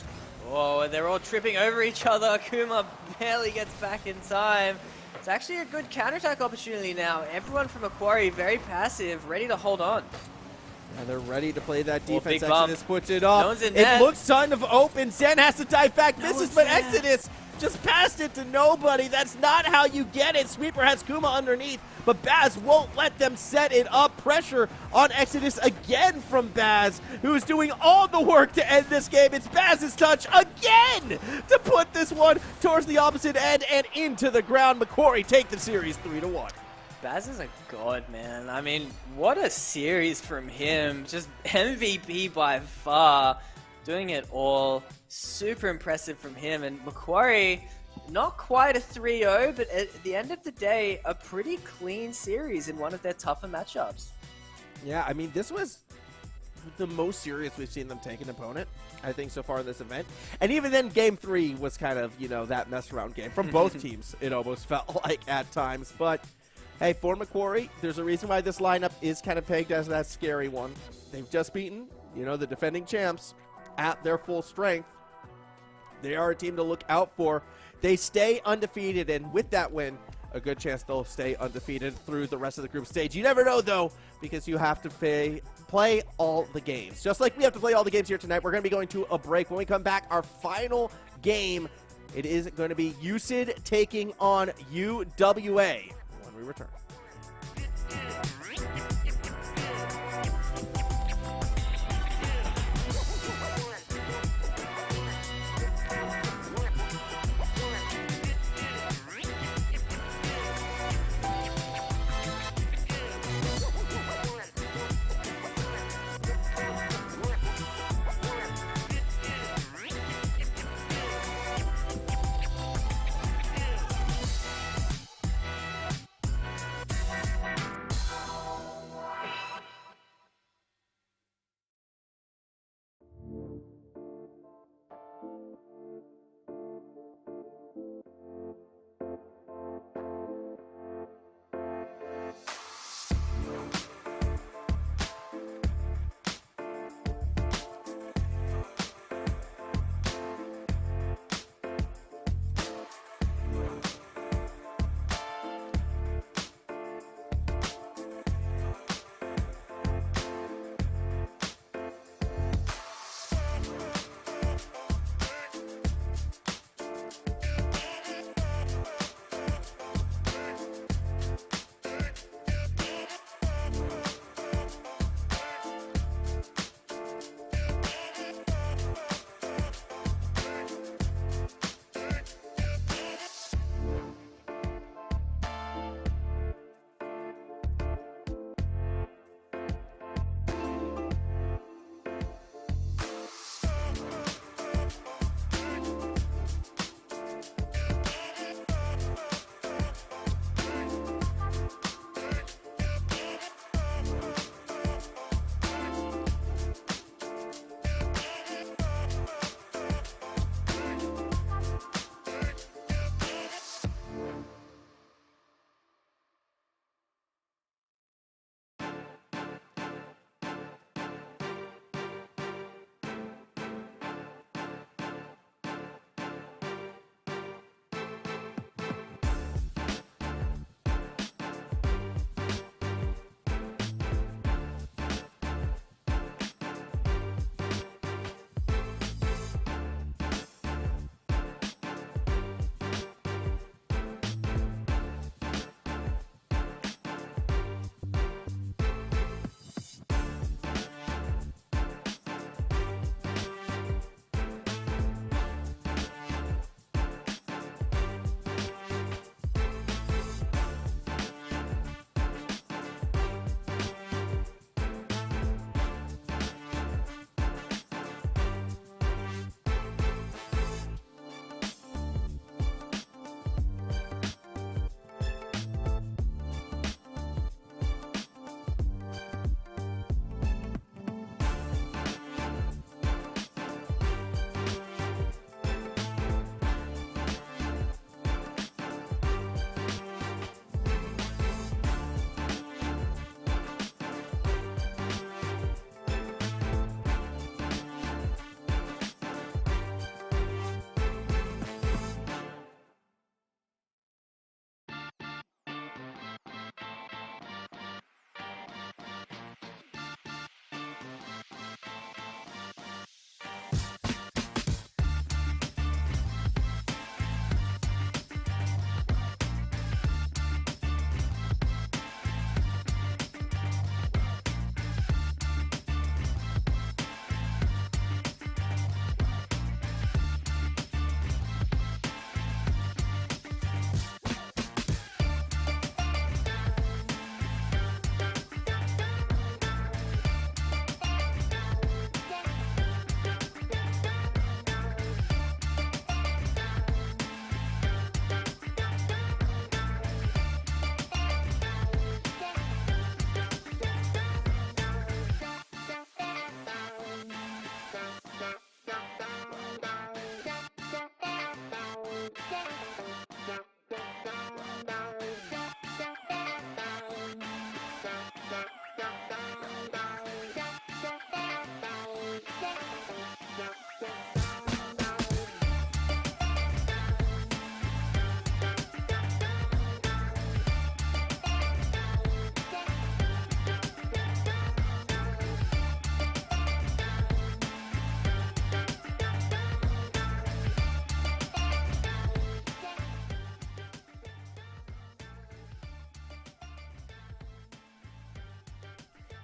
Oh, they're all tripping over each other. Kuma barely gets back in time. It's actually a good counterattack opportunity now. Everyone from Macquarie very passive, ready to hold on. Yeah, they're ready to play that defense. Big bump. Exodus puts it up. No one's in it net. looks kind of open. Zen has to dive back. Misses, but there. Exodus just passed it to nobody. That's not how you get it. Sweeper has Kuma underneath, but Baz won't let them set it up. Pressure on Exodus again from Baz, who's doing all the work to end this game. It's Baz's touch again to put this one towards the opposite end and into the ground. Macquarie take the series 3-1. Baz is a god, man. I mean, what a series from him. Just MVP by far. Doing it all. Super impressive from him. And Macquarie, not quite a 3-0, but at the end of the day, a pretty clean series in one of their tougher matchups. Yeah, I mean, this was the most serious we've seen them take an opponent, I think, so far in this event. And even then, Game 3 was kind of, you know, that mess-around game. From both teams, it almost felt like at times. But hey, for Macquarie, there's a reason why this lineup is kind of pegged as that scary one. They've just beaten, you know, the defending champs at their full strength. They are a team to look out for. They stay undefeated, and with that win, a good chance they'll stay undefeated through the rest of the group stage. You never know, though, because you have to play all the games. Just like we have to play all the games here tonight, we're going to be going to a break. When we come back, our final game, it is going to be USYD taking on UWA when we return.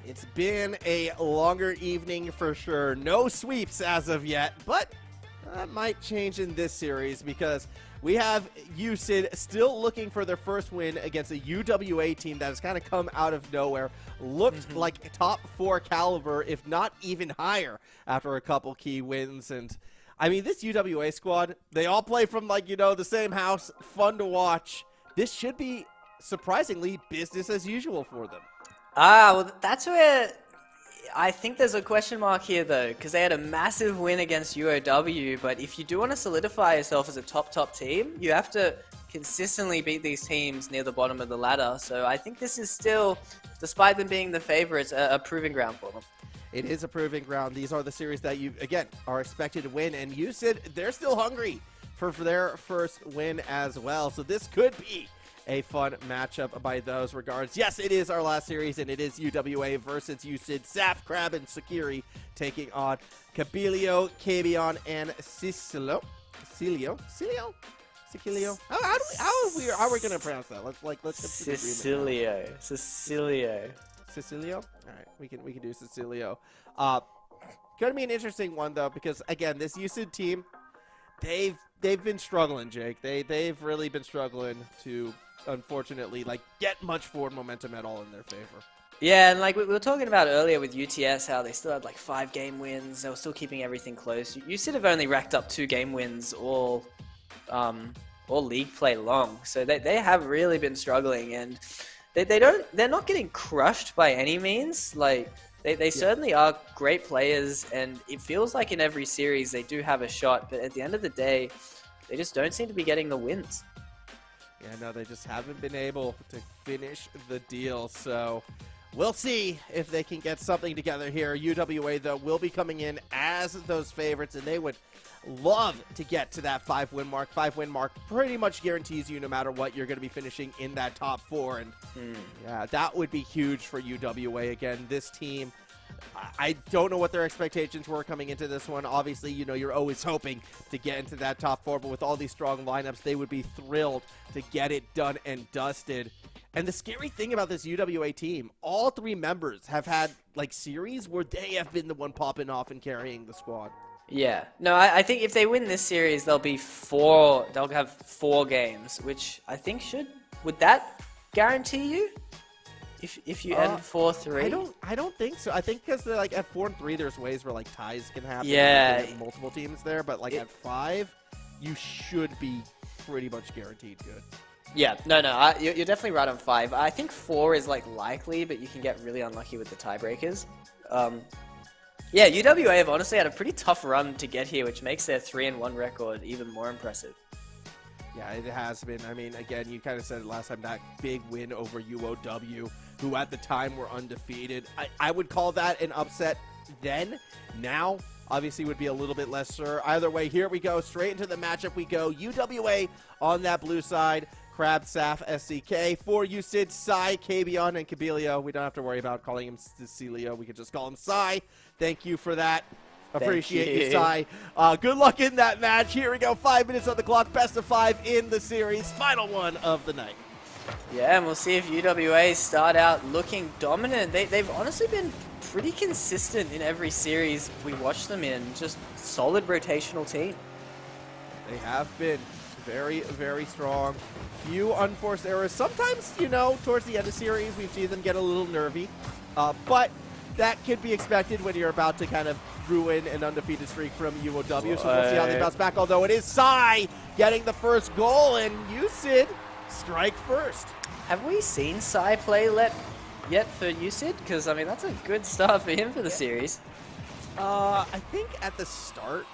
It's been a longer evening for sure. No sweeps as of yet, but that might change in this series because we have USYD still looking for their first win against a UWA team that has kind of come out of nowhere. Looked like top 4 caliber, if not even higher, after a couple key wins. And I mean, this UWA squad, they all play from, like, you know, the same house. Fun to watch. This should be surprisingly business as usual for them. Well, that's where I think there's a question mark here, though, because they had a massive win against UOW, but if you do want to solidify yourself as a top team, you have to consistently beat these teams near the bottom of the ladder. So I think this is still, despite them being the favorites, a proving ground for them. It is a proving ground. These are the series that you, again, are expected to win, and USYD, they're still hungry for their first win as well. So this could be a fun matchup by those regards. Yes, it is our last series, and it is UWA versus USYD. Saf, Crab, and Sakiri taking on Cabilio, Kabion, and Cicilio. How are we gonna pronounce that? Let's Cicilio. All right, we can do Cicilio. Gonna be an interesting one though, because again, this USYD team, they've been struggling, Jake. They've really been struggling to, unfortunately, like, get much forward momentum at all in their favor. Yeah, and like we were talking about earlier with UTS, how they still had like 5 game wins. They were still keeping everything close. USYD have only racked up 2 game wins all league play long. So they have really been struggling, and they're not getting crushed by any means. Like they certainly are great players, and it feels like in every series they do have a shot, but at the end of the day, they just don't seem to be getting the wins. Yeah, no, they just haven't been able to finish the deal. So we'll see if they can get something together here. UWA, though, will be coming in as those favorites, and they would love to get to that 5-win mark. 5-win mark pretty much guarantees you, no matter what, you're going to be finishing in that top 4. And yeah, that would be huge for UWA. Again, this team, I don't know what their expectations were coming into this one. Obviously, you know, you're always hoping to get into that top 4, but with all these strong lineups, they would be thrilled to get it done and dusted. And the scary thing about this UWA team, all 3 members have had, like, series where they have been the one popping off and carrying the squad. Yeah. No, I think if they win this series, they'll have 4 games, which I think would that guarantee you? If you end 4-3? I don't think so. I think because they're like at 4 and 3, there's ways where like ties can happen. Yeah. Multiple teams there, but like at 5, you should be pretty much guaranteed good. Yeah, no, you're definitely right on 5. I think 4 is like likely, but you can get really unlucky with the tiebreakers. Yeah, UWA have honestly had a pretty tough run to get here, which makes their 3-1 record even more impressive. Yeah, it has been. I mean, again, you kind of said it last time, that big win over UOW, who at the time were undefeated. I would call that an upset then. Now, obviously, would be a little bit less sure. Either way, here we go. Straight into the matchup we go. UWA on that blue side. Crab, Saf, SCK. For USYD, Sai, Kabion, and Cabilio. We don't have to worry about calling him Cecilio. We could just call him Sai. Thank you for that. Appreciate you, Sai. Good luck in that match. Here we go. 5 minutes on the clock. Best of 5 in the series. Final one of the night. Yeah, and we'll see if UWA start out looking dominant. They've honestly been pretty consistent in every series we watch them in. Just solid rotational team. They have been very, very strong. Few unforced errors. Sometimes, you know, towards the end of series, we see them get a little nervy. But that could be expected when you're about to kind of ruin an undefeated streak from UOW. So we'll see how they bounce back. Although it is Sai getting the first goal, and USYD strike first. Have we seen Sai play yet for USYD? Because, I mean, that's a good start for him for the series. I think at the start,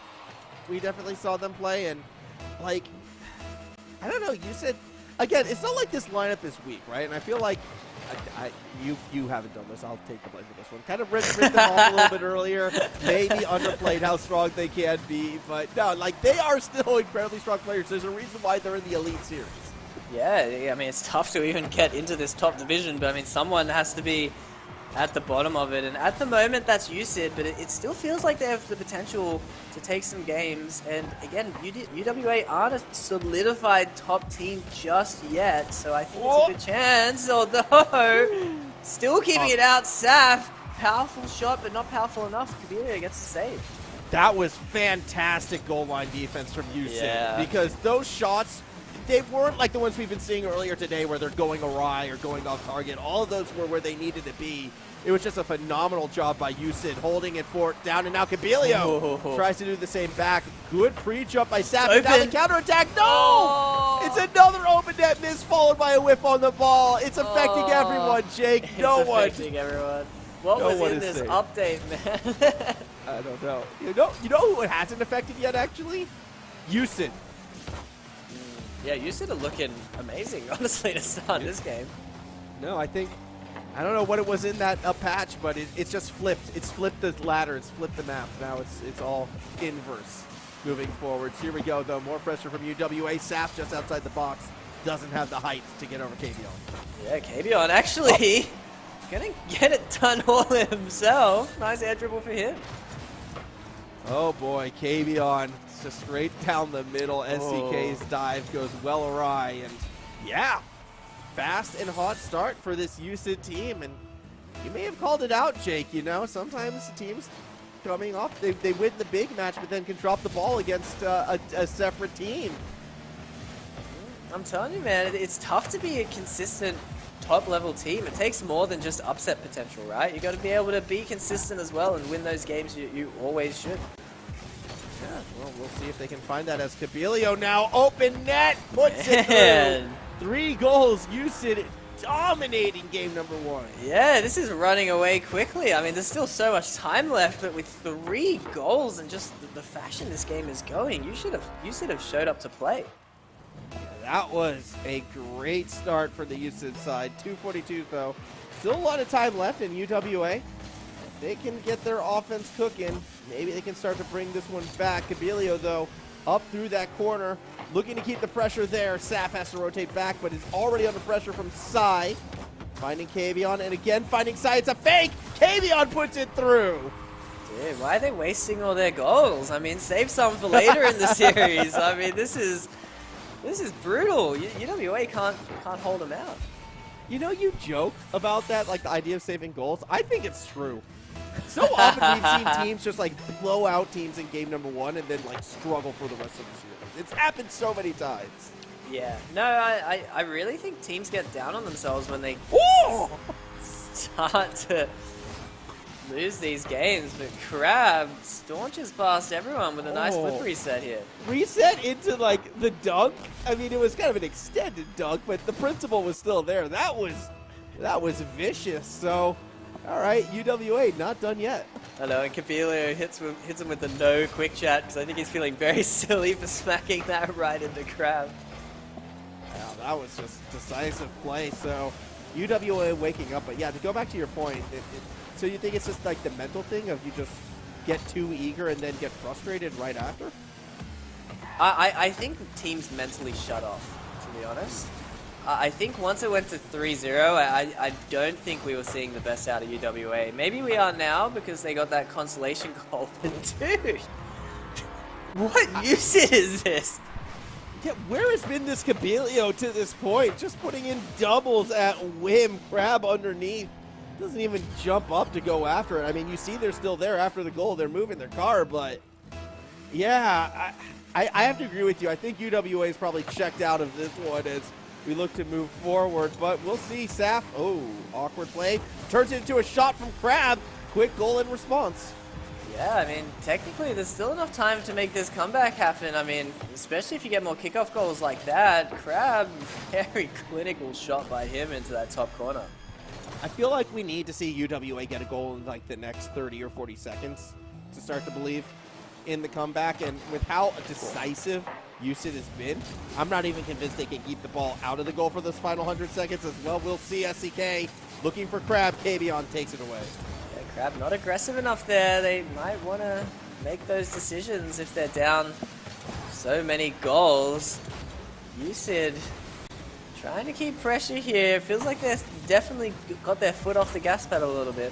we definitely saw them play. And, like, I don't know, USYD, again, it's not like this lineup is weak, right? And I feel like you haven't done this. I'll take the blame for this one. Kind of ripped them off a little bit earlier. Maybe underplayed how strong they can be. But, no, like, they are still incredibly strong players. There's a reason why they're in the Elite Series. Yeah, I mean, it's tough to even get into this top division, but I mean, someone has to be at the bottom of it. And at the moment, that's USYD, but it still feels like they have the potential to take some games. And again, UWA aren't a solidified top team just yet, so I think it's a good chance. Although, still keeping it out, Saf Powerful shot, but not powerful enough. Kabir gets the save. That was fantastic goal line defense from USYD because those shots, they weren't like the ones we've been seeing earlier today where they're going awry or going off target. All of those were where they needed to be. It was just a phenomenal job by USYD holding it down, and now Kabilio tries to do the same back. Good pre-jump by Sap, and now the counterattack. No! Oh. It's another open net miss followed by a whiff on the ball. It's affecting everyone, Jake. It's affecting everyone. What was in this update, man? I don't know. You know who it hasn't affected yet, actually? USYD. Yeah, USYD are looking amazing, honestly, to start this game. No, I don't know what it was in that patch, but it's just flipped. It's flipped the ladder. It's flipped the map. Now it's all inverse moving forwards. Here we go, though. More pressure from UWA. Sap just outside the box. Doesn't have the height to get over Kavion. Yeah, Kavion actually gonna get it done all himself. Nice air dribble for him. Oh boy, Kavion just straight down the middle. SCK's dive goes well awry, and yeah, fast and hot start for this USYD team. And you may have called it out, Jake. You know, sometimes teams coming off, they win the big match, but then can drop the ball against a separate team. I'm telling you, man, it's tough to be a consistent top-level team. It takes more than just upset potential, right? You got to be able to be consistent as well and win those games you always should. Yeah, well, we'll see if they can find that as Kabilio now. Open net, puts it through. 3 goals, USYD dominating game number 1. Yeah, this is running away quickly. I mean, there's still so much time left, but with 3 goals and just the fashion this game is going, you should have showed up to play. That was a great start for the USYD side. 2:42 though. Still a lot of time left in UWA. If they can get their offense cooking, maybe they can start to bring this one back. Kabilio though, up through that corner, looking to keep the pressure there. Sap has to rotate back, but is already under pressure from Sai. Finding Kavion, and again finding Sai. It's a fake! Kavion puts it through! Dude, why are they wasting all their goals? I mean, save some for later in the series. I mean, this is brutal. UWA can't hold them out. You know, you joke about that, like the idea of saving goals. I think it's true. So often we've seen teams just like blow out teams in game number 1 and then like struggle for the rest of the series. It's happened so many times. Yeah. No, I really think teams get down on themselves when they start to lose these games, but Crab staunches past everyone with a nice flip reset here. Reset into like the dunk. I mean, it was kind of an extended dunk, but the principle was still there. That was vicious. So, all right, UWA not done yet. I know, and Kabilio hits him with the no quick chat because I think he's feeling very silly for smacking that right into Crab. Yeah, that was just decisive play. So, UWA waking up. But yeah, to go back to your point, so you think it's just like the mental thing of you just get too eager and then get frustrated right after? I think teams mentally shut off, to be honest. I think once it went to 3-0, I don't think we were seeing the best out of UWA. Maybe we are now because they got that consolation goal. But dude, what USYD is this? Yeah, where has been this Kabilio to this point? Just putting in doubles at whim. Crab underneath. Doesn't even jump up to go after it. I mean, you see they're still there after the goal. They're moving their car, but yeah, I have to agree with you. I think UWA is probably checked out of this one as we look to move forward, but we'll see. Saf, awkward play. Turns it into a shot from Crab. Quick goal in response. Yeah, I mean, technically there's still enough time to make this comeback happen. I mean, especially if you get more kickoff goals like that. Crab, very clinical shot by him into that top corner. I feel like we need to see UWA get a goal in like the next 30 or 40 seconds to start to believe in the comeback. And with how decisive USYD has been, I'm not even convinced they can keep the ball out of the goal for this final 100 seconds as well. We'll see. SCK looking for Crab. Kavion takes it away. Yeah, Crab not aggressive enough there. They might want to make those decisions if they're down so many goals. USYD trying to keep pressure here. Feels like they're definitely got their foot off the gas pedal a little bit.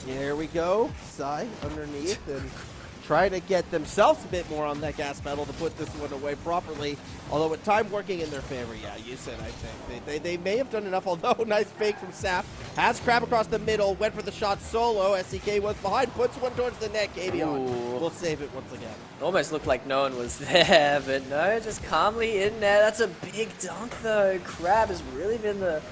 Here we go. Sai underneath, and trying to get themselves a bit more on that gas pedal to put this one away properly. Although with time working in their favor, yeah, you said, I think. They may have done enough, although nice fake from Saf. Has Crab across the middle, went for the shot solo. SCK was behind, puts one towards the net. Gabion will save it once again. Almost looked like no one was there, but no, just calmly in there. That's a big dunk though. Crab has really been the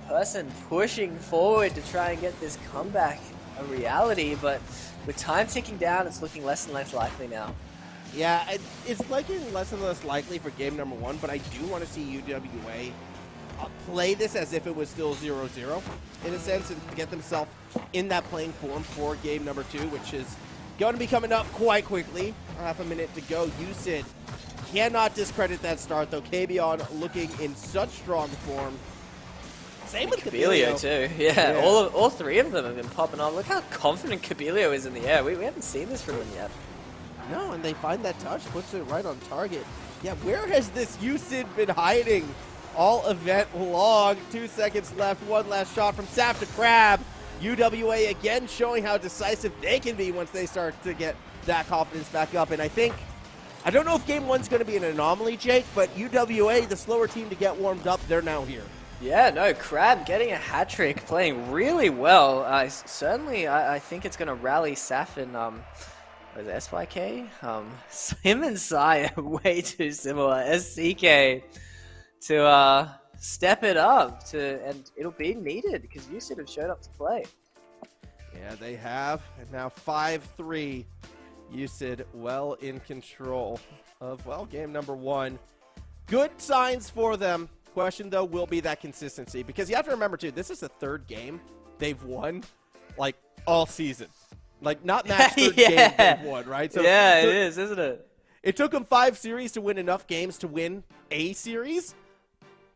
person pushing forward to try and get this comeback a reality, but with time ticking down, it's looking less and less likely now. Yeah, it's looking less and less likely for game number 1, but I do want to see UWA play this as if it was still 0-0 in a sense, and get themselves in that playing form for game number 2, which is going to be coming up quite quickly. Half a minute to go. USYD cannot discredit that start, though. Kabion looking in such strong form. Same with Kabilio too. Yeah, all three of them have been popping off. Look how confident Kabilio is in the air. We haven't seen this from him yet. No, and they find that touch, puts it right on target. Yeah, where has this USYD been hiding all event long? 2 seconds left, one last shot from Saf to Crab. UWA again showing how decisive they can be once they start to get that confidence back up. And I don't know if game 1's going to be an anomaly, Jake, but UWA, the slower team to get warmed up, they're now here. Yeah, no, Crab getting a hat trick, playing really well. Certainly, I think it's going to rally Saf and what is it, SYK? Him and Sai are way too similar. SCK to step it up, and it'll be needed because USYD have showed up to play. Yeah, they have, and now 5-3. USYD well in control of, well, game number 1. Good signs for them. Question, though, will be that consistency, because you have to remember, too, this is the 3rd game they've won, like, all season. Like, not match 3rd game they've won, right? So, yeah, it is, isn't it? It took them 5 series to win enough games to win a series.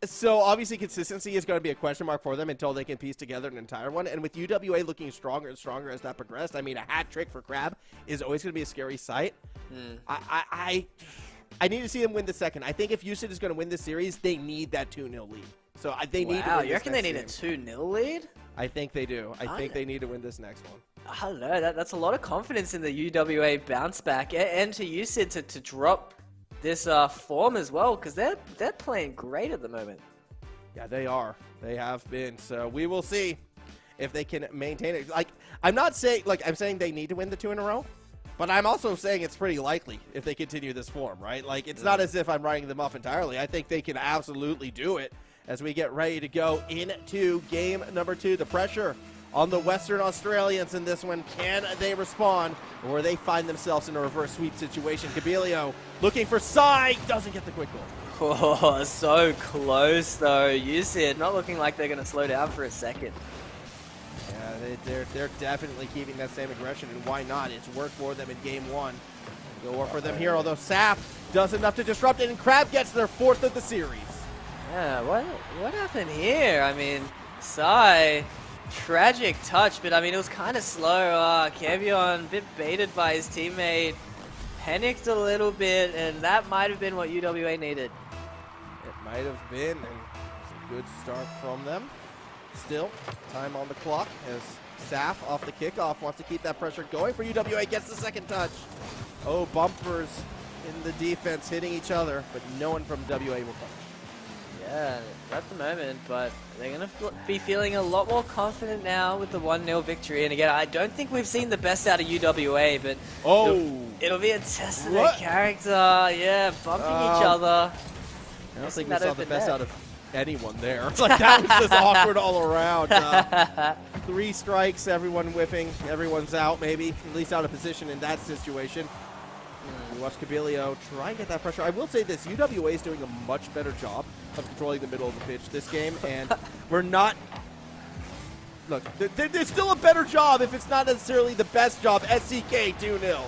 So, obviously, consistency is going to be a question mark for them until they can piece together an entire one. And with UWA looking stronger and stronger as that progressed, I mean, a hat trick for Crab is always going to be a scary sight. I need to see them win the second. I think if USYD is going to win this series, they need that 2-0 lead. So they need to win. Wow, you reckon they need a 2-0 lead? I think they do. I think they need to win this next one. I don't know. That's a lot of confidence in the UWA bounce back, and to USYD to drop this form as well, because they're playing great at the moment. Yeah, they are. They have been. So we will see if they can maintain it. Like, I'm not saying, like, I'm saying they need to win the 2 in a row. But I'm also saying it's pretty likely if they continue this form, right? Like, it's not as if I'm writing them off entirely. I think they can absolutely do it as we get ready to go into game number 2. The pressure on the Western Australians in this one. Can they respond, or they find themselves in a reverse sweep situation? Kabilio looking for Sai, doesn't get the quick goal. Oh, so close, though. USYD not looking like they're going to slow down for a second. Yeah, they're definitely keeping that same aggression, and why not? It's worked for them in game 1. Go work for them here, although Saf does enough to disrupt it, and Crab gets their 4th of the series. Yeah, what happened here? I mean, Sai, tragic touch, but I mean, it was kind of slow. Kabion, a bit baited by his teammate, panicked a little bit, and that might have been what UWA needed. It might have been, and it's a good start from them. Still, time on the clock as Saf off the kickoff wants to keep that pressure going for UWA, gets the second touch. Oh, bumpers in the defense hitting each other, but no one from WA will touch. Yeah, at the moment, but they're going to be feeling a lot more confident now with the 1-0 victory. And again, I don't think we've seen the best out of UWA, but it'll be a test of their character. Yeah, bumping each other. I don't think we saw the best out of anyone there. Like, that was just awkward all around. 3 strikes, everyone whiffing, everyone's out, maybe, at least out of position in that situation. We watch Kabilio try and get that pressure. I will say this, UWA is doing a much better job of controlling the middle of the pitch this game, and we're not... Look, there's still a better job if it's not necessarily the best job. SCK 2-0.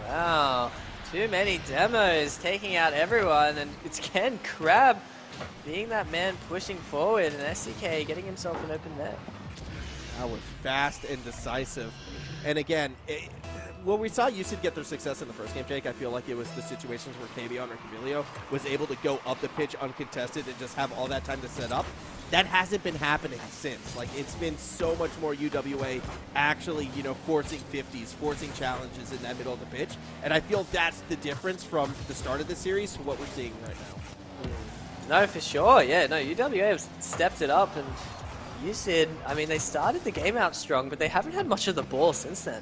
Wow, too many demos taking out everyone, and it's Ken Crab being that man pushing forward, and SCK getting himself an open net. That was fast and decisive. And again, well, we saw USYD get their success in the first game, Jake. I feel like it was the situations where Kabion or Kabilio was able to go up the pitch uncontested and just have all that time to set up. that hasn't been happening since. Like, it's been so much more UWA actually, you know, forcing 50s, forcing challenges in that middle of the pitch. And I feel that's the difference from the start of the series to what we're seeing right now. No, for sure. Yeah, no, UWA have stepped it up. And USYD, I mean, they started the game out strong, but they haven't had much of the ball since then.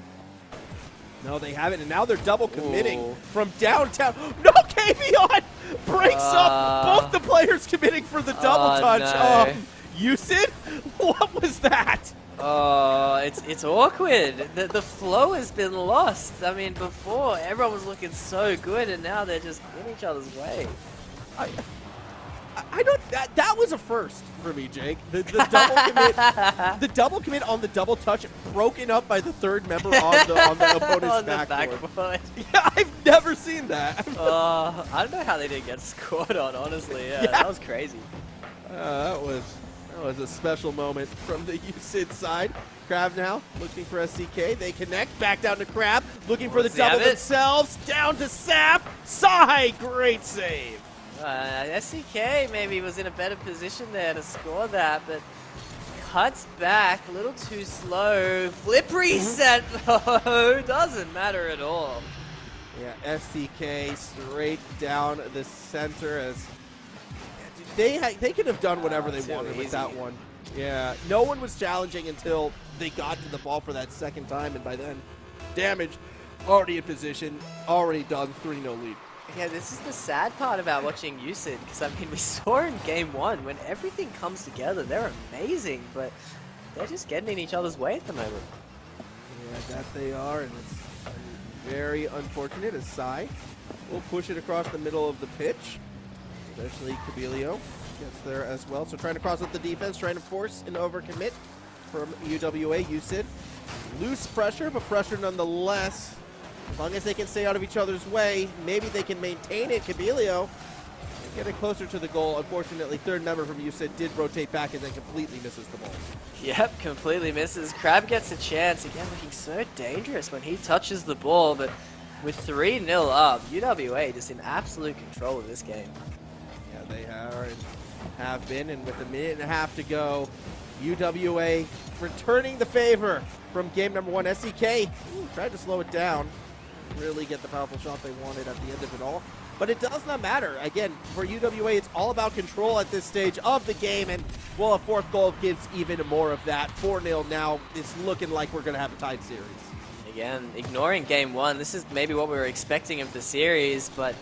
No, they haven't, and now they're double committing Ooh. from downtown. No, Kavion breaks up both the players committing for the double touch. No. USYD? What was that? Oh, it's awkward. The flow has been lost. I mean, before, everyone was looking so good, and now they're just in each other's way. I don't. That was a first for me, Jake. The double commit, the double commit on the double touch, broken up by the third member on the opponent's backboard. Yeah, I've never seen that. I don't know how they didn't get scored on. Honestly, yeah. That was crazy. That was a special moment from the USYD side. Crab now looking for SCK. They connect back down to Crab, looking for the double themselves. Down to Sap. Sai, great save. SCK maybe was in a better position there to score that, but cuts back a little too slow. Flip reset though, doesn't matter at all. Yeah, SCK straight down the center as they could have done whatever they wanted with that one. Yeah, no one was challenging until they got to the ball for that second time, and by then, Damage already in position, already done, 3-0 lead. Yeah, this is the sad part about watching USYD, because I mean, we saw in game one, when everything comes together, they're amazing, but they're just getting in each other's way at the moment. Yeah, that they are, and it's very unfortunate as Sai will push it across the middle of the pitch, especially Kabilio gets there as well. So trying to cross up the defense, trying to force an overcommit from UWA. USYD, loose pressure, but pressure nonetheless. As long as they can stay out of each other's way, maybe they can maintain it. Kabilio getting closer to the goal. Unfortunately, third member from USYD did rotate back and then completely misses the ball. Yep, completely misses. Crab gets a chance. Again, looking so dangerous when he touches the ball, but with 3-0 up, UWA just in absolute control of this game. Yeah, they are and have been, and with a minute and a half to go, UWA returning the favor from game number one. SCK tried to slow it down, really get the powerful shot they wanted at the end of it all. But it does not matter. Again, for UWA, it's all about control at this stage of the game, and well, a fourth goal gives even more of that. 4-0 now. It's looking like we're going to have a tied series. Again, ignoring game one, this is maybe what we were expecting of the series, but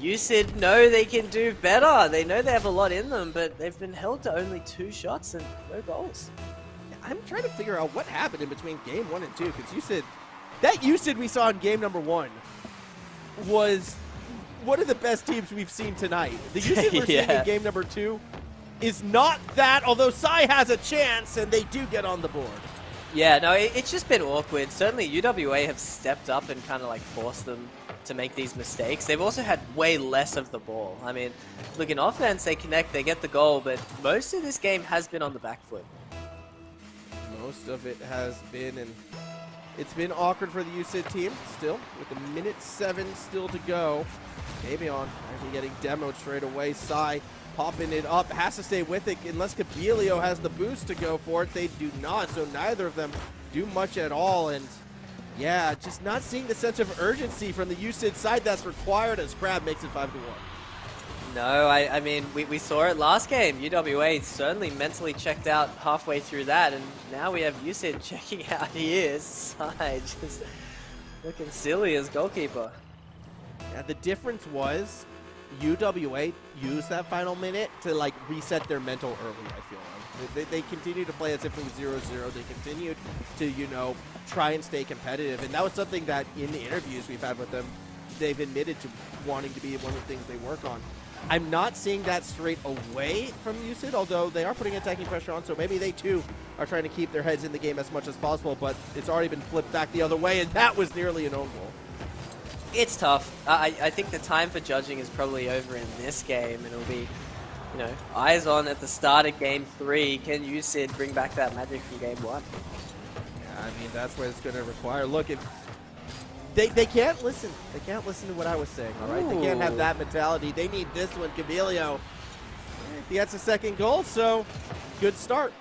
USYD know they can do better. They know they have a lot in them, but they've been held to only 2 shots and no goals. I'm trying to figure out what happened in between game 1 and 2, because that USYD we saw in game number 1 was one of the best teams we've seen tonight. The USYD we're seeing in game number 2 is not that, although Sai has a chance and they do get on the board. Yeah, no, it's just been awkward. Certainly UWA have stepped up and kind of like forced them to make these mistakes. They've also had way less of the ball. I mean, look, in offense, they connect, they get the goal, but most of this game has been on the back foot. Most of it has been, and it's been awkward for the USYD team still, with a minute 7 still to go. Kavion actually getting demoed straight away. Sai popping it up, has to stay with it unless Kabilio has the boost to go for it. They do not, so neither of them do much at all. And yeah, just not seeing the sense of urgency from the USYD side that's required as Crab makes it 5-1. No, I mean, we saw it last game. UWA certainly mentally checked out halfway through that, and now we have USYD checking out here. Sai just looking silly as goalkeeper. Yeah, the difference was UWA used that final minute to like reset their mental early, I feel like. They continued to play as if it was 0-0. They continued to, you know, try and stay competitive. And that was something that in the interviews we've had with them, they've admitted to wanting to be one of the things they work on. I'm not seeing that straight away from USYD, although they are putting attacking pressure on, so maybe they too are trying to keep their heads in the game as much as possible, but it's already been flipped back the other way, and that was nearly an own goal. It's tough. I think the time for judging is probably over in this game, and it'll be, you know, eyes on at the start of game 3. Can USYD bring back that magic from game 1? Yeah, I mean, that's what it's going to require. Look, if they can't listen. They can't listen to what I was saying, all right? They can't have that mentality. They need this one. Kabilio He gets a second goal, so good start.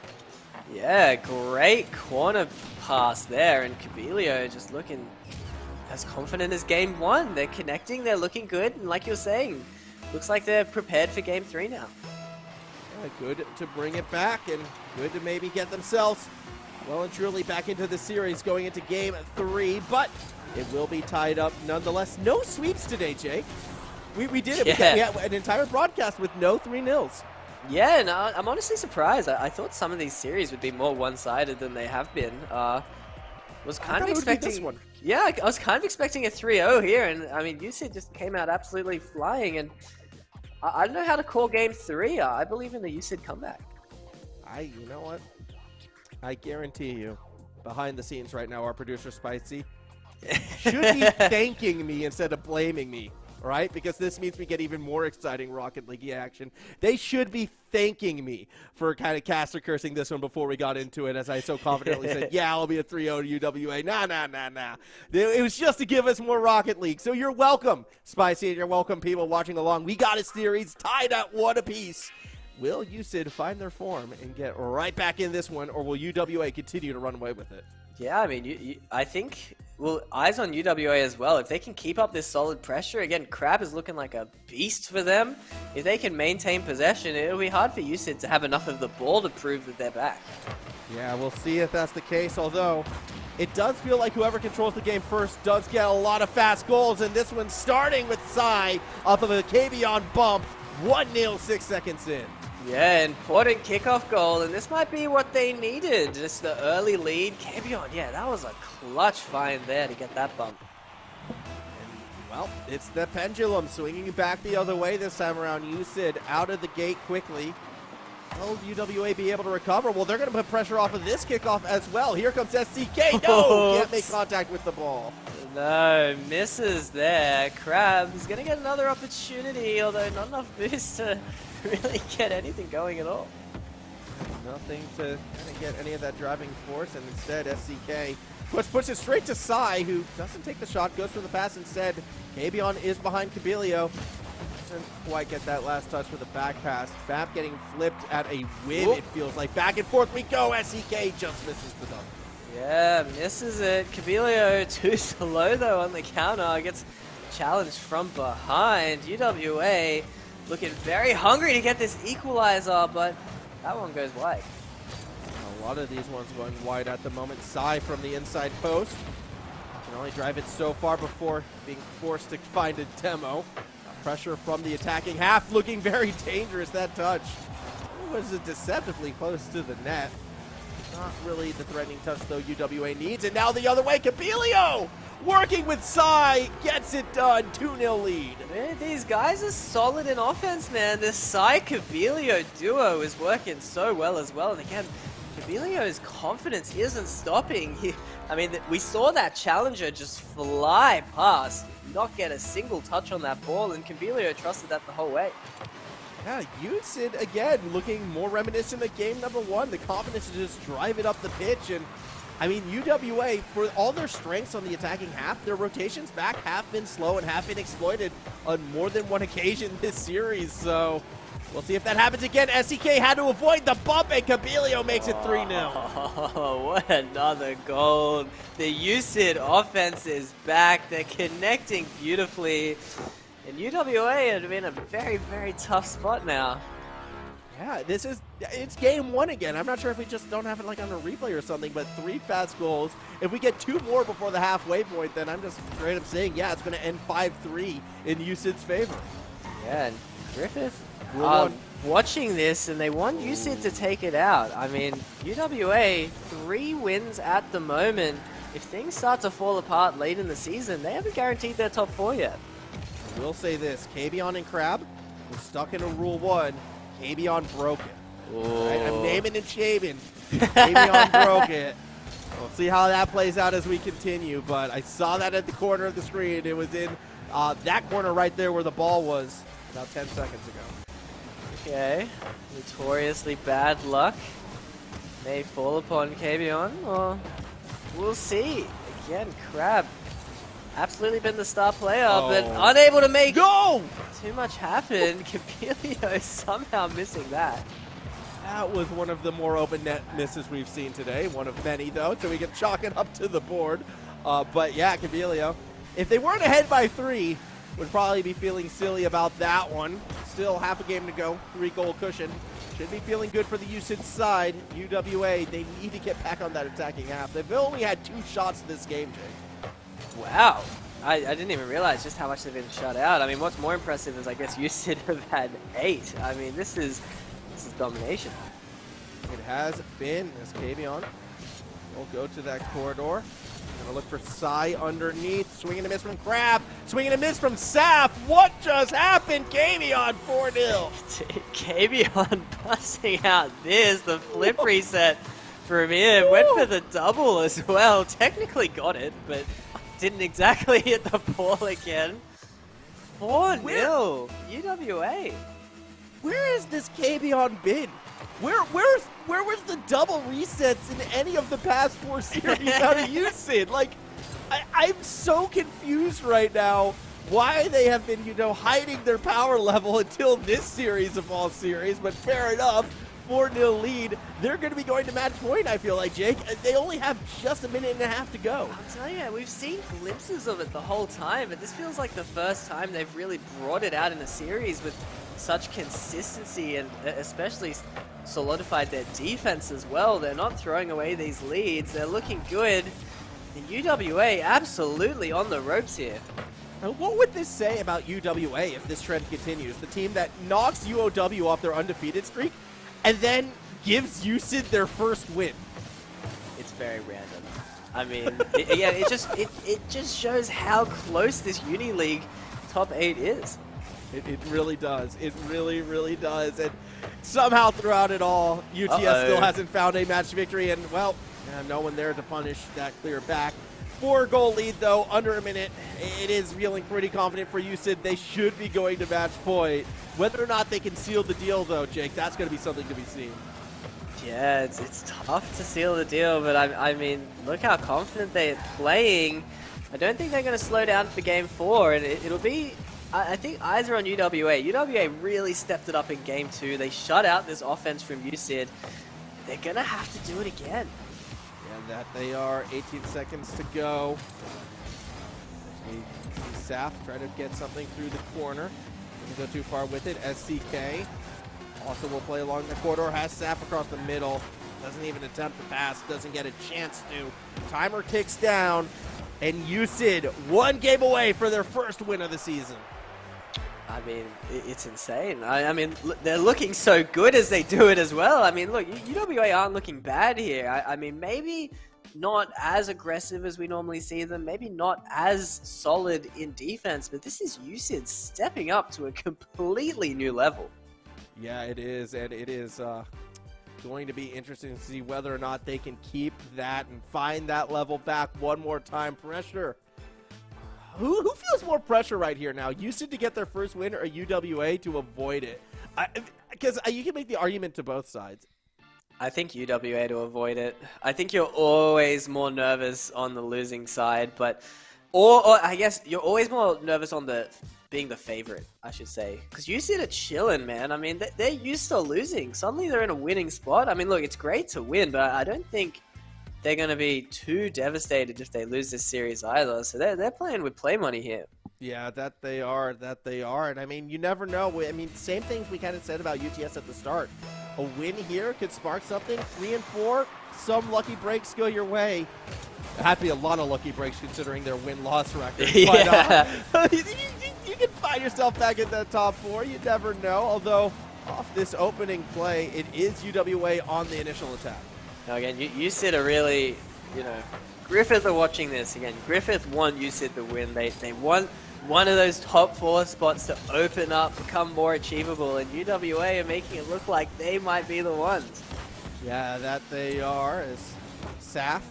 Yeah, great corner pass there, and Cabilio just looking as confident as game 1. They're connecting, they're looking good, and like you're saying, looks like they're prepared for game 3 now. Yeah, good to bring it back, and good to maybe get themselves well and truly back into the series going into game 3, but it will be tied up nonetheless. No sweeps today, Jake. We did it. Yeah. We had an entire broadcast with no 3-0s. Yeah, no, I'm honestly surprised. I thought some of these series would be more one-sided than they have been. Was kind of expecting this one. Yeah, I was kind of expecting a 3-0 here, and I mean, USYD just came out absolutely flying, and I don't know how to call game 3. I believe in the USYD comeback. You know what? I guarantee you, behind the scenes right now, our producer Spicy should be thanking me instead of blaming me, right? Because this means we get even more exciting Rocket League action. They should be thanking me for kind of caster cursing this one before we got into it, as I so confidently said, yeah, I'll be a 3-0 to UWA. Nah. It was just to give us more Rocket League. So you're welcome, Spicy, and you're welcome, people watching along. We got a series tied at 1 apiece. Will USYD find their form and get right back in this one, or will UWA continue to run away with it? Yeah, I mean, I think, well, eyes on UWA as well. If they can keep up this solid pressure, again, Crab is looking like a beast for them. If they can maintain possession, it'll be hard for USYD to have enough of the ball to prove that they're back. Yeah, we'll see if that's the case, although it does feel like whoever controls the game first does get a lot of fast goals, and this one starting with Psy off of a KBon bump, 1-0, 6 seconds in. Yeah, important kickoff goal, and this might be what they needed. Just the early lead. KBon, yeah, that was a clutch find there to get that bump. And, well, it's the pendulum swinging back the other way this time around. USYD out of the gate quickly. Will UWA be able to recover? Well, they're going to put pressure off of this kickoff as well. Here comes SCK. No! Can't make contact with the ball. No, misses there. Crab is going to get another opportunity, although not enough boost to really get anything going at all. Nothing to kind of get any of that driving force, and instead SCK puts it straight to Psy, who doesn't take the shot, goes for the pass instead. KBon is behind Cabilio. Doesn't quite get that last touch with a back pass. Fab getting flipped at a win, it feels like. Back and forth we go. SCK just misses the dunk. Yeah, misses it. Cabilio too slow though on the counter. Gets challenged from behind. UWA looking very hungry to get this equalizer, but that one goes wide. A lot of these ones going wide at the moment. Psy from the inside post. Can only drive it so far before being forced to find a demo. Pressure from the attacking half, looking very dangerous, that touch. It was deceptively close to the net. Not really the threatening touch, though, UWA needs. And now the other way, Cabilio working with Psy, gets it done, 2-0 lead. Man, these guys are solid in offense, man. This Psy-Cabilio duo is working so well as well. And again, Cabilio's confidence isn't stopping. I mean, we saw that challenger just fly past, not get a single touch on that ball, and Cabilio trusted that the whole way. Yeah, USYD, again, looking more reminiscent of game number 1. The confidence to just drive it up the pitch. And, I mean, UWA, for all their strengths on the attacking half, their rotations back have been slow and have been exploited on more than one occasion this series. So, we'll see if that happens again. SCK had to avoid the bump, and Cabilio makes it 3-0. Oh, what another goal. The USYD offense is back. They're connecting beautifully. And UWA are in a very, very tough spot now. Yeah, it's game 1 again. I'm not sure if we just don't have it like on a replay or something, but 3 fast goals. If we get 2 more before the halfway point, then I'm just straight up saying, yeah, it's going to end 5-3 in USYD's favor. Yeah, and Griffith Rule watching this, and they want USYD to take it out. I mean, UWA, 3 wins at the moment. If things start to fall apart late in the season, they haven't guaranteed their top 4 yet. I will say this, KBon and Crab was stuck in a Rule 1. KBon broke it. Right, I'm naming and shaming. KBon broke it. We'll see how that plays out as we continue, but I saw that at the corner of the screen. It was in that corner right there where the ball was about 10 seconds ago. Okay, notoriously bad luck may fall upon KBon, or we'll see. Again, Crab absolutely been the star player, but unable to make too much happened. Capelio somehow missing that. That was one of the more open net misses we've seen today. One of many, though, so we can chalk it up to the board. But yeah, Capelio, if they weren't ahead by 3, would probably be feeling silly about that one. Still half a game to go, 3-goal cushion. Should be feeling good for the USYD side. UWA, they need to get back on that attacking half. They've only had 2 shots this game, Jake. Wow. I didn't even realize just how much they've been shut out. I mean, what's more impressive is I guess USYD have had 8. I mean, this is domination. It has been, as Kavion will go to that corridor. Gonna look for Sai underneath. Swing and a miss from Crab. Swing and a miss from Saf. What just happened? Kavion 4-0. Kavion busting out the flip reset from him. Went for the double as well. Technically got it, but didn't exactly hit the ball again. 4-0. UWA. Where has this Kavion been? Where was the double resets in any of the past 4 series out of USYD? Like, I'm so confused right now why they have been, hiding their power level until this series of all series, but fair enough. 4-0 lead. They're going to be going to match point, I feel like, Jake. They only have just a minute and a half to go. I'm telling you, we've seen glimpses of it the whole time, but this feels like the first time they've really brought it out in a series with such consistency and especially solidified their defense as well. They're not throwing away these leads. They're looking good. And UWA absolutely on the ropes here. Now, what would this say about UWA if this trend continues? The team that knocks UOW off their undefeated streak and then gives USYD their first win. It's very random. I mean, it just shows how close this Uni League top 8 is. It really does. It really, really does. And somehow throughout it all, UTS still hasn't found a match victory. And, well, no one there to punish that clear back. 4-goal lead, though, under a minute. It is feeling pretty confident for USYD. They should be going to match point. Whether or not they can seal the deal, though, Jake, that's going to be something to be seen. Yeah, it's tough to seal the deal, but I mean, look how confident they're playing. I don't think they're going to slow down for Game 4, and it'll be... I think eyes are on UWA. UWA really stepped it up in Game 2. They shut out this offense from USYD. They're going to have to do it again. Yeah, that they are. 18 seconds to go. We see Saf try to get something through the corner. Doesn't go too far with it. SCK also will play along the corridor. Has Saf across the middle. Doesn't even attempt the pass. Doesn't get a chance to. Timer ticks down. And USYD 1 game away for their first win of the season. I mean, it's insane. I mean, they're looking so good as they do it as well. I mean, look, UWA aren't looking bad here. I mean, maybe not as aggressive as we normally see them, maybe not as solid in defense, but this is USYD stepping up to a completely new level. Yeah, it is, and it is going to be interesting to see whether or not they can keep that and find that level back one more time. Pressure. Who feels more pressure right here now? USYD to get their first win or UWA to avoid it? Because you can make the argument to both sides. I think UWA to avoid it. I think you're always more nervous on the losing side, but or I guess you're always more nervous on the being the favorite, I should say. Because USYD are chilling, man. I mean, they're used to losing. Suddenly they're in a winning spot. I mean, look, it's great to win, but I don't think they're going to be too devastated if they lose this series either. So they're playing with play money here. Yeah, that they are. And I mean, you never know. I mean, same things we kind of said about UTS at the start. A win here could spark something. 3 and 4, some lucky breaks go your way. There have to be a lot of lucky breaks considering their win-loss record. Yeah. But, you can find yourself back at that top 4. You never know. Although, off this opening play, it is UWA on the initial attack. Now again, USYD are really, Griffith are watching this again. Griffith want USYD to win. They want one of those top 4 spots to open up, become more achievable, and UWA are making it look like they might be the ones. Yeah, that they are. As Saf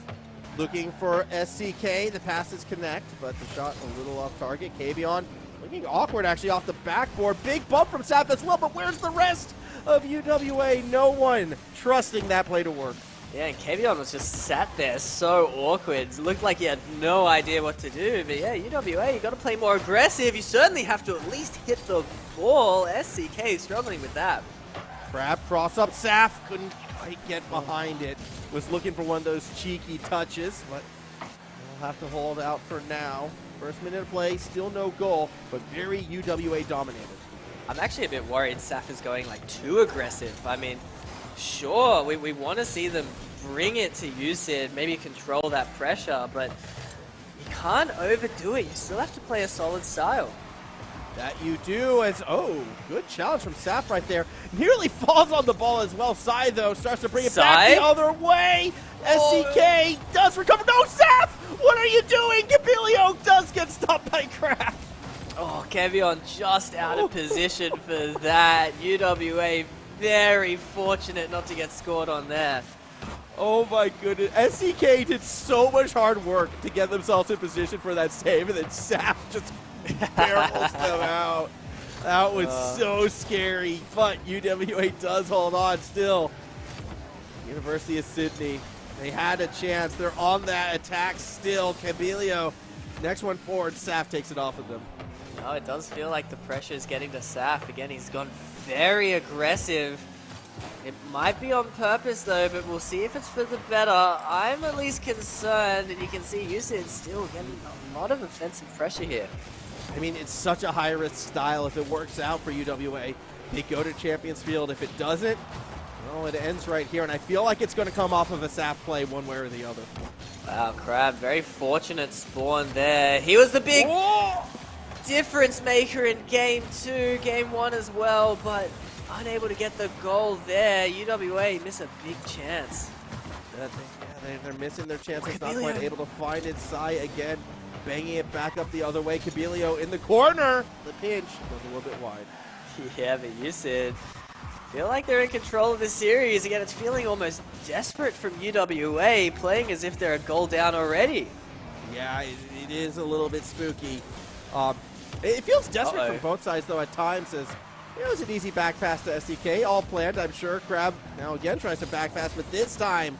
looking for SCK, the passes connect, but the shot a little off target. Kavion looking awkward actually off the backboard. Big bump from Saf as well, but where's the rest of UWA? No one trusting that play to work. Yeah, and Kavion was just sat there so awkward. It looked like he had no idea what to do. But yeah, UWA, you got to play more aggressive. You certainly have to at least hit the ball. SCK struggling with that. Crab cross up. Saf couldn't quite get behind it. Was looking for one of those cheeky touches, but we'll have to hold out for now. First minute of play, still no goal, but very UWA dominated. I'm actually a bit worried Saf is going like too aggressive. I mean, sure, we want to see them bring it to USYD, maybe control that pressure, but you can't overdo it. You still have to play a solid style. That you do as, oh, good challenge from Saf right there. Nearly falls on the ball as well. Sai, though, starts to bring it back the other way. SCK does recover. No, Saf! What are you doing? Gabilio does get stopped by Crab. Oh, Kevion just out of position for that. UWA very fortunate not to get scored on there. Oh my goodness. SCK did so much hard work to get themselves in position for that save, and then Saf just barrels them out. That was so scary, but UWA does hold on still. University of Sydney, they had a chance. They're on that attack still. Cabilio, next one forward, Saf takes it off of them. No, it does feel like the pressure is getting to Saf. Again, he's gone very aggressive. It might be on purpose though, but we'll see if it's for the better. I'm at least concerned, and you can see USYD still getting a lot of offensive pressure here. I mean, it's such a high-risk style. If it works out for UWA, they go to Champions Field. If it doesn't, well, it ends right here, and I feel like it's going to come off of a Saf play one way or the other. Wow, Crab, very fortunate spawn there. He was the big difference maker in Game 2, Game 1 as well, but unable to get the goal there. UWA miss a big chance. They're missing their chances, not quite able to find it. Sai again, banging it back up the other way. Cabilio in the corner. The pinch goes a little bit wide. Yeah, but USYD feel like they're in control of this series. Again, it's feeling almost desperate from UWA, playing as if they're a goal down already. Yeah, it is a little bit spooky. It feels desperate from both sides, though, at times, as it was an easy back pass to SCK, all planned, I'm sure. Crab now again tries to back pass, but this time,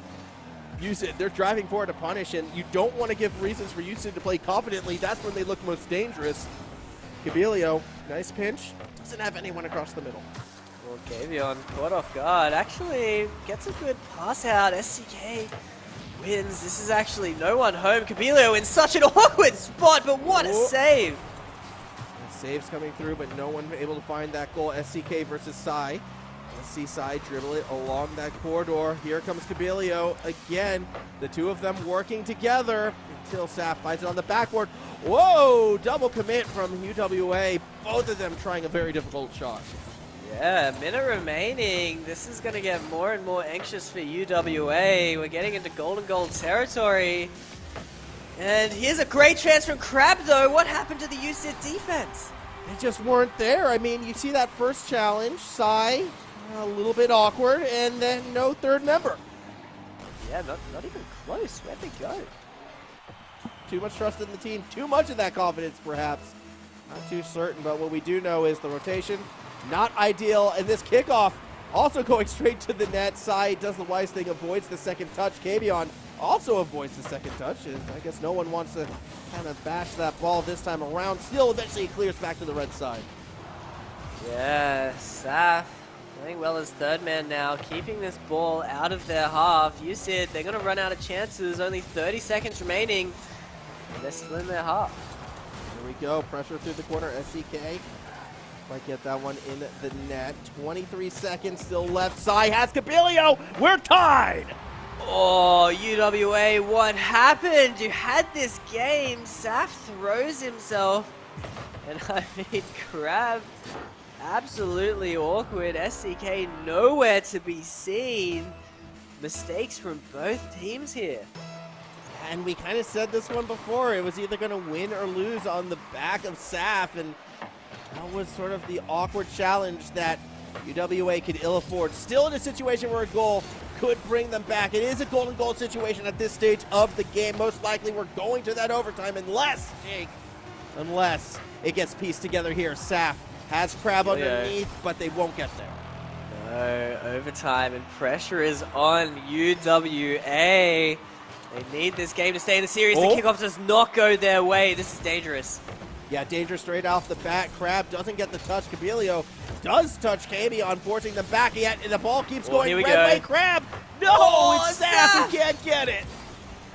USYD, they're driving forward to punish, and you don't want to give reasons for USYD to play confidently. That's when they look most dangerous. Cabilio, nice pinch, doesn't have anyone across the middle. Well, Gavion caught off guard. Actually, gets a good pass out. SCK wins. This is actually no one home. Cabilio in such an awkward spot, but what a save. Saves coming through, but no one able to find that goal. SCK versus Sai. Let's see Sai dribble it along that corridor. Here comes Cabilio again. The two of them working together until Saf finds it on the backboard. Whoa! Double commit from UWA. Both of them trying a very difficult shot. Yeah, a minute remaining. This is going to get more and more anxious for UWA. We're getting into golden goal territory. And here's a great chance from Crab, though. What happened to the USYD defense? They just weren't there. I mean, you see that first challenge, Sai, a little bit awkward, and then no third member. Yeah, not even close. Where'd they go? Too much trust in the team. Too much of that confidence, perhaps. Not too certain, but what we do know is the rotation, not ideal. And this kickoff also going straight to the net. Sai does the wise thing, avoids the second touch. Kavion also avoids the second touch. I guess no one wants to kind of bash that ball this time around. Still, eventually it clears back to the red side. Yeah, Saf playing well as third man now, keeping this ball out of their half. USYD, they're going to run out of chances. Only 30 seconds remaining. They're still in their half. Here we go. Pressure through the corner. SCK might get that one in the net. 23 seconds still left. Sai has Cabilio. We're tied. Oh, UWA, what happened? You had this game. Saf throws himself. And I mean, Crab, absolutely awkward. SCK nowhere to be seen. Mistakes from both teams here. And we kind of said this one before. It was either going to win or lose on the back of Saf. And that was sort of the awkward challenge that UWA could ill afford. Still in a situation where a goal could bring them back. It is a golden goal situation at this stage of the game. Most likely we're going to that overtime unless, Jake, it gets pieced together here. Saf has Crab underneath, but they won't get there. So, overtime and pressure is on UWA. They need this game to stay in the series. The kickoff does not go their way. This is dangerous. Yeah, dangerous straight off the bat. Crab doesn't get the touch. Cabello does touch Kavion, forcing them back. Yet the ball keeps going red way. Crab! No, it's Saf who can't get it.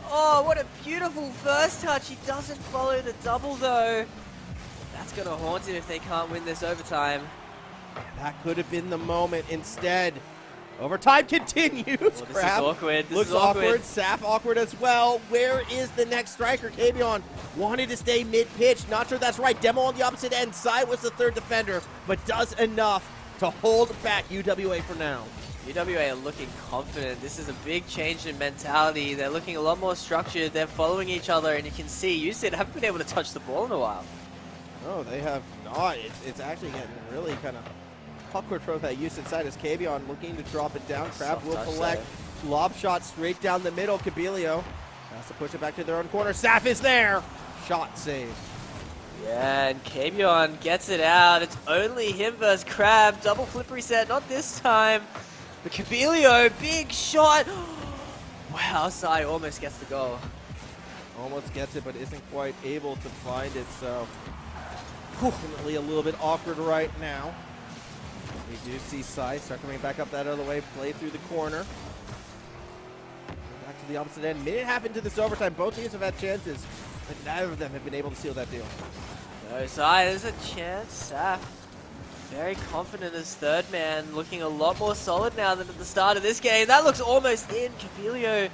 Oh, what a beautiful first touch. He doesn't follow the double, though. That's going to haunt him if they can't win this overtime. That could have been the moment. Instead, overtime continues. Oh, this is awkward. Looks awkward. Saf awkward as well. Where is the next striker? Kavion wanted to stay mid-pitch. Not sure that's right. Demo on the opposite end. Sai was the third defender, but does enough to hold back UWA for now. UWA are looking confident. This is a big change in mentality. They're looking a lot more structured. They're following each other, and you can see USYD haven't been able to touch the ball in a while. No, they have not. It's actually getting really kind of awkward from that USYD side as Kavion looking to drop it down. Crab will collect. Lob shot straight down the middle. Cabello has to push it back to their own corner. Saf is there. Shot saved. Yeah, and Kavion gets it out. It's only him versus Crab. Double flip reset, not this time. But Cabello, big shot. Wow, Sai almost gets the goal. Almost gets it, but isn't quite able to find it, so definitely a little bit awkward right now. We do see Sai start coming back up that other way, play through the corner. Back to the opposite end. Minute and a half into this overtime, both teams have had chances, but neither of them have been able to seal that deal. No, Sai, there's a chance. Saf, very confident as third man, looking a lot more solid now than at the start of this game. That looks almost in. Cabello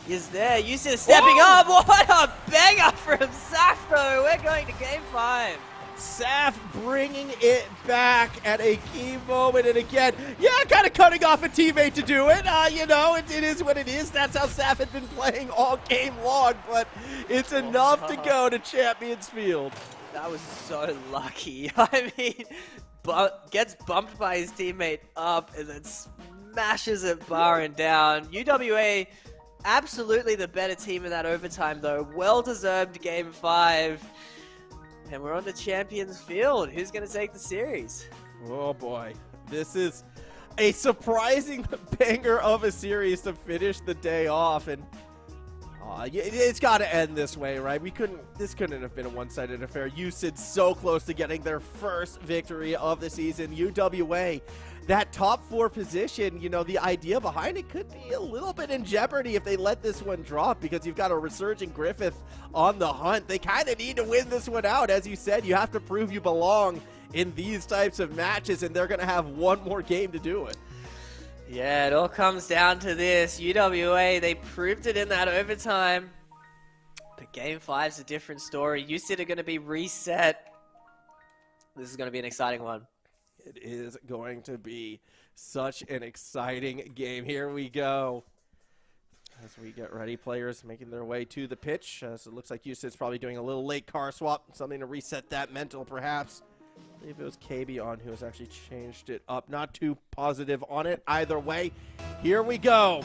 is there. USYD stepping up. What a banger from Saf, though. We're going to game 5. Saf bringing it back at a key moment, and again, kind of cutting off a teammate to do it. You know, it is what it is. That's how Saf had been playing all game long, but it's enough to go to Champions Field. That was so lucky. I mean, gets bumped by his teammate up and then smashes it bar and down. UWA, absolutely the better team in that overtime, though. Well-deserved game 5. And we're on the Champions Field. Who's going to take the series? Oh, boy. This is a surprising banger of a series to finish the day off. And it's got to end this way, right? This couldn't have been a one-sided affair. USYD so close to getting their first victory of the season. UWA, that top 4 position, the idea behind it could be a little bit in jeopardy if they let this one drop, because you've got a resurging Griffith on the hunt. They kind of need to win this one out. As you said, you have to prove you belong in these types of matches, and they're going to have one more game to do it. Yeah, it all comes down to this. UWA, they proved it in that overtime. But game 5's a different story. USYD are going to be reset. This is going to be an exciting one. It is going to be such an exciting game. Here we go. As we get ready, players making their way to the pitch. So it looks like USYD's probably doing a little late car swap, something to reset that mental perhaps. I believe it was Kavion who has actually changed it up. Not too positive on it either way. Here we go.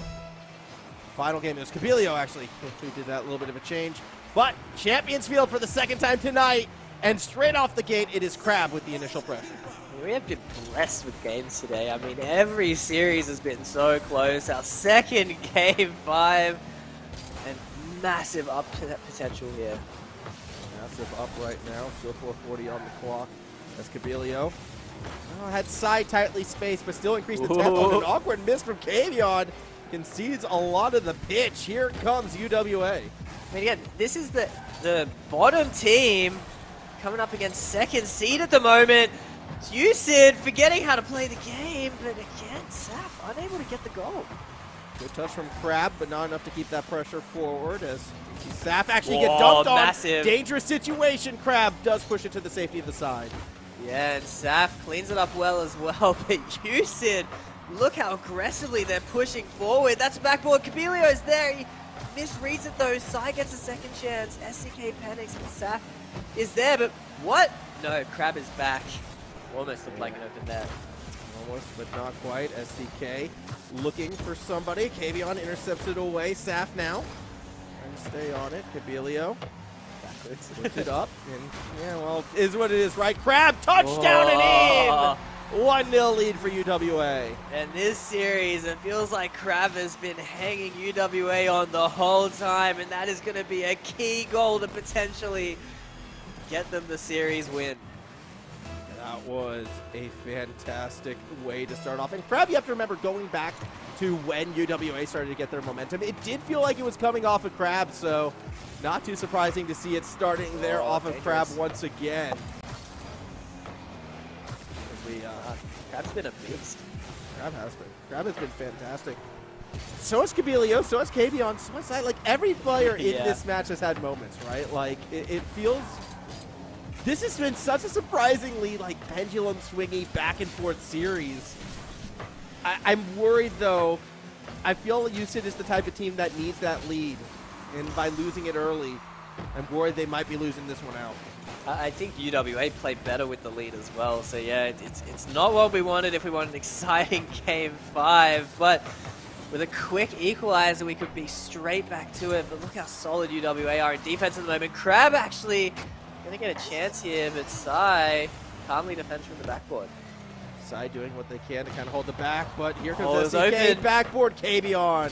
Final game. It was Cabello actually who did that little bit of a change. But Champions Field for the second time tonight. And straight off the gate, it is Crab with the initial pressure. We have been blessed with games today. I mean, every series has been so close. Our second game 5, and massive up potential here. Massive up right now. Still 4:40 on the clock. That's Cabello. Had Sai tightly spaced, but still increased the tempo. An awkward miss from Kavion. Concedes a lot of the pitch. Here comes UWA. I mean, again, this is the bottom team coming up against second seed at the moment. USYD forgetting how to play the game, but again, Saf unable to get the goal. Good touch from Crab, but not enough to keep that pressure forward as you see Saf actually get dunked on. Massive. Dangerous situation. Crab does push it to the safety of the side. Yeah, and Saf cleans it up well as well, but USYD, look how aggressively they're pushing forward. That's a backboard. Cabello's there. He misreads it though. Sai gets a second chance. SCK panics and Saf is there, but what? No, Crab is back. Almost looked like an open net. Almost, but not quite. SCK looking for somebody. Kavion intercepts it away. Saf now trying to stay on it. Cabello puts it up. And, yeah, well, is what it is, right? Crab, touchdown and in! 1-0 lead for UWA. And this series, it feels like Crab has been hanging UWA on the whole time, and that is going to be a key goal to potentially get them the series win. That was a fantastic way to start off. And Crab, you have to remember, going back to when UWA started to get their momentum, it did feel like it was coming off of Crab, so not too surprising to see it starting there off of Crab once again. Crab's been a beast. Crab has been fantastic. So is Kabilio, so is KB on Swiss side. Like, every player in this match has had moments, right? Like, it feels... This has been such a surprisingly, like, pendulum swingy back and forth series. I'm worried, though. I feel USYD is the type of team that needs that lead. And by losing it early, I'm worried they might be losing this one out. I think UWA played better with the lead as well. So, yeah, it's not what we wanted if we wanted an exciting Game 5. But with a quick equalizer, we could be straight back to it. But look how solid UWA are in defense at the moment. Crab actually going to get a chance here, but Sai calmly defends from the backboard. Sai doing what they can to kind of hold the back, but here comes SCK, backboard KB on.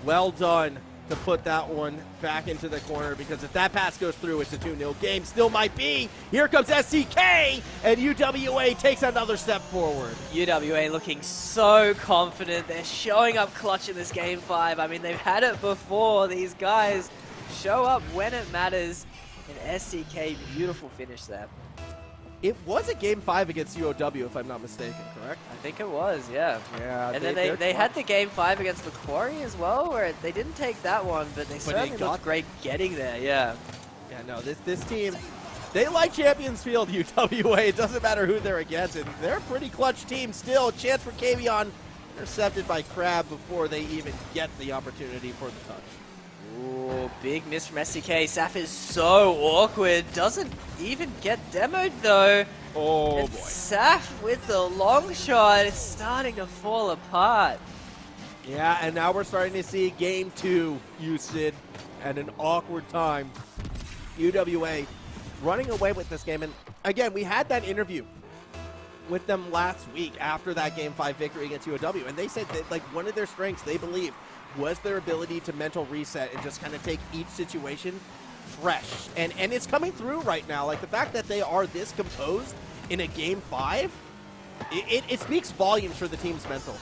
Well done to put that one back into the corner, because if that pass goes through, it's a 2-0 game. Still might be. Here comes SCK, and UWA takes another step forward. UWA looking so confident. They're showing up clutch in this Game 5. I mean, they've had it before. These guys show up when it matters. And SCK, beautiful finish there. It was a Game 5 against UOW, if I'm not mistaken, correct? I think it was, yeah. Yeah. And then they had the Game 5 against Macquarie as well, where they didn't take that one, but they certainly looked great getting there, yeah. Yeah, no, this team, they like Champions Field, UWA. It doesn't matter who they're against, and they're a pretty clutch team still. Chance for Kavion, intercepted by Crab before they even get the opportunity for the touch. Ooh, big miss from SCK. Saf is so awkward. Doesn't even get demoed though. Oh and boy. Saf with the long shot. It's starting to fall apart. Yeah, and now we're starting to see Game 2, USYD, and an awkward time. UWA running away with this game. And again, we had that interview with them last week after that Game 5 victory against UOW, and they said that, like, one of their strengths, they believe, was their ability to mental reset and just kind of take each situation fresh. And it's coming through right now. Like, the fact that they are this composed in a Game 5, it speaks volumes for the team's mental.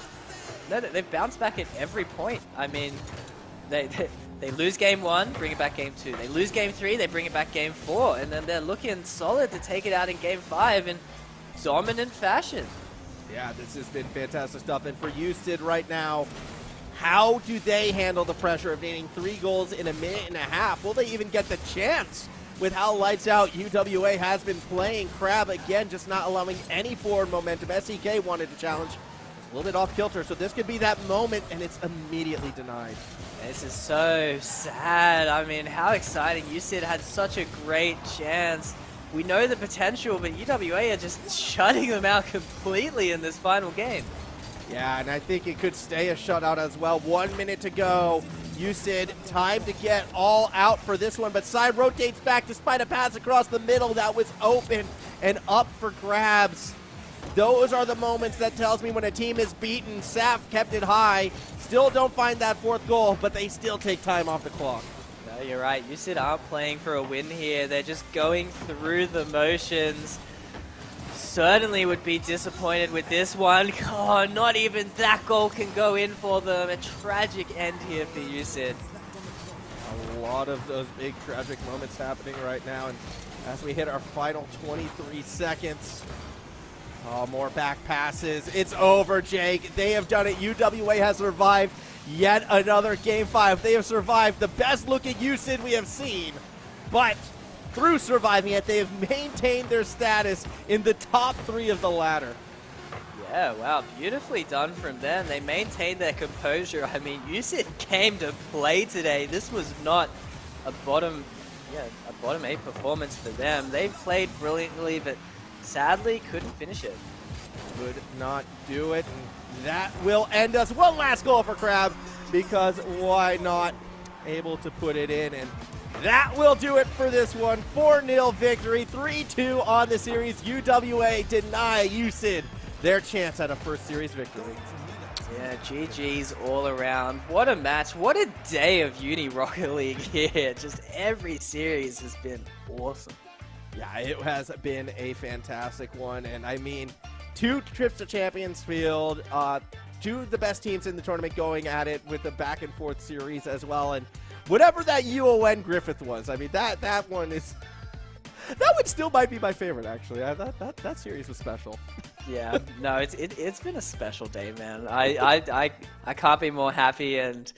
No, they've bounced back at every point. I mean, they lose Game 1, bring it back Game 2. They lose Game 3, they bring it back Game 4. And then they're looking solid to take it out in Game 5 in dominant fashion. Yeah, this has been fantastic stuff. And for USYD right now, how do they handle the pressure of needing 3 goals in a minute and a half? Will they even get the chance with how lights out UWA has been playing? Crab, again, just not allowing any forward momentum. SEK wanted to challenge. It's a little bit off kilter, so this could be that moment, and it's immediately denied. This is so sad. I mean, how exciting. USYD had such a great chance. We know the potential, but UWA are just shutting them out completely in this final game. Yeah, and I think it could stay a shutout as well. 1 minute to go. USYD, time to get all out for this one, but Sai rotates back despite a pass across the middle that was open and up for grabs. Those are the moments that tells me when a team is beaten. Saf kept it high. Still don't find that 4th goal, but they still take time off the clock. No, you're right. USYD aren't playing for a win here. They're just going through the motions. Certainly would be disappointed with this one. Oh, not even that goal can go in for them. A tragic end here for USYD. A lot of those big tragic moments happening right now, and as we hit our final 23 seconds, more back passes. It's over, Jake. They have done it. UWA has survived yet another Game 5. They have survived the best looking USYD we have seen, but through surviving it, they have maintained their status in the top 3 of the ladder. Yeah, wow, beautifully done from them. They maintained their composure. I mean, USYD came to play today. This was not a bottom 8 performance for them. They played brilliantly, but sadly couldn't finish it. Could not do it. And that will end us. One last goal for Crab, because why not? Able to put it in, and that will do it for this one. 4-0 victory, 3-2 on the series. UWA deny USYD their chance at a first series victory. Yeah, GG's all around. What a match. What a day of Uni Rocket League here. Just every series has been awesome. Yeah, it has been a fantastic one. And I mean, 2 trips to Champions Field, 2 of the best teams in the tournament going at it with a back and forth series as well. And whatever that UON Griffith was, I mean, that one is... That one still might be my favorite, actually. That series was special. Yeah, no, it's been a special day, man. I can't be more happy, and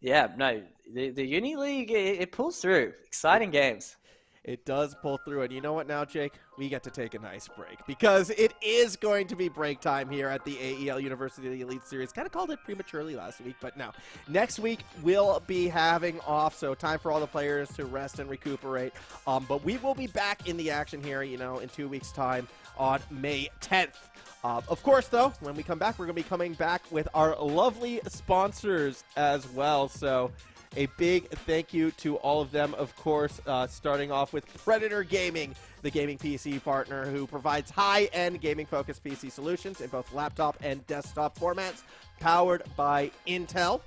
yeah, no, the Uni League, it pulls through. Exciting games. It does pull through, and you know what now, Jake? We get to take a nice break because it is going to be break time here at the AEL University Elite Series. Kind of called it prematurely last week, but now next week we'll be having off, so time for all the players to rest and recuperate. But we will be back in the action here, you know, in 2 weeks' time on May 10th. Of course, though, when we come back, we're going to be coming back with our lovely sponsors as well. So a big thank you to all of them, of course, starting off with Predator Gaming, the gaming PC partner who provides high-end gaming-focused PC solutions in both laptop and desktop formats, powered by Intel.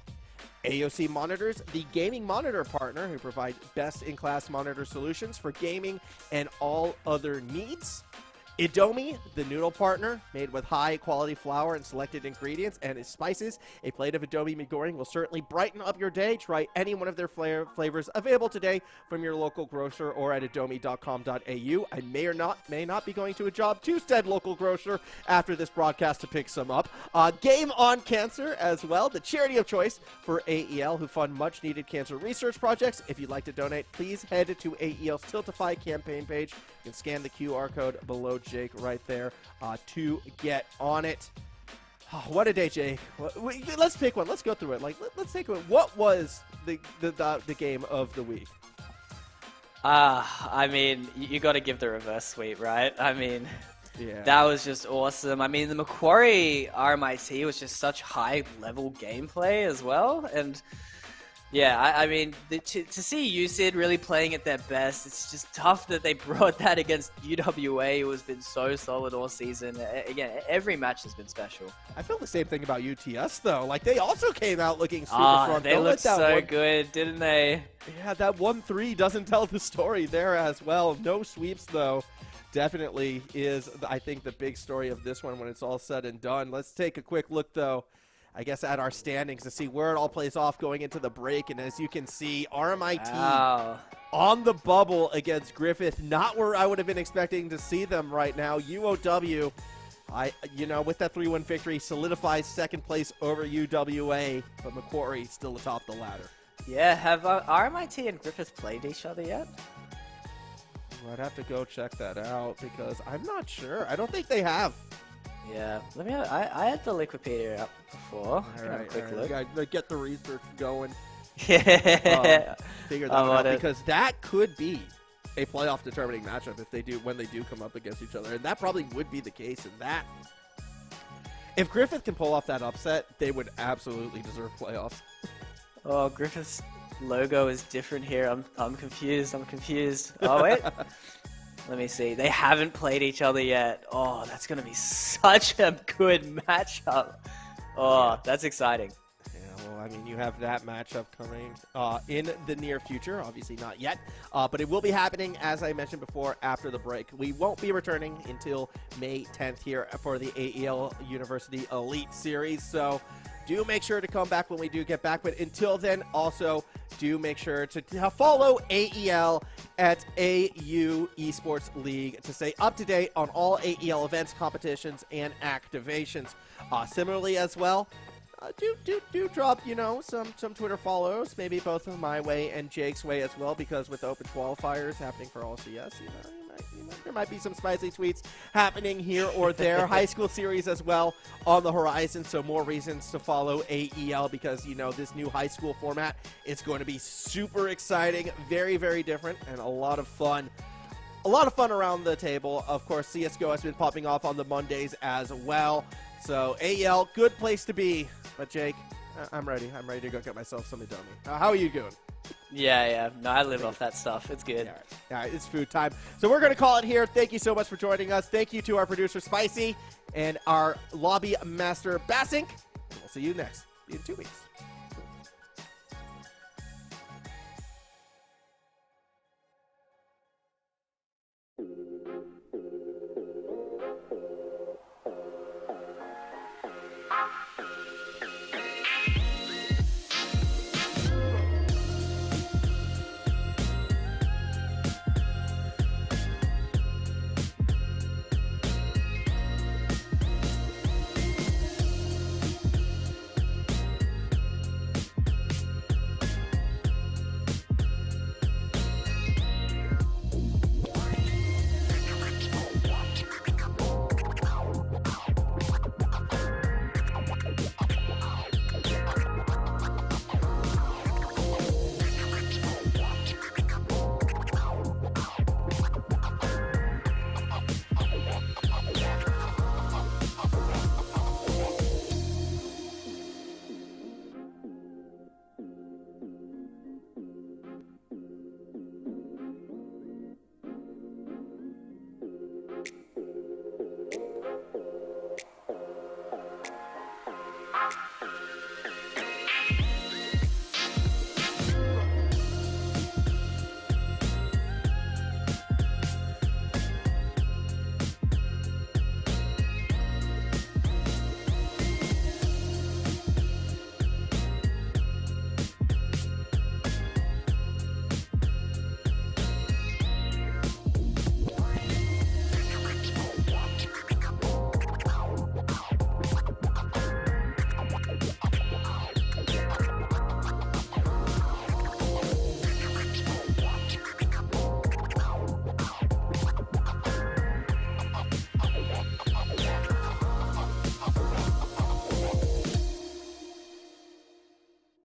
AOC Monitors, the gaming monitor partner who provides best-in-class monitor solutions for gaming and all other needs. Indomie, the noodle partner, made with high-quality flour and selected ingredients and its spices. A plate of Indomie McGoreng will certainly brighten up your day. Try any one of their flavors available today from your local grocer or at indomie.com.au. I may not be going to a job to said local grocer after this broadcast to pick some up. Game on Cancer as well, the charity of choice for AEL who fund much-needed cancer research projects. If you'd like to donate, please head to AEL's Tiltify campaign page. You can scan the QR code below Jake right there to get on it. Oh, what a day, Jake. Let's pick one. Let's go through it. Let's take one. What was the game of the week? I mean, you got to give the reverse sweep, right? I mean, yeah, that was just awesome. I mean, the Macquarie RMIT was just such high-level gameplay as well, and yeah, I mean, to see USYD really playing at their best, it's just tough that they brought that against UWA, who has been so solid all season. Again, every match has been special. I feel the same thing about UTS, though. Like, they also came out looking super strong. They looked so good, didn't they? Yeah, that 1-3 doesn't tell the story there as well. No sweeps, though. Definitely is, I think, the big story of this one when it's all said and done. Let's take a quick look, though, I guess, at our standings to see where it all plays off going into the break. And as you can see, RMIT on the bubble against Griffith. Not where I would have been expecting to see them right now. UOW, with that 3-1 victory, solidifies second place over UWA, but Macquarie still atop the ladder. Yeah, have RMIT and Griffith played each other yet? I'd have to go check that out because I'm not sure. I don't think they have. Yeah, I had the Liquipedia up before. All right, quick look. Gotta get the research going. Yeah, figure that out because that could be a playoff determining matchup when they do come up against each other, and that probably would be the case in that. If Griffith can pull off that upset, they would absolutely deserve playoffs. Oh, Griffith's logo is different here. I'm confused. Oh wait. Let me see. They haven't played each other yet. Oh, that's going to be such a good matchup. Oh, yeah. That's exciting. Yeah, well, I mean, you have that matchup coming in the near future. Obviously not yet, but it will be happening, as I mentioned before, after the break. We won't be returning until May 10th here for the AEL University Elite Series, so do make sure to come back when we do get back. But until then, also do make sure to follow AEL at AU Esports League to stay up to date on all AEL events, competitions, and activations. Similarly as well, do drop, some Twitter follows, maybe both of my way and Jake's way as well, because with open qualifiers happening for all CS, there might be some spicy tweets happening here or there. High school series as well on the horizon, so more reasons to follow AEL because, this new high school format is going to be super exciting, very, very different, and a lot of fun. A lot of fun around the table. Of course, CSGO has been popping off on the Mondays as well. So AEL, good place to be. But Jake, I'm ready. I'm ready to go get myself some Indomie. How are you doing? Yeah. No, I live off that stuff. It's good. All right, it's food time. So we're going to call it here. Thank you so much for joining us. Thank you to our producer, Spicy, and our lobby master, Basincc. We'll see you in 2 weeks.